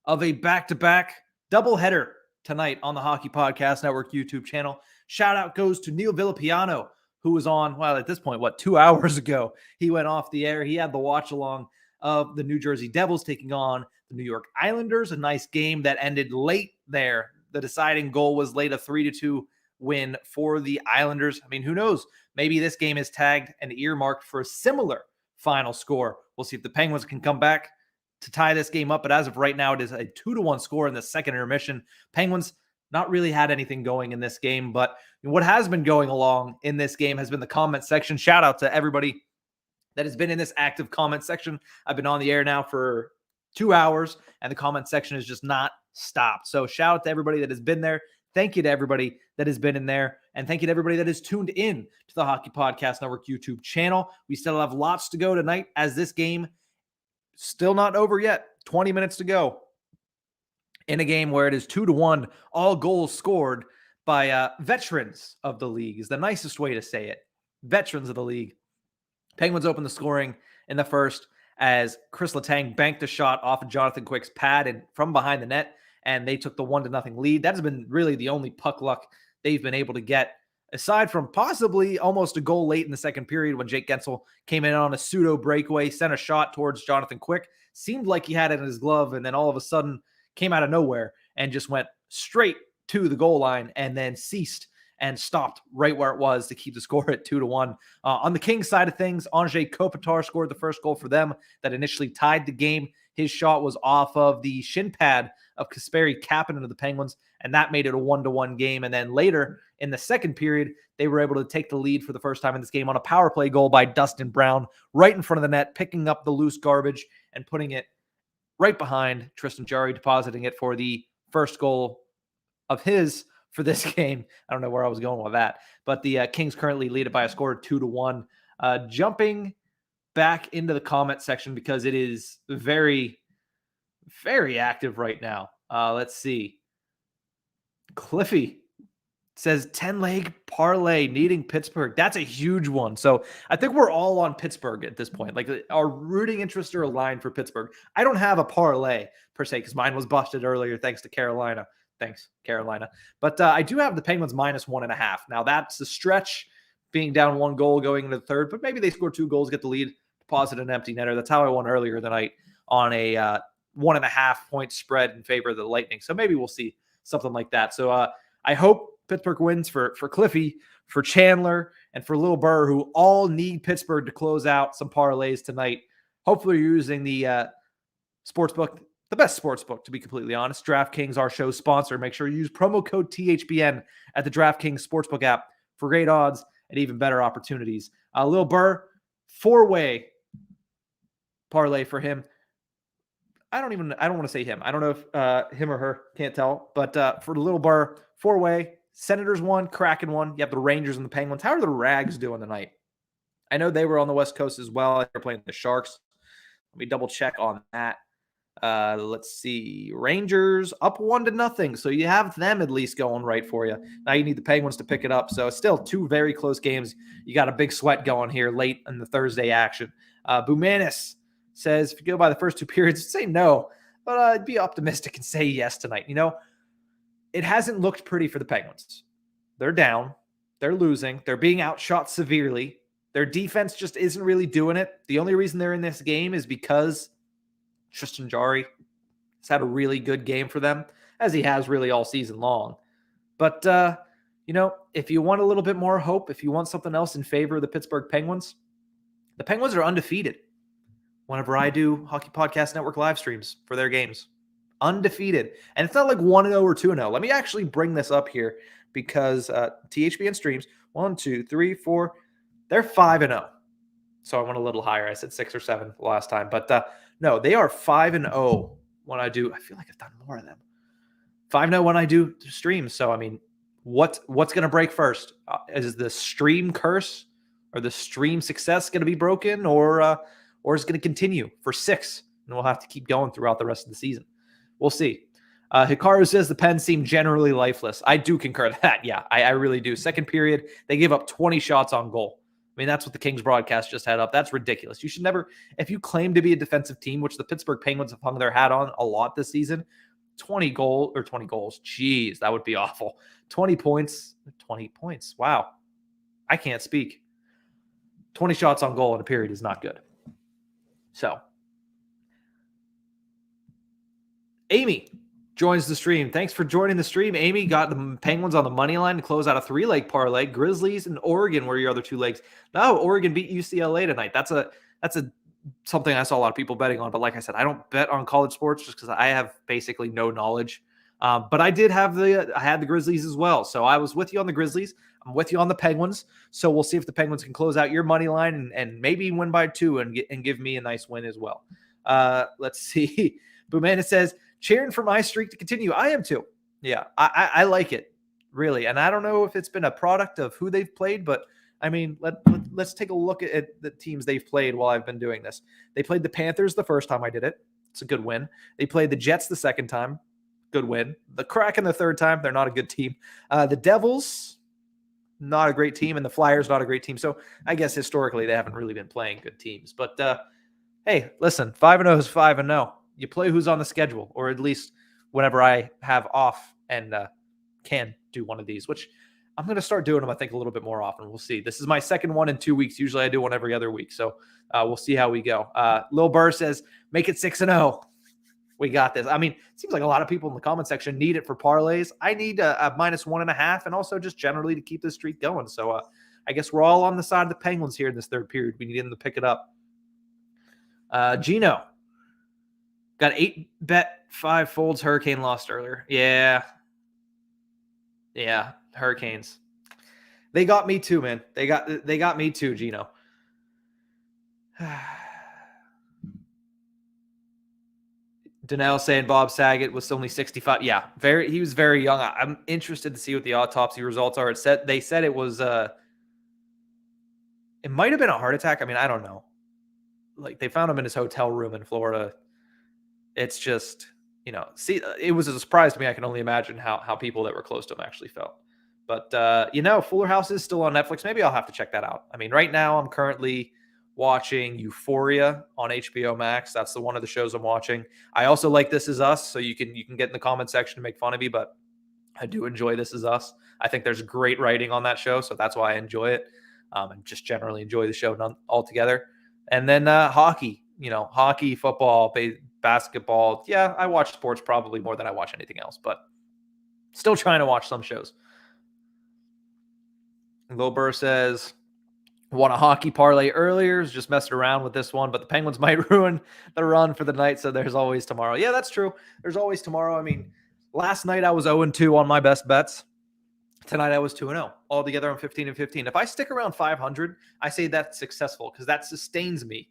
of a back-to-back doubleheader tonight on the Hockey Podcast Network YouTube channel. Shout out goes to Neil Villapiano, who was on, well, at this point, 2 hours ago, he went off the air. He had the watch along of the New Jersey Devils taking on the New York Islanders, a nice game that ended late there. The deciding goal was late, a 3-2 win for the Islanders. I mean, who knows? Maybe this game is tagged and earmarked for a similar final score. We'll see if the Penguins can come back to tie this game up. But as of right now, it is a 2-1 score in the second intermission. Penguins not really had anything going in this game, but what has been going along in this game has been the comment section. Shout out to everybody that has been in this active comment section. I've been on the air now for 2 hours, and the comment section is just not stopped. So shout out to everybody that has been there. Thank you to everybody that has been in there. And thank you to everybody that has tuned in to the Hockey Podcast Network YouTube channel. We still have lots to go tonight as this game still not over yet. 20 minutes to go in a game where it is 2-1, all goals scored by veterans of the league is the nicest way to say it. Veterans of the league. Penguins open the scoring in the first as Chris Letang banked a shot off of Jonathan Quick's pad and from behind the net, and they took the 1-0 lead. That has been really the only puck luck they've been able to get aside from possibly almost a goal late in the second period when Jake Gensel came in on a pseudo breakaway, sent a shot towards Jonathan Quick, seemed like he had it in his glove, and then all of a sudden came out of nowhere and just went straight to the goal line and then ceased and stopped right where it was to keep the score at 2-1. On the Kings side of things, Kopitar scored the first goal for them that initially tied the game. His shot was off of the shin pad of Kasperi Kapanen of the Penguins, and that made it a 1-1 game. And then later in the second period, they were able to take the lead for the first time in this game on a power play goal by Dustin Brown right in front of the net, picking up the loose garbage and putting it right behind Tristan Jarry, depositing it for the first goal of his for this game. I don't know where I was going with that, but the Kings currently lead it by a score of 2-1. Jumping back into the comment section because it is very, very active right now. Let's see. Cliffy says 10-leg parlay needing Pittsburgh. That's a huge one. So I think we're all on Pittsburgh at this point. Like our rooting interests are aligned for Pittsburgh. I don't have a parlay per se because mine was busted earlier thanks to Carolina. Thanks, Carolina. But I do have the Penguins -1.5. Now that's a stretch, being down 1 goal going into the third, but maybe they score 2 goals, get the lead, deposit an empty netter. That's how I won earlier tonight on a 1.5 point spread in favor of the Lightning. So maybe we'll see something like that. So I hope Pittsburgh wins for Cliffy, for Chandler, and for Lil Burr, who all need Pittsburgh to close out some parlays tonight. Hopefully you're using the sportsbook, the best sportsbook, to be completely honest. DraftKings, our show's sponsor. Make sure you use promo code THBN at the DraftKings Sportsbook app for great odds and even better opportunities. Lil Burr, 4-way parlay for him. I don't want to say him. I don't know if him or her, can't tell. But for Lil Burr, 4-way, Senators 1, Kraken 1. You have the Rangers and the Penguins. How are the Rags doing tonight? I know they were on the West Coast as well. They're playing the Sharks. Let me double check on that. Let's see. Rangers up 1-0. So you have them at least going right for you. Now you need the Penguins to pick it up. So it's still 2 very close games. You got a big sweat going here late in the Thursday action. Bumanis says, if you go by the first 2 periods, say no. But I'd be optimistic and say yes tonight. You know, it hasn't looked pretty for the Penguins. They're down. They're losing. They're being outshot severely. Their defense just isn't really doing it. The only reason they're in this game is because Tristan Jarry has had a really good game for them, as he has really all season long. But, you know, if you want a little bit more hope, if you want something else in favor of the Pittsburgh Penguins, the Penguins are undefeated whenever I do Hockey Podcast Network live streams for their games. Undefeated. And it's not like 1-0 or 2-0. Let me actually bring this up here because THBN streams, 1, 2, 3, 4, they're 5-0. So I went a little higher. I said 6 or 7 last time. But no, they are 5-0 when I do. I feel like I've done more of them. 5-0 when I do streams. So, I mean, what's going to break first? Is the stream curse or the stream success going to be broken, or is it going to continue for 6? And we'll have to keep going throughout the rest of the season. We'll see. Hikaru says the Pens seem generally lifeless. I do concur that. Yeah, I really do. Second period, they gave up 20 shots on goal. I mean, that's what the Kings broadcast just had up. That's ridiculous. You should never, if you claim to be a defensive team, which the Pittsburgh Penguins have hung their hat on a lot this season, 20 goals. Jeez, that would be awful. 20 points. Wow. I can't speak. 20 shots on goal in a period is not good. So, Amy joins the stream. Thanks for joining the stream. Amy got the Penguins on the money line to close out a 3-leg parlay. Grizzlies and Oregon were your other 2 legs. No, Oregon beat UCLA tonight. That's something I saw a lot of people betting on. But like I said, I don't bet on college sports just because I have basically no knowledge. But I had the Grizzlies as well. So I was with you on the Grizzlies. I'm with you on the Penguins. So we'll see if the Penguins can close out your money line and maybe win by 2 and give me a nice win as well. Let's see. Bumana says, cheering for my streak to continue. I am too. Yeah, I like it, really. And I don't know if it's been a product of who they've played, but I mean, let's take a look at the teams they've played while I've been doing this. They played the Panthers the first time I did it. It's a good win. They played the Jets the second time. Good win. The Kraken the third time. They're not a good team. The Devils, not a great team. And the Flyers, not a great team. So I guess historically they haven't really been playing good teams. But hey, listen, 5-0 is 5-0. You play who's on the schedule, or at least whenever I have off and can do one of these, which I'm going to start doing them, I think, a little bit more often. We'll see. This is my second one in 2 weeks. Usually I do one every other week. So we'll see how we go. Lil Burr says, make it 6-0. We got this. I mean, it seems like a lot of people in the comment section need it for parlays. I need a -1.5 and also just generally to keep this streak going. So I guess we're all on the side of the Penguins here in this third period. We need them to pick it up. Gino got 8-bet 5 folds. Hurricane lost earlier. Yeah, Hurricanes. They got me too, man. They got me too, Gino. Danelle saying Bob Saget was only 65. Yeah, he was very young. I'm interested to see what the autopsy results are. They said it was it might have been a heart attack. I mean, I don't know. Like, they found him in his hotel room in Florida. It's just, see, it was a surprise to me. I can only imagine how people that were close to him actually felt. But Fuller House is still on Netflix. Maybe I'll have to check that out. I mean, right now I'm currently watching Euphoria on HBO Max. That's one of the shows I'm watching. I also like This Is Us, so you can get in the comment section to make fun of me, but I do enjoy This Is Us. I think there's great writing on that show, so that's why I enjoy it. And just generally enjoy the show altogether. And then hockey, hockey, football, basketball. Yeah, I watch sports probably more than I watch anything else, but still trying to watch some shows. Lil Burr says, won a hockey parlay earlier, just messing around with this one, but the Penguins might ruin the run for the night, so there's always tomorrow. Yeah, that's true. There's always tomorrow. I mean, last night I was 0-2 on my best bets. Tonight I was 2-0. Altogether I'm 15-15. If I stick around 500, I say that's successful because that sustains me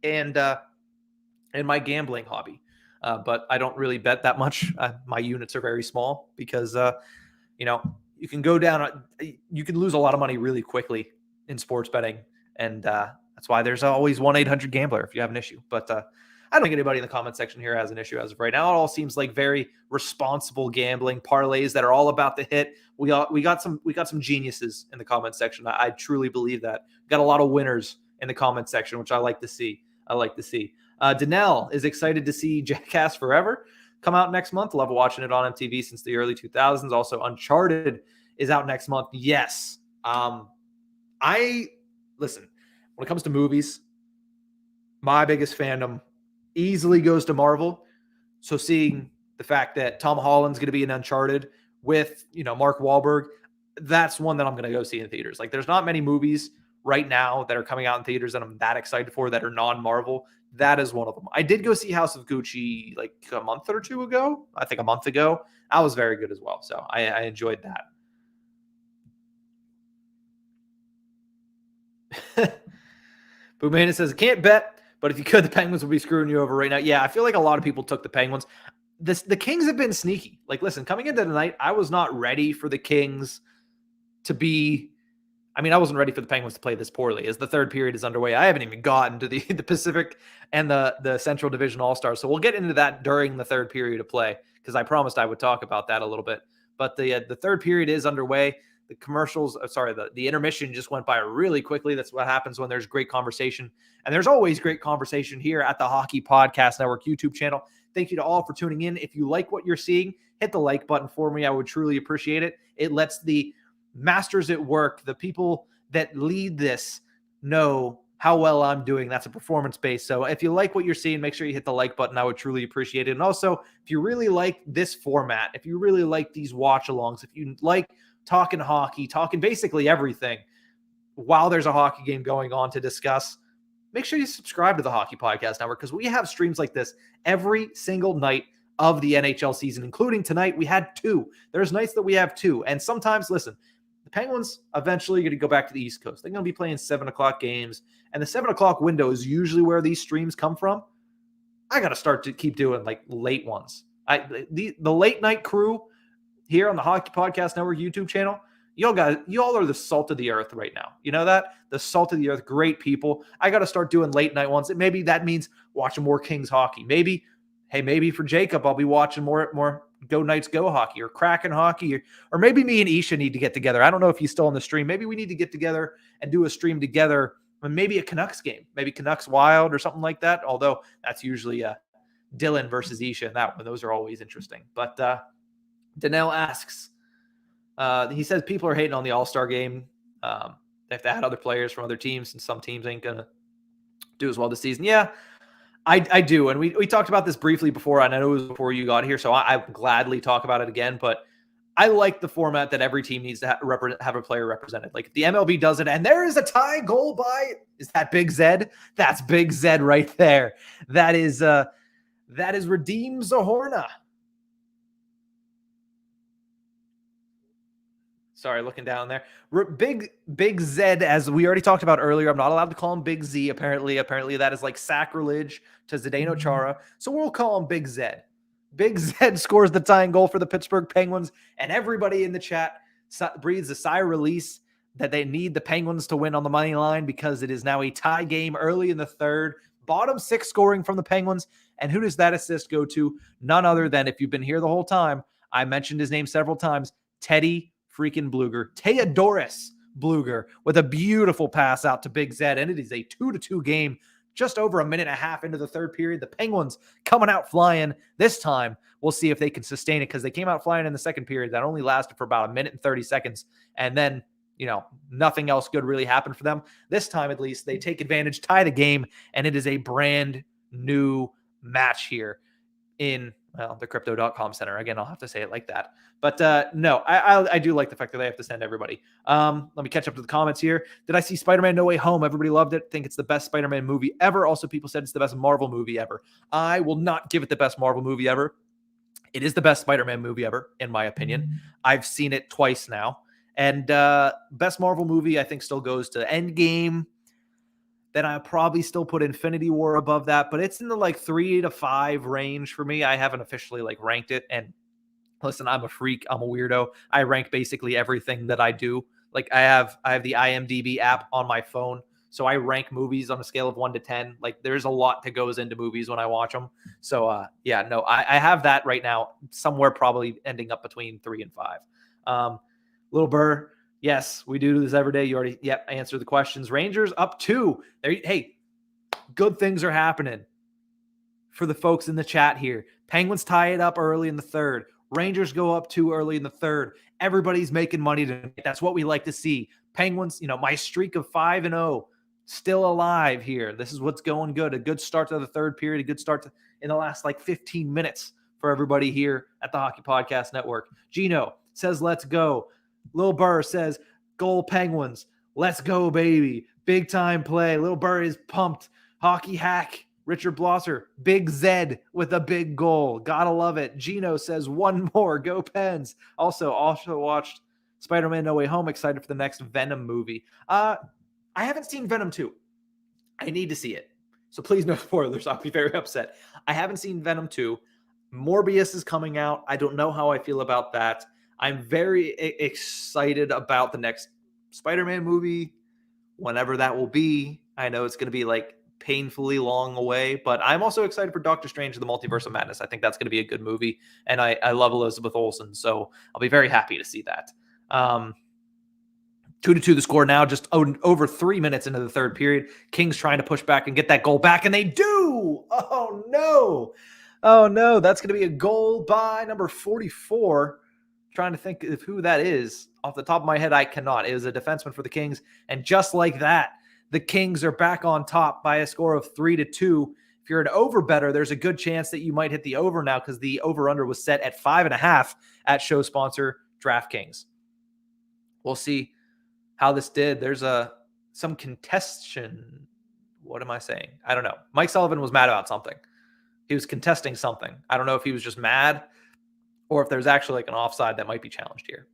and my gambling hobby. But I don't really bet that much. My units are very small because, you can go down, you can lose a lot of money really quickly in sports betting. And that's why there's always 1-800-GAMBLER if you have an issue. But I don't think anybody in the comment section here has an issue as of right now. It all seems like very responsible gambling parlays that are all about the hit. We got some geniuses in the comment section. I truly believe that. Got a lot of winners in the comment section, which I like to see. Danelle is excited to see Jackass Forever come out next month. Love watching it on MTV since the early 2000s. Also, Uncharted is out next month. Yes. Listen, when it comes to movies, my biggest fandom easily goes to Marvel. So seeing the fact that Tom Holland's going to be in Uncharted with, Mark Wahlberg, that's one that I'm going to go see in theaters. Like, there's not many movies right now that are coming out in theaters that I'm that excited for that are non-Marvel. That is one of them. I did go see House of Gucci like a month or two ago. I think a month ago. That was very good as well. So I enjoyed that. Boomana says, can't bet, but if you could, the Penguins would be screwing you over right now. Yeah, I feel like a lot of people took the Penguins. The Kings have been sneaky. Like, listen, coming into the night, I was not ready for the Kings to be... I mean, I wasn't ready for the Penguins to play this poorly. As the third period is underway, I haven't even gotten to the Pacific and the Central Division All-Stars. So we'll get into that during the third period of play because I promised I would talk about that a little bit. But the third period is underway. The the intermission just went by really quickly. That's what happens when there's great conversation. And there's always great conversation here at the Hockey Podcast Network YouTube channel. Thank you to all for tuning in. If you like what you're seeing, hit the like button for me. I would truly appreciate it. It lets the masters at work, the people that lead this, know how well I'm doing. That's a performance base. So if you like what you're seeing, make sure you hit the like button. I would truly appreciate it. And also, if you really like this format, if you really like these watch-alongs, if you like talking hockey, talking basically everything while there's a hockey game going on to discuss, make sure you subscribe to the Hockey Podcast Network because we have streams like this every single night of the NHL season, including tonight. We had 2. There's nights that we have 2. And sometimes, listen, the Penguins eventually going to go back to the East Coast. They're going to be playing 7 o'clock games. And the 7 o'clock window is usually where these streams come from. I got to start to keep doing like late ones. The late night crew here on the Hockey Podcast Network YouTube channel, y'all are the salt of the earth right now. You know that? The salt of the earth, great people. I got to start doing late night ones. And maybe that means watching more Kings hockey. Maybe for Jacob, I'll be watching more Go Knights Go hockey or Kraken hockey, or maybe me and Isha need to get together. I don't know if he's still on the stream. Maybe we need to get together and do a stream together, and maybe a Canucks game, maybe Canucks Wild or something like that. Although that's usually Dylan versus Isha, and that one. Those are always interesting. But Danelle asks, He says people are hating on the All-Star game. They have to add other players from other teams, and some teams ain't going to do as well this season. Yeah, I do. And we talked about this briefly before, and I know it was before you got here, so I gladly talk about it again. But I like the format that every team needs to have a player represented. Like if the MLB does it, and there is a tie goal by, is that Big Zed? That's Big Zed right there. That is Redeem Zahorna. Sorry, looking down there. Big Zed, as we already talked about earlier. I'm not allowed to call him Big Z, apparently. Apparently, that is like sacrilege to Zdeno Chara. So we'll call him Big Zed. Big Zed scores the tying goal for the Pittsburgh Penguins, and everybody in the chat breathes a sigh of release that they need the Penguins to win on the money line because it is now a tie game early in the third. Bottom six scoring from the Penguins. And who does that assist go to? None other than, if you've been here the whole time, I mentioned his name several times, Teddy freaking Bluger, Theodoris Bluger, with a beautiful pass out to Big Zed. And it is a 2-2 game just over a minute and a half into the third period. The Penguins coming out flying. This time, we'll see if they can sustain it, because they came out flying in the second period. That only lasted for about a minute and 30 seconds. And then, nothing else good really happened for them. This time, at least, they take advantage, tie the game, and it is a brand new match here in the crypto.com center. Again, I'll have to say it like that. But no, I do like the fact that they have to send everybody. Let me catch up to the comments here. Did I see Spider-Man No Way Home? Everybody loved it. Think it's the best Spider-Man movie ever. Also, people said it's the best Marvel movie ever. I will not give it the best Marvel movie ever. It is the best Spider-Man movie ever, in my opinion. I've seen it twice now. And best Marvel movie, I think, still goes to Endgame. Then I'll probably still put Infinity War above that, but it's in the 3 to 5 range for me. I haven't officially ranked it. And listen, I'm a freak. I'm a weirdo. I rank basically everything that I do. I have the IMDb app on my phone, so I rank movies on a scale of 1 to 10. There's a lot that goes into movies when I watch them. So yeah, no, I have that right now, somewhere probably ending up between 3 and 5. Little Burr. Yes, we do this every day. You already, answered the questions. Rangers up 2. Hey, good things are happening for the folks in the chat here. Penguins tie it up early in the third. Rangers go up 2 early in the third. Everybody's making money tonight. That's what we like to see. Penguins, my streak of 5-0 still alive here. This is what's going good. A good start to the third period. A good start in the last 15 minutes for everybody here at the Hockey Podcast Network. Gino says, let's go. Lil Burr says, goal Penguins. Let's go, baby. Big time play. Lil Burr is pumped. Hockey hack. Richard Blosser. Big Zed with a big goal. Gotta love it. Gino says, one more. Go Pens. Also watched Spider-Man No Way Home. Excited for the next Venom movie. I haven't seen Venom 2. I need to see it. So please no spoilers. I'll be very upset. I haven't seen Venom 2. Morbius is coming out. I don't know how I feel about that. I'm very excited about the next Spider-Man movie, whenever that will be. I know it's going to be painfully long away, but I'm also excited for Doctor Strange and the Multiverse of Madness. I think that's going to be a good movie, and I love Elizabeth Olsen, so I'll be very happy to see that. 2-2 the score now, just over 3 minutes into the third period. Kings trying to push back and get that goal back, and they do! Oh, no! Oh, no, that's going to be a goal by number 44. Trying to think of who that is. Off the top of my head, I cannot. It was a defenseman for the Kings. And just like that, the Kings are back on top by a score of 3-2. If you're an over better, there's a good chance that you might hit the over now, because the over-under was set at 5.5 at show sponsor DraftKings. We'll see how this did. There's some contestation. What am I saying? I don't know. Mike Sullivan was mad about something. He was contesting something. I don't know if he was just mad, or if there's actually an offside that might be challenged here.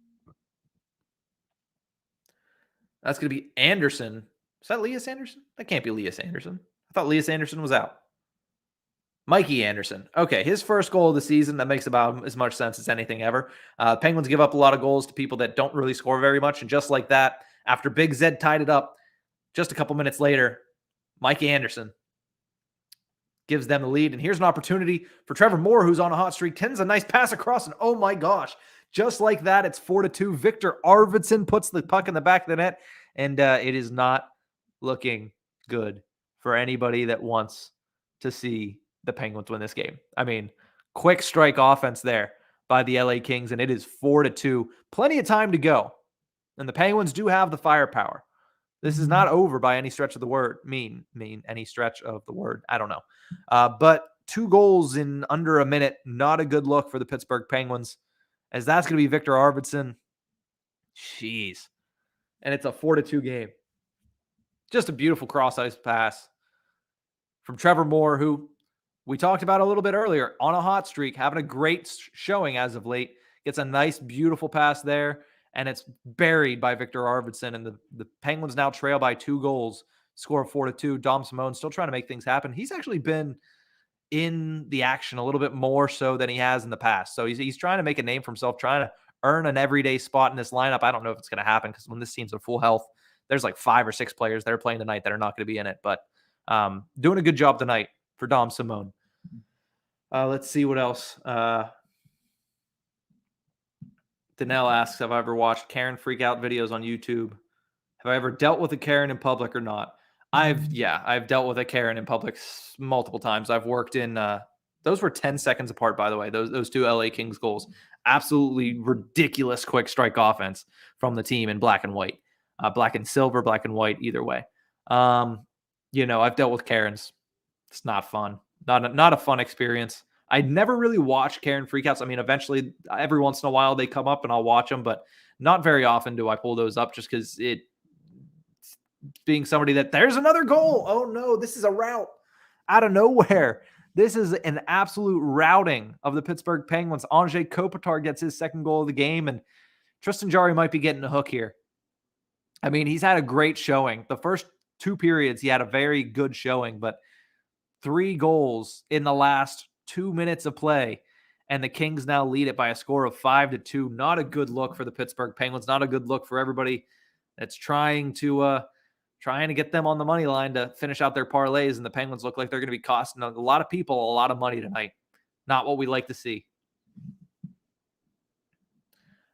That's going to be Anderson. Is that Elias Anderson? That can't be Elias Anderson. I thought Elias Anderson was out. Mikey Anderson. Okay, his first goal of the season. That makes about as much sense as anything ever. Penguins give up a lot of goals to people that don't really score very much. And just like that, after Big Zed tied it up, just a couple minutes later, Mikey Anderson gives them the lead. And here's an opportunity for Trevor Moore, who's on a hot streak. Tends a nice pass across, and oh my gosh, just like that, it's 4-2. Victor Arvidsson puts the puck in the back of the net, and it is not looking good for anybody that wants to see the Penguins win this game. I mean, quick strike offense there by the LA Kings, and it is 4-2. Plenty of time to go. And the Penguins do have the firepower. This is not over by any stretch of the word. Any stretch of the word. I don't know. But 2 goals in under a minute. Not a good look for the Pittsburgh Penguins, as that's going to be Victor Arvidsson. Jeez. And it's a 4-2 game. Just a beautiful cross-ice pass from Trevor Moore, who we talked about a little bit earlier, on a hot streak, having a great showing as of late. Gets a nice, beautiful pass there, and it's buried by Victor Arvidsson. And the Penguins now trail by 2 goals, score of 4-2. Dom Simone still trying to make things happen. He's actually been in the action a little bit more so than he has in the past. So he's trying to make a name for himself, trying to earn an everyday spot in this lineup. I don't know if it's going to happen, because when this team's at full health, there's like 5 or 6 players that are playing tonight that are not going to be in it. But doing a good job tonight for Dom Simone. Let's see what else. Danelle asks, have I ever watched Karen freakout videos on YouTube? Have I ever dealt with a Karen in public or not? I've dealt with a Karen in public multiple times. I've worked in, those were 10 seconds apart, by the way, those 2 LA Kings goals. Absolutely ridiculous quick strike offense from the team in black and white. Black and silver, black and white, either way. I've dealt with Karens. It's not fun. Not a fun experience. I never really watch Karen freakouts. I mean, eventually, every once in a while, they come up and I'll watch them, but not very often do I pull those up, just because being somebody that there's another goal. Oh no, this is a rout out of nowhere. This is an absolute routing of the Pittsburgh Penguins. Andrei Kopitar gets his 2nd goal of the game, and Tristan Jarry might be getting a hook here. I mean, he's had a great showing. The first 2 periods, he had a very good showing, but 3 goals in the last 2 minutes of play, and the Kings now lead it by a score of 5-2. Not a good look for the Pittsburgh Penguins. Not a good look for everybody that's trying to get them on the money line to finish out their parlays, and the Penguins look like they're going to be costing a lot of people a lot of money tonight. Not what we like to see.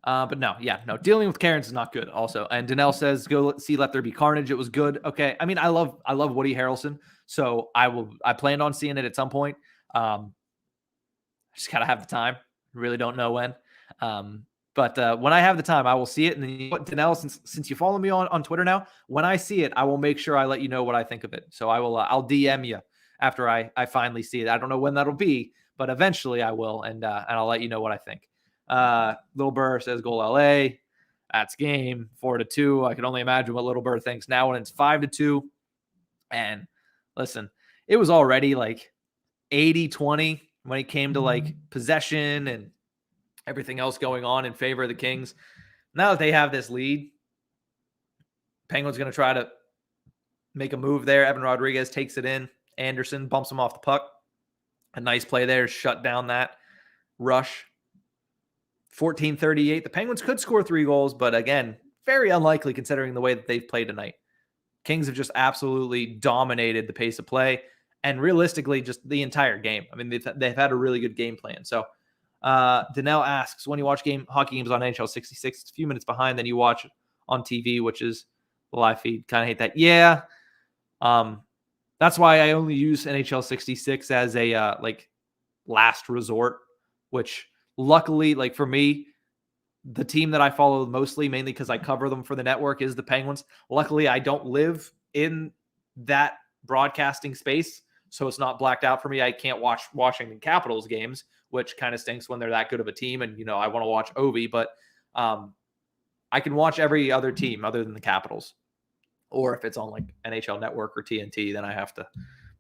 But no, dealing with Karens is not good also. And Danelle says, go see Let There Be Carnage. It was good. Okay. I mean, I love Woody Harrelson, so I planned on seeing it at some point. I just gotta have the time. Really don't know when. But when I have the time, I will see it. And then Danelle, since you follow me on Twitter now, when I see it, I will make sure I let you know what I think of it. So I'll DM you after I finally see it. I don't know when that'll be, but eventually I will, and I'll let you know what I think. Little Burr says goal LA. That's game 4-2. I can only imagine what Little Burr thinks now when it's 5-2. And listen, it was already like 80-20 when it came to like possession and everything else going on in favor of the Kings. Now that they have this lead, Penguins going to try to make a move there. Evan Rodriguez takes it in. Anderson bumps him off the puck. A nice play there, shut down that rush. 14:38. The Penguins could score 3 goals, but again, very unlikely considering the way that they've played tonight. Kings have just absolutely dominated the pace of play, and realistically, just the entire game. I mean, they've had a really good game plan. So, Danelle asks, when you watch hockey games on NHL 66, it's a few minutes behind than you watch on TV, which is the live feed. Kind of hate that. Yeah. That's why I only use NHL 66 as a last resort, which luckily, like for me, the team that I follow mostly, mainly because I cover them for the network, is the Penguins. Luckily, I don't live in that broadcasting space, so it's not blacked out for me. I can't watch Washington Capitals games, which kind of stinks when they're that good of a team, and I want to watch Ovi, but I can watch every other team other than the Capitals. Or if it's on like NHL Network or TNT, then I have to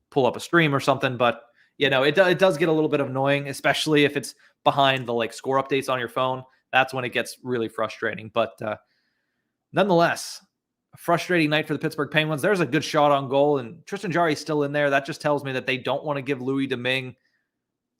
pull up a stream or something. But it does get a little bit annoying, especially if it's behind the like score updates on your phone. That's when it gets really frustrating. But nonetheless, a frustrating night for the Pittsburgh Penguins. There's a good shot on goal, and Tristan Jarry is still in there. That just tells me that they don't want to give Louis Domingue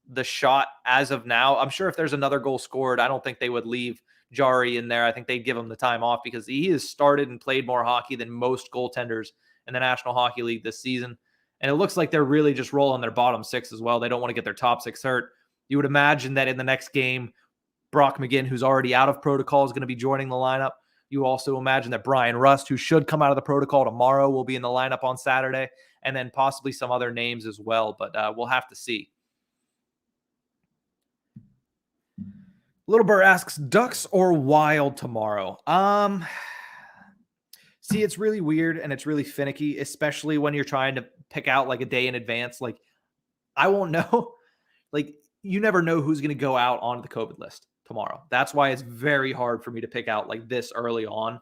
the shot as of now. I'm sure if there's another goal scored, I don't think they would leave Jarry in there. I think they'd give him the time off because he has started and played more hockey than most goaltenders in the National Hockey League this season. And it looks like they're really just rolling their bottom 6 as well. They don't want to get their top 6 hurt. You would imagine that in the next game, Brock McGinn, who's already out of protocol, is going to be joining the lineup. You also imagine that Brian Rust, who should come out of the protocol tomorrow, will be in the lineup on Saturday, and then possibly some other names as well. But we'll have to see. Little Burr asks, Ducks or Wild tomorrow? See, it's really weird and it's really finicky, especially when you're trying to pick out like a day in advance. Like, I won't know. Like, you never know who's going to go out onto the COVID list tomorrow. That's why it's very hard for me to pick out like this early on,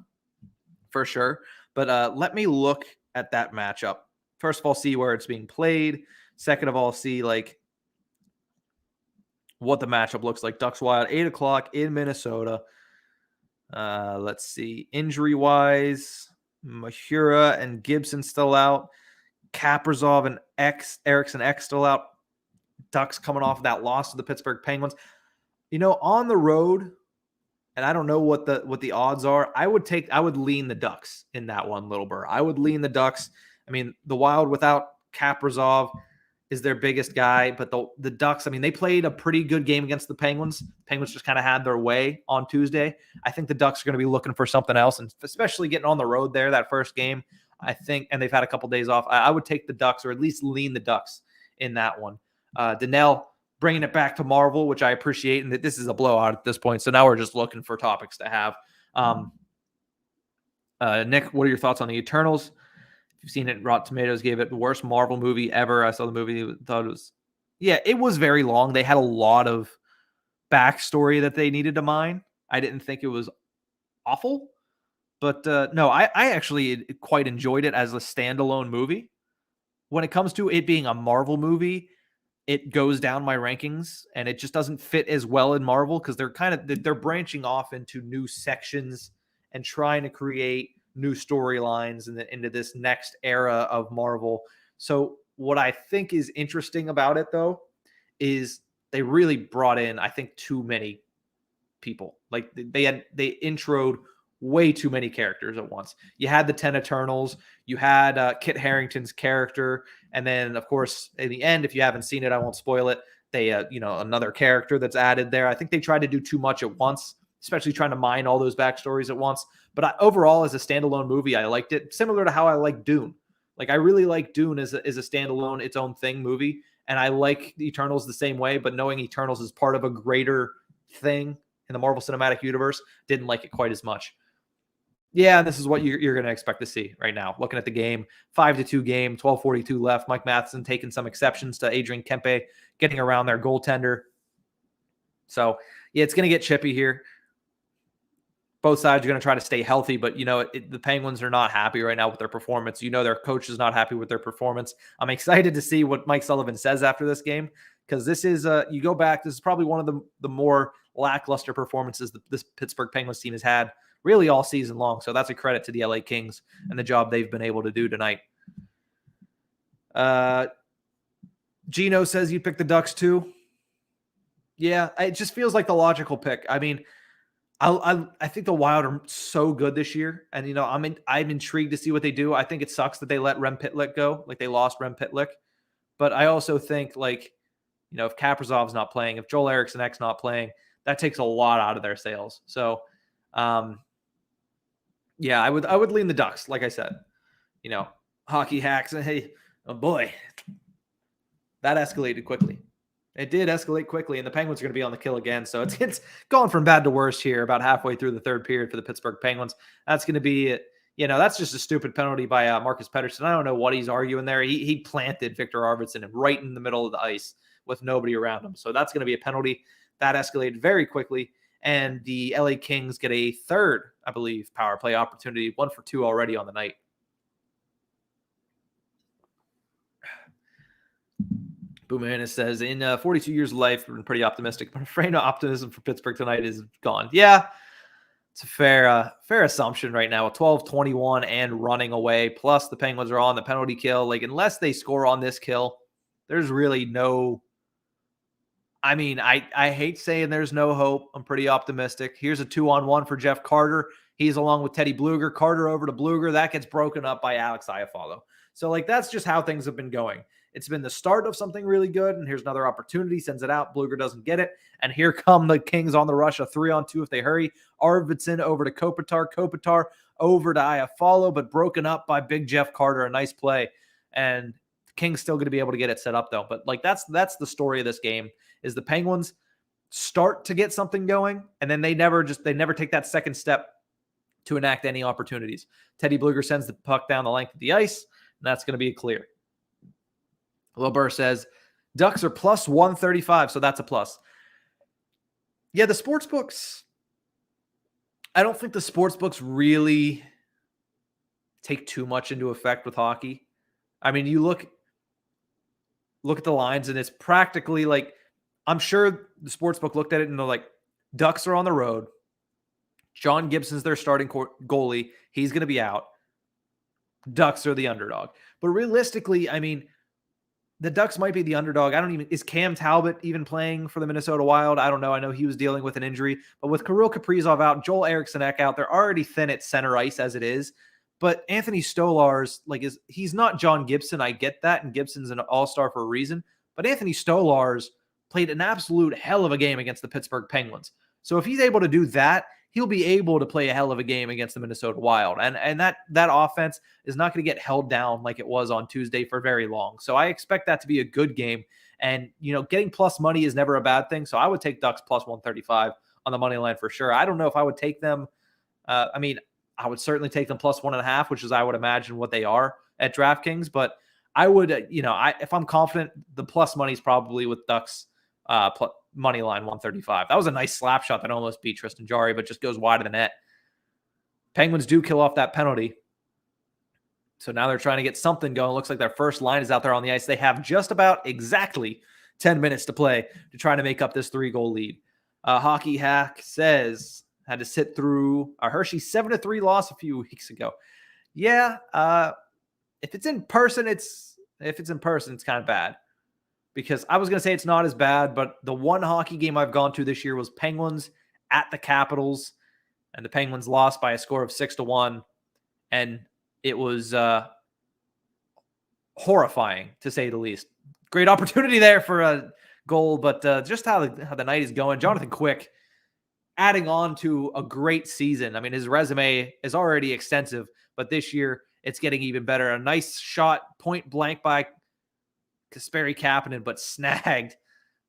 for sure. But let me look at that matchup. First of all, see where it's being played. Second of all, see like what the matchup looks like. Ducks Wild, 8 o'clock in Minnesota. Let's see. Injury-wise, Mahura and Gibson still out. Kaprizov and Eriksson Ek still out. Ducks coming off that loss to the Pittsburgh Penguins. On the road, and I don't know what the odds are. I would lean the Ducks in that one, Little Burr. I would lean the Ducks. I mean, the Wild without Kaprizov is their biggest guy, but the Ducks, I mean, they played a pretty good game against the Penguins. Penguins just kind of had their way on Tuesday. I think the Ducks are going to be looking for something else, and especially getting on the road there, that first game, I think, and they've had a couple days off. I would take the Ducks, or at least lean the Ducks in that one. Donnell bringing it back to Marvel, which I appreciate, and that this is a blowout at this point, so now we're just looking for topics to have. Nick, what are your thoughts on the Eternals? If you've seen it, Rotten Tomatoes gave it the worst Marvel movie ever. I saw the movie, thought it was, it was very long. They had a lot of backstory that they needed to mine. I didn't think it was awful, but no, I actually quite enjoyed it as a standalone movie. When it comes to it being a Marvel movie, it goes down my rankings, and it just doesn't fit as well in Marvel because they're branching off into new sections and trying to create new storylines into this next era of Marvel. So what I think is interesting about it, though, is they really brought in, I think, too many people. Like they introed way too many characters at once. You had the 10 Eternals, you had Kit Harington's character, and then, of course, in the end, if you haven't seen it, I won't spoil it, they, another character that's added there. I think they tried to do too much at once, especially trying to mine all those backstories at once. But overall, as a standalone movie, I liked it, similar to how I like Dune. Like, I really like Dune as a standalone, its own thing movie, and I like the Eternals the same way, but knowing Eternals is part of a greater thing in the Marvel Cinematic Universe, didn't like it quite as much. Yeah, this is what you're going to expect to see right now. Looking at the game, 5-2 game, 12:42 left. Mike Matheson taking some exceptions to Adrian Kempe, getting around their goaltender. So, yeah, it's going to get chippy here. Both sides are going to try to stay healthy, but, the Penguins are not happy right now with their performance. Their coach is not happy with their performance. I'm excited to see what Mike Sullivan says after this game, because this is, you go back, this is probably one of the more lackluster performances that this Pittsburgh Penguins team has had really all season long. So that's a credit to the LA Kings and the job they've been able to do tonight. Gino says you picked the Ducks too. Yeah, it just feels like the logical pick. I mean, I think the Wild are so good this year, and I'm intrigued to see what they do. I think it sucks that they let Rem Pitlick go, like they lost Rem Pitlick, but I also think if Kaprizov's not playing, if Joel Eriksson Ek's not playing, that takes a lot out of their sails. So, yeah, I would lean the Ducks, like I said. Hockey hacks, and hey, oh boy, that escalated quickly. It did escalate quickly, and the Penguins are going to be on the kill again. So it's gone from bad to worse here about halfway through the third period for the Pittsburgh Penguins. That's going to be, that's just a stupid penalty by Marcus Pettersson. I don't know what he's arguing there. He planted Victor Arvidsson right in the middle of the ice with nobody around him. So that's going to be a penalty. That escalated very quickly, and the LA Kings get a third, I believe, power play opportunity, 1 for 2 already on the night. Boomanis says, in 42 years of life, we've been pretty optimistic, but afraid of optimism for Pittsburgh tonight is gone. Yeah, it's a fair assumption right now. 12-21 and running away, plus the Penguins are on the penalty kill. Like, unless they score on this kill, there's really no... I mean, I hate saying there's no hope. I'm pretty optimistic. Here's a 2-on-1 for Jeff Carter. He's along with Teddy Bluger. Carter over to Bluger. That gets broken up by Alex Iafallo. So, that's just how things have been going. It's been the start of something really good, and here's another opportunity. Sends it out. Bluger doesn't get it. And here come the Kings on the rush, a 3-on-2 if they hurry. Arvidsson over to Kopitar. Kopitar over to Iafallo, but broken up by big Jeff Carter. A nice play. And the Kings still going to be able to get it set up, though. But, that's the story of this game, is the Penguins, start to get something going, and then they never take that second step to enact any opportunities. Teddy Bluger sends the puck down the length of the ice, and that's going to be a clear. Lil Burr says, Ducks are plus 135, so that's a plus. Yeah, the sports books, I don't think the sports books really take too much into effect with hockey. I mean, you look at the lines, and it's practically like, I'm sure the sports book looked at it and they're like, Ducks are on the road. John Gibson's their starting goalie. He's going to be out. Ducks are the underdog. But realistically, I mean, the Ducks might be the underdog. Is Cam Talbot even playing for the Minnesota Wild? I don't know. I know he was dealing with an injury. But with Kirill Kaprizov out, Joel Eriksson Ek out, they're already thin at center ice as it is. But Anthony Stolarz, he's not John Gibson. I get that. And Gibson's an all-star for a reason. But Anthony Stolarz played an absolute hell of a game against the Pittsburgh Penguins. So if he's able to do that, he'll be able to play a hell of a game against the Minnesota Wild. And that offense is not going to get held down like it was on Tuesday for very long. So I expect that to be a good game. And, getting plus money is never a bad thing. So I would take Ducks plus 135 on the money line for sure. I don't know if I would take them. I would certainly take them plus 1.5, which is, I would imagine, what they are at DraftKings. But I would, if I'm confident, the plus money is probably with Ducks money line 135. That was a nice slap shot that almost beat Tristan Jarry, but just goes wide of the net. Penguins do kill off that penalty. So now they're trying to get something going. Looks like their first line is out there on the ice. They have just about exactly 10 minutes to play to try to make up this 3-goal lead. Hockey Hack says, had to sit through a Hershey 7-3 loss a few weeks ago. Yeah, if it's in person, it's kind of bad. Because I was going to say it's not as bad, but the one hockey game I've gone to this year was Penguins at the Capitals, and the Penguins lost by a score of 6-1, and it was horrifying, to say the least. Great opportunity there for a goal, but just how the night is going. Jonathan Quick adding on to a great season. I mean, his resume is already extensive, but this year it's getting even better. A nice shot, point blank by Kasperi Kapanen, but snagged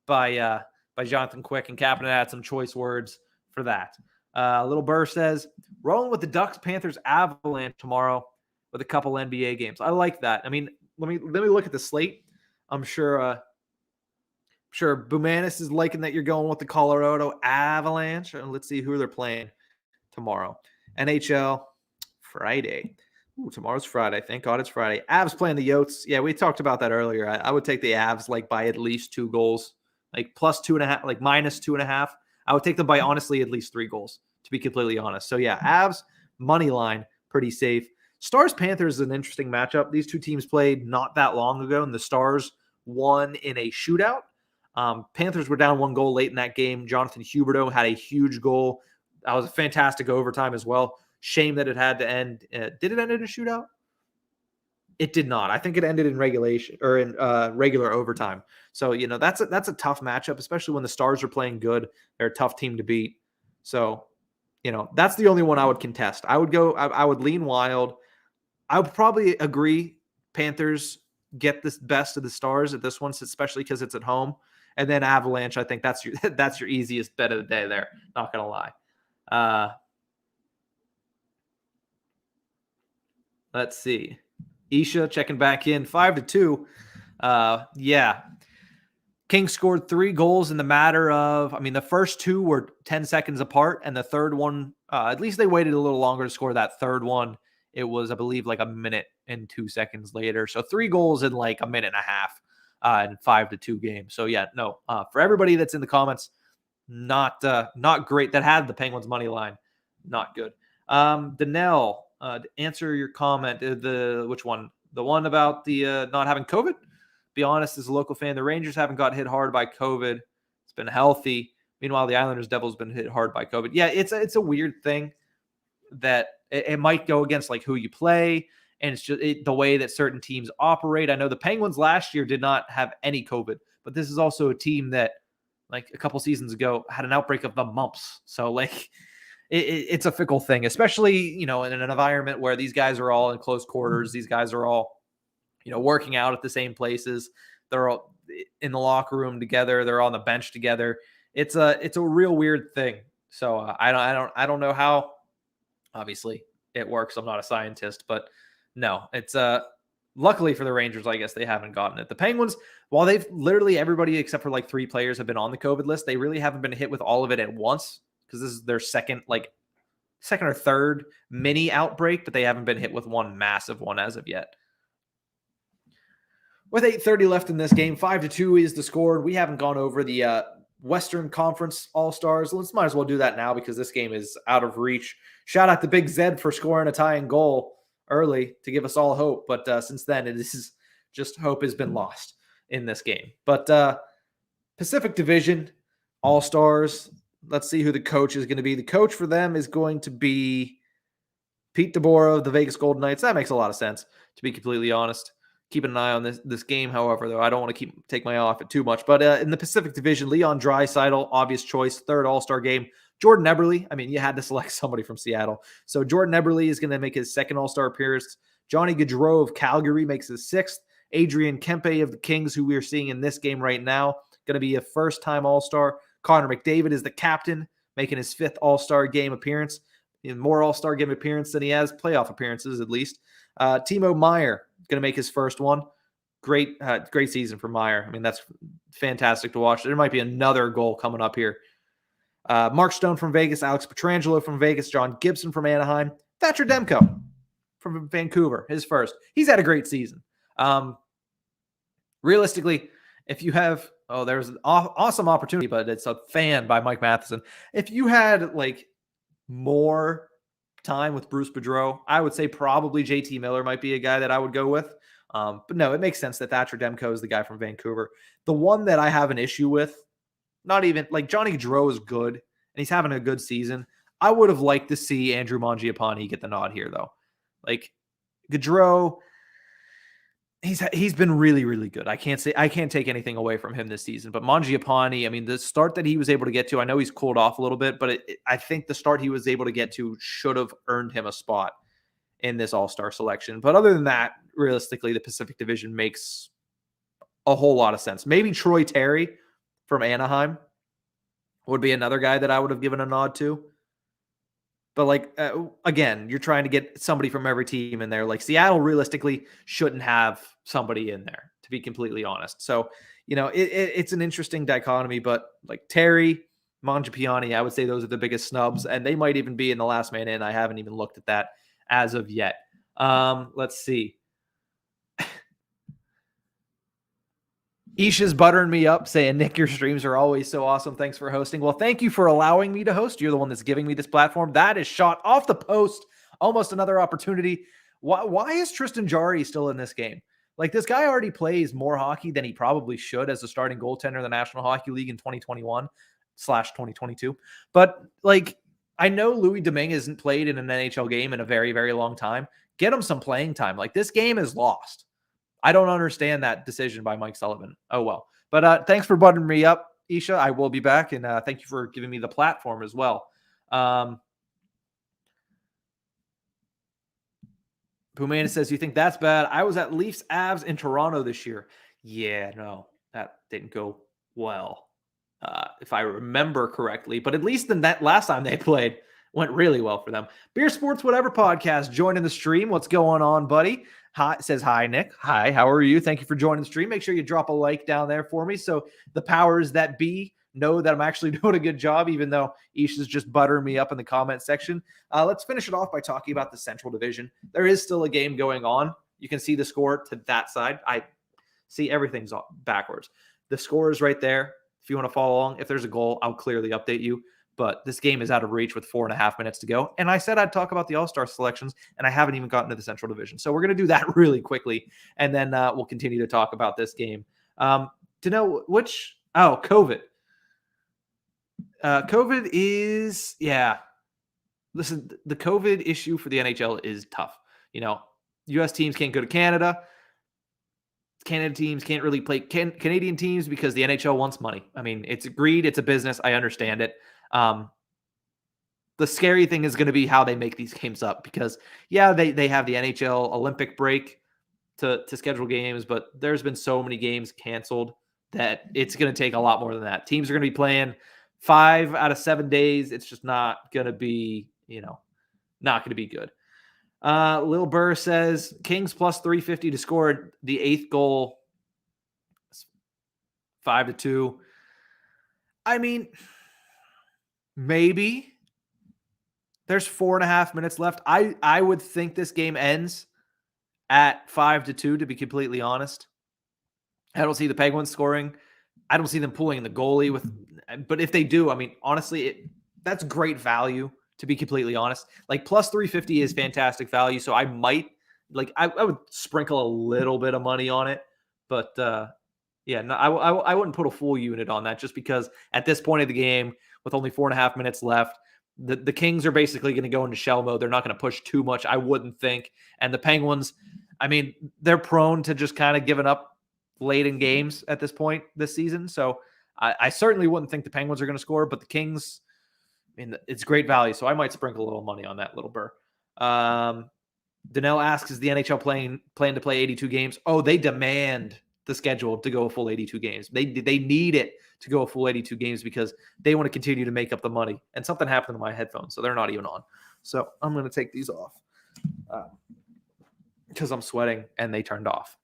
by Jonathan Quick, and Kapanen had some choice words for that. Little Burr says, rolling with the Ducks, Panthers, Avalanche tomorrow with a couple NBA games. I like that. I mean, let me look at the slate. I'm sure Bumanis is liking that you're going with the Colorado Avalanche. And let's see who they're playing tomorrow. NHL Friday. Ooh, tomorrow's Friday. Thank God it's Friday. Avs playing the Yotes. Yeah, we talked about that earlier. I would take the Avs by at least 2 goals, plus 2.5, minus 2.5. I would take them by honestly at least 3 goals, to be completely honest. So yeah, Avs money line, pretty safe. Stars Panthers is an interesting matchup. These two teams played not that long ago, and the Stars won in a shootout. Panthers were down 1 goal late in that game. Jonathan Huberdeau had a huge goal. That was a fantastic overtime as well. Shame that it had to end. Did it end in a shootout? It did not. I think it ended in regulation or in regular overtime. So, that's a tough matchup, especially when the Stars are playing good. They're a tough team to beat. So, that's the only one I would contest. I would lean Wild. I would probably agree Panthers get the best of the Stars at this one, especially because it's at home. And then Avalanche, I think that's your easiest bet of the day there. Not going to lie. Let's see. Isha checking back in 5-2. Yeah. Kings scored 3 goals in the matter of, the first 2 were 10 seconds apart. And the third one, at least they waited a little longer to score that third one. It was, I believe, a minute and 2 seconds later. So 3 goals in a minute and a half in 5-2 game. So yeah, no, for everybody that's in the comments, not great. That had the Penguins money line. Not good. Danelle, to answer your comment, which one? The one about the not having COVID? Be honest, as a local fan, the Rangers haven't got hit hard by COVID. It's been healthy. Meanwhile, the Islanders Devils been hit hard by COVID. Yeah, it's a weird thing that it might go against who you play, and it's just the way that certain teams operate. I know the Penguins last year did not have any COVID, but this is also a team that a couple seasons ago had an outbreak of the mumps. So it's a fickle thing, especially, in an environment where these guys are all in close quarters. These guys are all, working out at the same places. They're all in the locker room together. They're on the bench together. it's a real weird thing. So I don't know how. Obviously, it works. I'm not a scientist, but no, it's luckily for the Rangers, I guess they haven't gotten it. The Penguins, while they've literally everybody except for like 3 players have been on the COVID list, they really haven't been hit with all of it at once because this is their second or third mini outbreak, but they haven't been hit with one massive one as of yet. With 8:30 left in this game, 5-2 is the score. We haven't gone over the Western Conference All-Stars. Let's might as well do that now because this game is out of reach. Shout out to Big Zed for scoring a tying goal early to give us all hope. But since then, it is just hope has been lost in this game. But Pacific Division All-Stars, let's see who the coach is going to be. The coach for them is going to be Pete DeBoer of the Vegas Golden Knights. That makes a lot of sense, to be completely honest. Keeping an eye on this game, however, though. I don't want to take my eye off it too much. But in the Pacific Division, Leon Draisaitl, obvious choice, third All-Star game. Jordan Eberle, I mean, you had to select somebody from Seattle. So Jordan Eberle is going to make his second All-Star appearance. Johnny Gaudreau of Calgary makes his sixth. Adrian Kempe of the Kings, who we are seeing in this game right now, going to be a first-time All-Star. Connor McDavid is the captain, making his fifth All-Star game appearance. More All-Star game appearance than he has playoff appearances, at least. Timo Meier going to make his first one. Great season for Meier. I mean, that's fantastic to watch. There might be another goal coming up here. Mark Stone from Vegas, Alex Pietrangelo from Vegas, John Gibson from Anaheim, Thatcher Demko from Vancouver, his first. He's had a great season. Realistically, if you have, there's an awesome opportunity, but it's a fan by Mike Matheson. If you had like more time with Bruce Boudreau, I would say probably JT Miller might be a guy that I would go with. But no, it makes sense that Thatcher Demko is the guy from Vancouver. The one that I have an issue with, not even like Johnny Gaudreau is good and he's having a good season. I would have liked to see Andrew Mangiapane get the nod here, though. Like Gaudreau, he's been really, really good. I can't take anything away from him this season. But Mangiapane, I mean, the start that he was able to get to, I know he's cooled off a little bit, but I think the start he was able to get to should have earned him a spot in this All-Star selection. But other than that, realistically, the Pacific Division makes a whole lot of sense. Maybe Troy Terry from Anaheim would be another guy that I would have given a nod to. But again, you're trying to get somebody from every team in there. Like Seattle realistically shouldn't have somebody in there, to be completely honest. So, it's an interesting dichotomy, but like Terry, Mangiapane, I would say those are the biggest snubs, and they might even be in the last man in. I haven't even looked at that as of yet. Let's see. Isha's buttering me up saying, Nick, your streams are always so awesome. Thanks for hosting. Well, thank you for allowing me to host. You're the one that's giving me this platform. That is shot off the post. Almost another opportunity. Why is Tristan Jarry still in this game? Like, this guy already plays more hockey than he probably should as a starting goaltender in the National Hockey League in 2021/2022. But, I know Louis Domingue hasn't played in an NHL game in a very, very long time. Get him some playing time. Like, this game is lost. I don't understand that decision by Mike Sullivan. Oh, well. But thanks for buttering me up, Isha. I will be back, and thank you for giving me the platform as well. Pumana says, you think that's bad? I was at Leafs Avs in Toronto this year. Yeah, no, that didn't go well, if I remember correctly. But at least in that last time they played, went really well for them. Beer Sports Whatever podcast joining the stream. What's going on, buddy? Hi, says hi, Nick. Hi, how are you? Thank you for joining the stream. Make sure you drop a like down there for me so the powers that be know that I'm actually doing a good job, even though Isha's just buttering me up in the comment section. Let's finish it off by talking about the Central Division. There is still a game going on. You can see the score to that side. I see everything's backwards. The score is right there. If you want to follow along, if there's a goal, I'll clearly update you. But this game is out of reach with 4.5 minutes to go. And I said I'd talk about the All-Star selections, and I haven't even gotten to the Central Division. So we're going to do that really quickly, and then we'll continue to talk about this game. To know which – COVID. COVID is – yeah. Listen, the COVID issue for the NHL is tough. U.S. teams can't go to Canada. Canada teams can't really play Canadian teams because the NHL wants money. I mean, it's greed. It's a business. I understand it. The scary thing is going to be how they make these games up because, yeah, they have the NHL Olympic break to schedule games, but there's been so many games canceled that it's going to take a lot more than that. Teams are going to be playing 5 out of 7 days, it's just not going to be, not going to be good. Lil Burr says Kings plus 350 to score the 8th goal, 5-2. I mean, maybe. There's 4.5 minutes left. I would think this game ends at 5-2, to be completely honest. I don't see the Penguins scoring. I don't see them pulling the goalie but if they do, I mean, honestly, that's great value, to be completely honest. Like, plus 350 is fantastic value. So I might, I would sprinkle a little bit of money on it, but yeah, no, I wouldn't put a full unit on that, just because at this point of the game, with only 4.5 minutes left, the Kings are basically going to go into shell mode. They're not going to push too much, I wouldn't think. And the Penguins, I mean, they're prone to just kind of giving up late in games at this point this season. So I certainly wouldn't think the Penguins are going to score, but the Kings, I mean, it's great value. So I might sprinkle a little money on that, Little Burr. Danelle asks, is the NHL plan to play 82 games? Oh, they demand the schedule to go a full 82 games. They need it to go a full 82 games because they want to continue to make up the money. And something happened to my headphones, so they're not even on. So I'm going to take these off because I'm sweating and they turned off.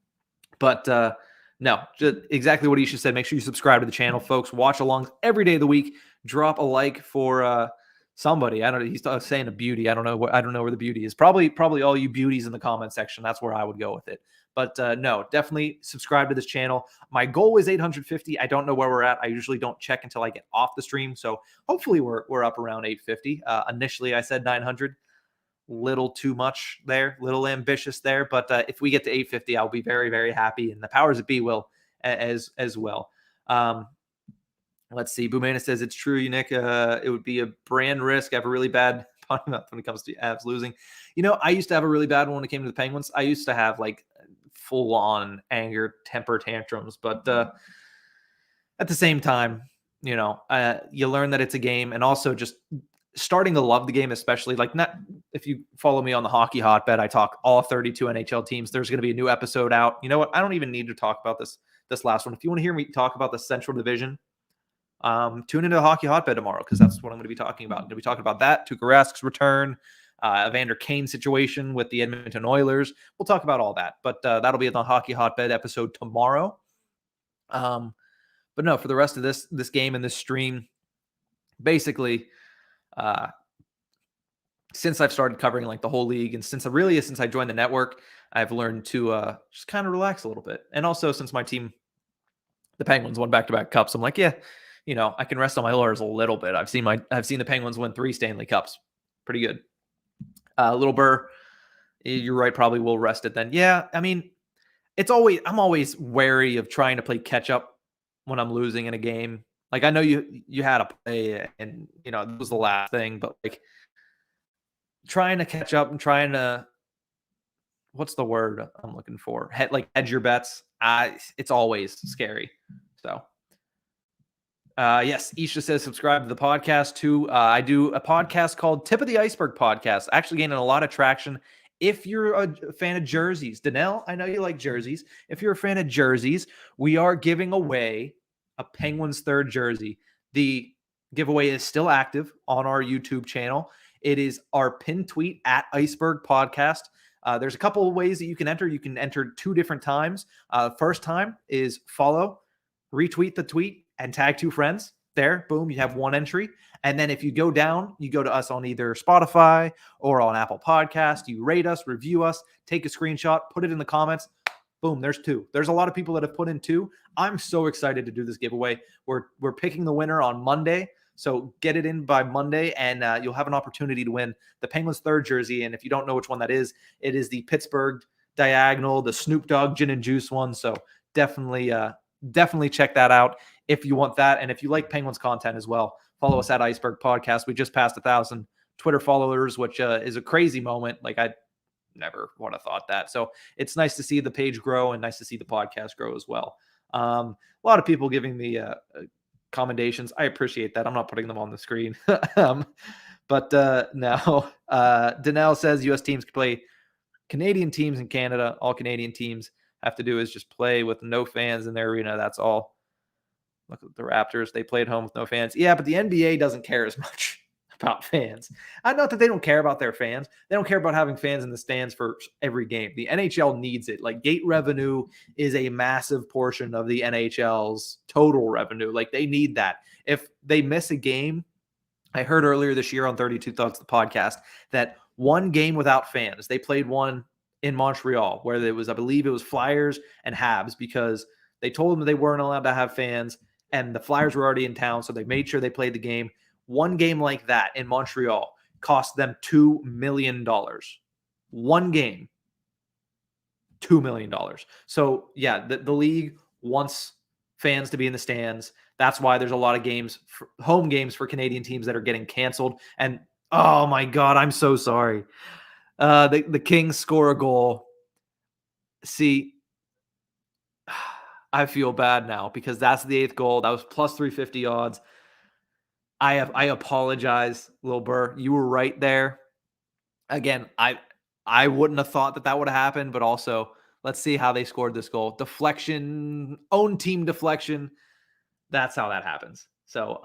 But no, just exactly what Isha said. Make sure you subscribe to the channel, folks. Watch alongs every day of the week. Drop a like for somebody. I don't know. He's saying a beauty. I don't know where the beauty is. Probably all you beauties in the comment section. That's where I would go with it. But no, definitely subscribe to this channel. My goal is 850. I don't know where we're at. I usually don't check until I get off the stream. So hopefully we're up around 850. Initially, I said 900. Little too much there, little ambitious there. But if we get to 850, I'll be very, very happy. And the powers that be will as well. Let's see. Boomana says it's true, Nick. It would be a brand risk. I have a really bad when it comes to Avs losing. I used to have a really bad one when it came to the Penguins. I used to have full on anger, temper tantrums. But at the same time, you learn that it's a game, and also just starting to love the game, especially not if you follow me on the Hockey Hotbed, I talk all 32 NHL teams. There's going to be a new episode out. You know what? I don't even need to talk about this last one. If you want to hear me talk about the Central Division, tune into the Hockey Hotbed tomorrow, because that's what I'm going to be talking about. I'm going to be talking about that, Tuukka Rask's return, Evander Kane situation with the Edmonton Oilers. We'll talk about all that, but that'll be at the Hockey Hotbed episode tomorrow. But no, for the rest of this game and this stream, basically, since I've started covering the whole league, and since I joined the network, I've learned to just kind of relax a little bit. And also, since my team, the Penguins, won back-to-back cups, I'm like, yeah, I can rest on my laurels a little bit. I've seen the Penguins win 3 Stanley Cups. Pretty good. Little Burr, you're right, probably will rest it then. Yeah, I mean, I'm always wary of trying to play catch up when I'm losing in a game. I know you had to play, and it was the last thing, but trying to catch up and trying to, what's the word I'm looking for? Hedge your bets. It's always scary. So, yes, Isha says subscribe to the podcast too. I do a podcast called Tip of the Iceberg Podcast. Actually gaining a lot of traction. If you're a fan of jerseys, Danelle, I know you like jerseys. If you're a fan of jerseys, we are giving away a Penguins 3rd jersey. The giveaway is still active on our YouTube channel. It is our pinned tweet at Iceberg Podcast. There's a couple of ways that you can enter. You can enter 2 different times. First time is follow, retweet the tweet, and tag 2 friends. There, boom, you have 1 entry. And then if you go down, you go to us on either Spotify or on Apple Podcast. You rate us, review us, take a screenshot, put it in the comments. Boom, there's 2. There's a lot of people that have put in 2. I'm so excited to do this giveaway. We're picking the winner on Monday. So get it in by Monday, and you'll have an opportunity to win the Penguins 3rd jersey. And if you don't know which one that is, it is the Pittsburgh Diagonal, the Snoop Dogg Gin and Juice one. So definitely check that out if you want that. And if you like Penguins content as well, follow us at Iceberg Podcast. We just passed 1,000 Twitter followers, which is a crazy moment. I never would have thought that. So it's nice to see the page grow and nice to see the podcast grow as well. A lot of people giving me commendations. I appreciate that. I'm not putting them on the screen. But now Danelle says U.S. teams can play Canadian teams in Canada. All Canadian teams have to do is just play with no fans in their arena. That's all. Look at the Raptors. They played home with no fans. Yeah, but the NBA doesn't care as much about fans. Not that they don't care about their fans. They don't care about having fans in the stands for every game. The NHL needs it. Like, gate revenue is a massive portion of the NHL's total revenue. Like, they need that. If they miss a game, I heard earlier this year on 32 Thoughts, the podcast, that one game without fans, they played one in Montreal where it was, I believe it was Flyers and Habs, because they told them they weren't allowed to have fans and the Flyers were already in town. So they made sure they played the game. One game like that in Montreal cost them $2 million. One game, $2 million. So yeah, the league wants fans to be in the stands. That's why there's a lot of games, home games for Canadian teams that are getting canceled. And oh my God, I'm so sorry. The Kings score a goal. See, I feel bad now because that's the 8th goal. That was plus 350 odds. I apologize, Lil Burr. You were right there. Again, I wouldn't have thought that would have happened, but also let's see how they scored this goal. Deflection, own team deflection. That's how that happens. So,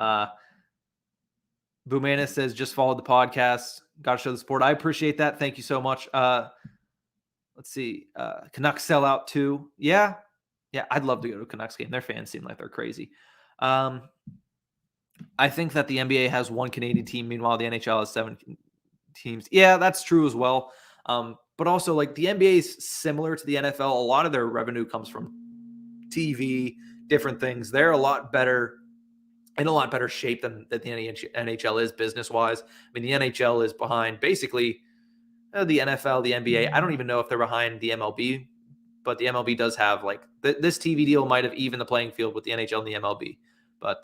Boomana says, just followed the podcast. Got to show the support. I appreciate that. Thank you so much. Let's see. Canucks sell out too. Yeah, I'd love to go to a Canucks game. Their fans seem like they're crazy. I think that the NBA has one Canadian team. Meanwhile, the NHL has 7 teams. Yeah, that's true as well. But also, like, the NBA is similar to the NFL. A lot of their revenue comes from TV, different things. They're a lot better, in a lot better shape than the NHL is business-wise. I mean, the NHL is behind basically the NFL, the NBA. I don't even know if they're behind the MLB, but the MLB does have, like, this TV deal might have evened the playing field with the NHL and the MLB. But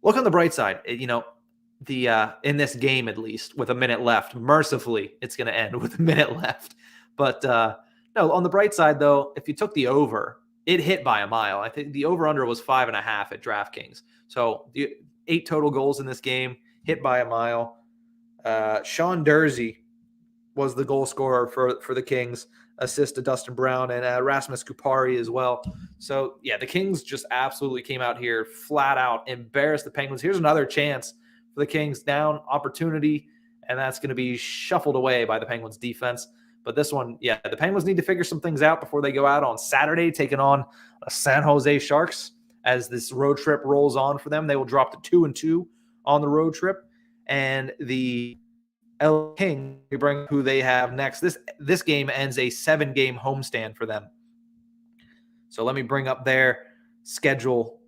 look on the bright side. In this game, at least, with a minute left, mercifully, it's going to end with a minute left. But no, on the bright side, though, if you took the over, it hit by a mile. I think the over-under was 5.5 at DraftKings. So the 8 total goals in this game, hit by a mile. Sean Durzi was the goal scorer for the Kings, assist to Dustin Brown and Rasmus Kupari as well. So, yeah, the Kings just absolutely came out here flat out, embarrassed the Penguins. Here's another chance for the Kings, down opportunity, and that's going to be shuffled away by the Penguins defense. But this one, yeah, the Penguins need to figure some things out before they go out on Saturday, taking on San Jose Sharks. As this road trip rolls on for them, they will drop to 2-2 on the road trip. And the LA Kings, we bring who they have next. This game ends a 7-game homestand for them. So let me bring up their schedule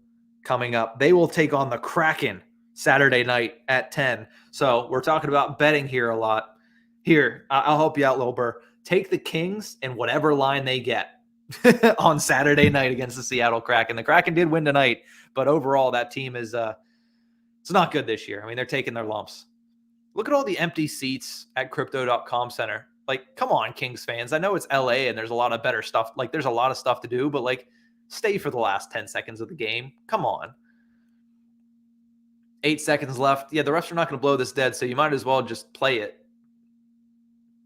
coming up. They will take on the Kraken Saturday night at 10. So we're talking about betting here a lot. Here, I'll help you out, Lil Burr. Take the Kings in whatever line they get on Saturday night against the Seattle Kraken. The Kraken did win tonight, but overall that team is it's not good this year. I mean, they're taking their lumps. Look at all the empty seats at Crypto.com Center. Like, come on, Kings fans. I know it's LA and there's a lot of better stuff. Like, there's a lot of stuff to do, but, like, stay for the last 10 seconds of the game. Come on. 8 seconds left. Yeah, the refs are not going to blow this dead, so you might as well just play it.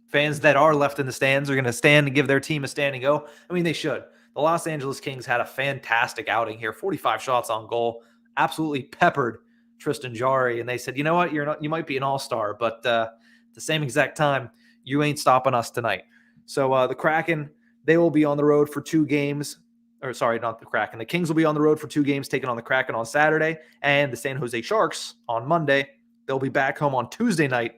Fans that are left in the stands are going to stand and give their team a standing go. I mean, they should. The Los Angeles Kings had a fantastic outing here. 45 shots on goal. Absolutely peppered Tristan Jarry. And they said, you know what? You might be an all-star, but at the same exact time, you ain't stopping us tonight. So the Kraken, they will be on the road for 2 games. Or sorry, not the Kraken. The Kings will be on the road for 2 games, taking on the Kraken on Saturday. And the San Jose Sharks on Monday. They'll be back home on Tuesday night,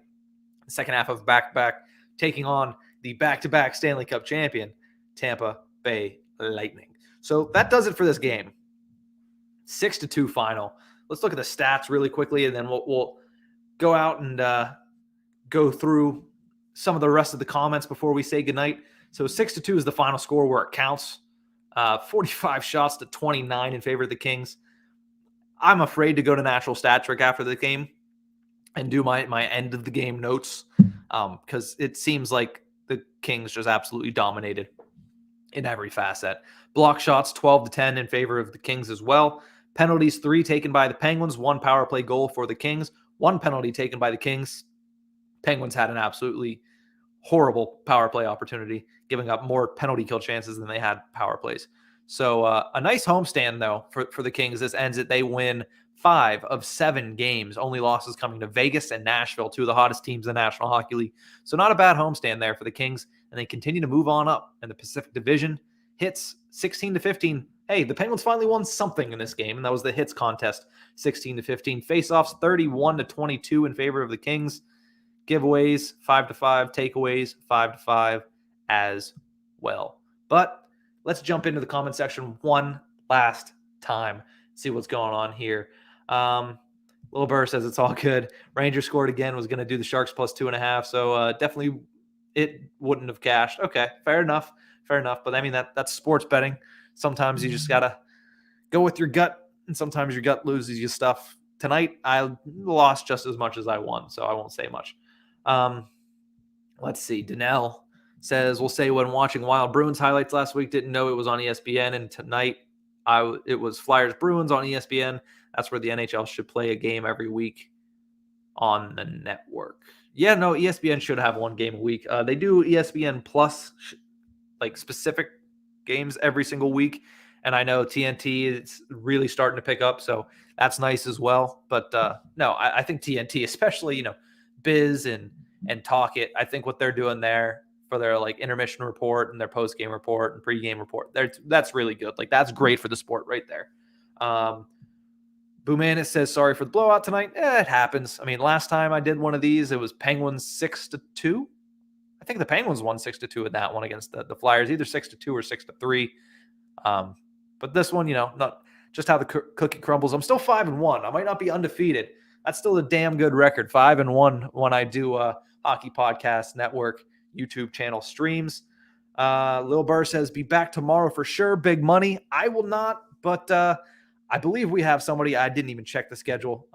the second half of back-to-back, taking on the back-to-back Stanley Cup champion, Tampa Bay Lightning. So that does it for this game. 6-2 final. Let's look at the stats really quickly, and then we'll go out and go through some of the rest of the comments before we say goodnight. So 6-2 is the final score where it counts. 45 shots to 29 in favor of the Kings. I'm afraid to go to natural stat trick after the game and do my end of the game notes because it seems like the Kings just absolutely dominated in every facet. Block shots 12-10 in favor of the Kings as well. Penalties 3 taken by the Penguins, 1 power play goal for the Kings, 1 penalty taken by the Kings. Penguins had an absolutely horrible power play opportunity, giving up more penalty kill chances than they had power plays. So a nice homestand, though, for the Kings. This ends it. They win 5 of 7 games. Only losses coming to Vegas and Nashville, 2 of the hottest teams in the National Hockey League. So not a bad homestand there for the Kings. And they continue to move on up in the Pacific Division. Hits 16-15. Hey, the Penguins finally won something in this game, and that was the hits contest, 16-15. Faceoffs 31-22 in favor of the Kings. Giveaways 5-5. Takeaways 5-5 as well. But let's jump into the comment section one last time. See what's going on here. Little Burr says it's all good. Ranger scored again. Was going to do the Sharks plus 2.5. So definitely it wouldn't have cashed. Okay, fair enough. But I mean, that's sports betting. Sometimes you just got to go with your gut, and sometimes your gut loses you stuff. Tonight, I lost just as much as I won, so I won't say much. Let's see. Danelle says, we'll say when watching Wild Bruins highlights last week, didn't know it was on ESPN, and tonight it was Flyers Bruins on ESPN. That's where the NHL should play a game every week on the network. Yeah, no, ESPN should have one game a week. They do ESPN Plus, like specific games every single week. And I know TNT is really starting to pick up, so that's nice as well. But no, I think TNT, especially, Biz and Talk It, I think what they're doing there for their like intermission report and their post-game report and pre-game report, that's really good. Like, that's great for the sport right there. Boomanis says, sorry for the blowout tonight. It happens. I mean, last time I did one of these, it was Penguins 6-2. I think the Penguins won 6-2 in that one against the Flyers, either 6-2 or 6-3. But this one, not just how the cookie crumbles. I'm still 5-1. I might not be undefeated. That's still a damn good record. 5-1 when I do Hockey Podcast Network YouTube channel streams. Lil Burr says, be back tomorrow for sure. Big money. I will not, but I believe we have somebody. I didn't even check the schedule.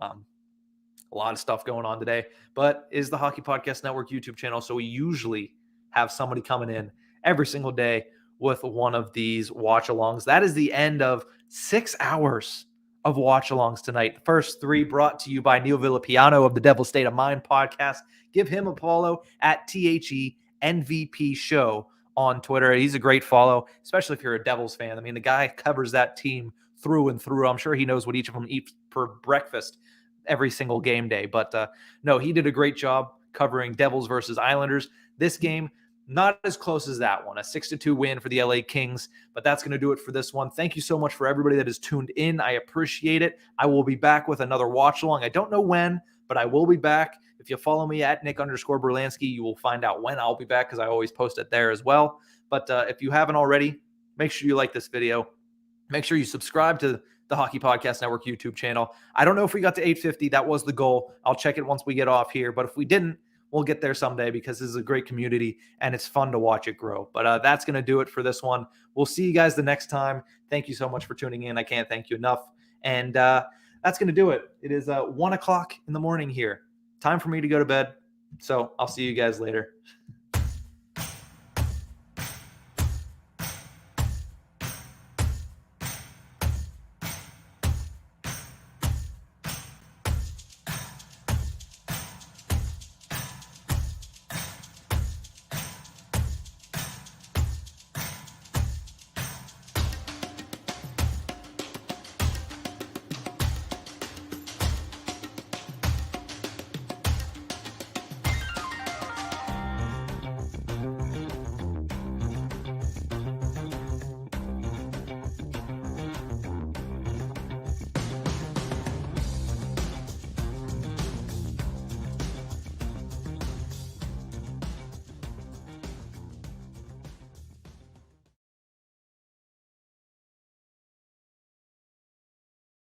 A lot of stuff going on today, but is the Hockey Podcast Network YouTube channel. So we usually have somebody coming in every single day with one of these watch-alongs. That is the end of 6 hours of watch-alongs tonight. The first 3 brought to you by Neil Villapiano of the Devil's State of Mind podcast. Give him a follow at THENVP Show on Twitter. He's a great follow, especially if you're a Devils fan. I mean, the guy covers that team through and through. I'm sure he knows what each of them eat for breakfast every single game day. But no, he did a great job covering Devils versus Islanders. This game, not as close as that one, a 6-2 win for the LA Kings, but that's going to do it for this one. Thank you so much for everybody that has tuned in. I appreciate it. I will be back with another watch along. I don't know when, but I will be back. If you follow me at Nick_Berlansky, you will find out when I'll be back, because I always post it there as well. But if you haven't already, make sure you like this video. Make sure you subscribe to the Hockey Podcast Network YouTube channel. I don't know if we got to 850. That was the goal. I'll check it once we get off here. But if we didn't, we'll get there someday, because this is a great community and it's fun to watch it grow. But that's going to do it for this one. We'll see you guys the next time. Thank you so much for tuning in. I can't thank you enough. And that's going to do it. It is 1 o'clock in the morning here. Time for me to go to bed. So I'll see you guys later.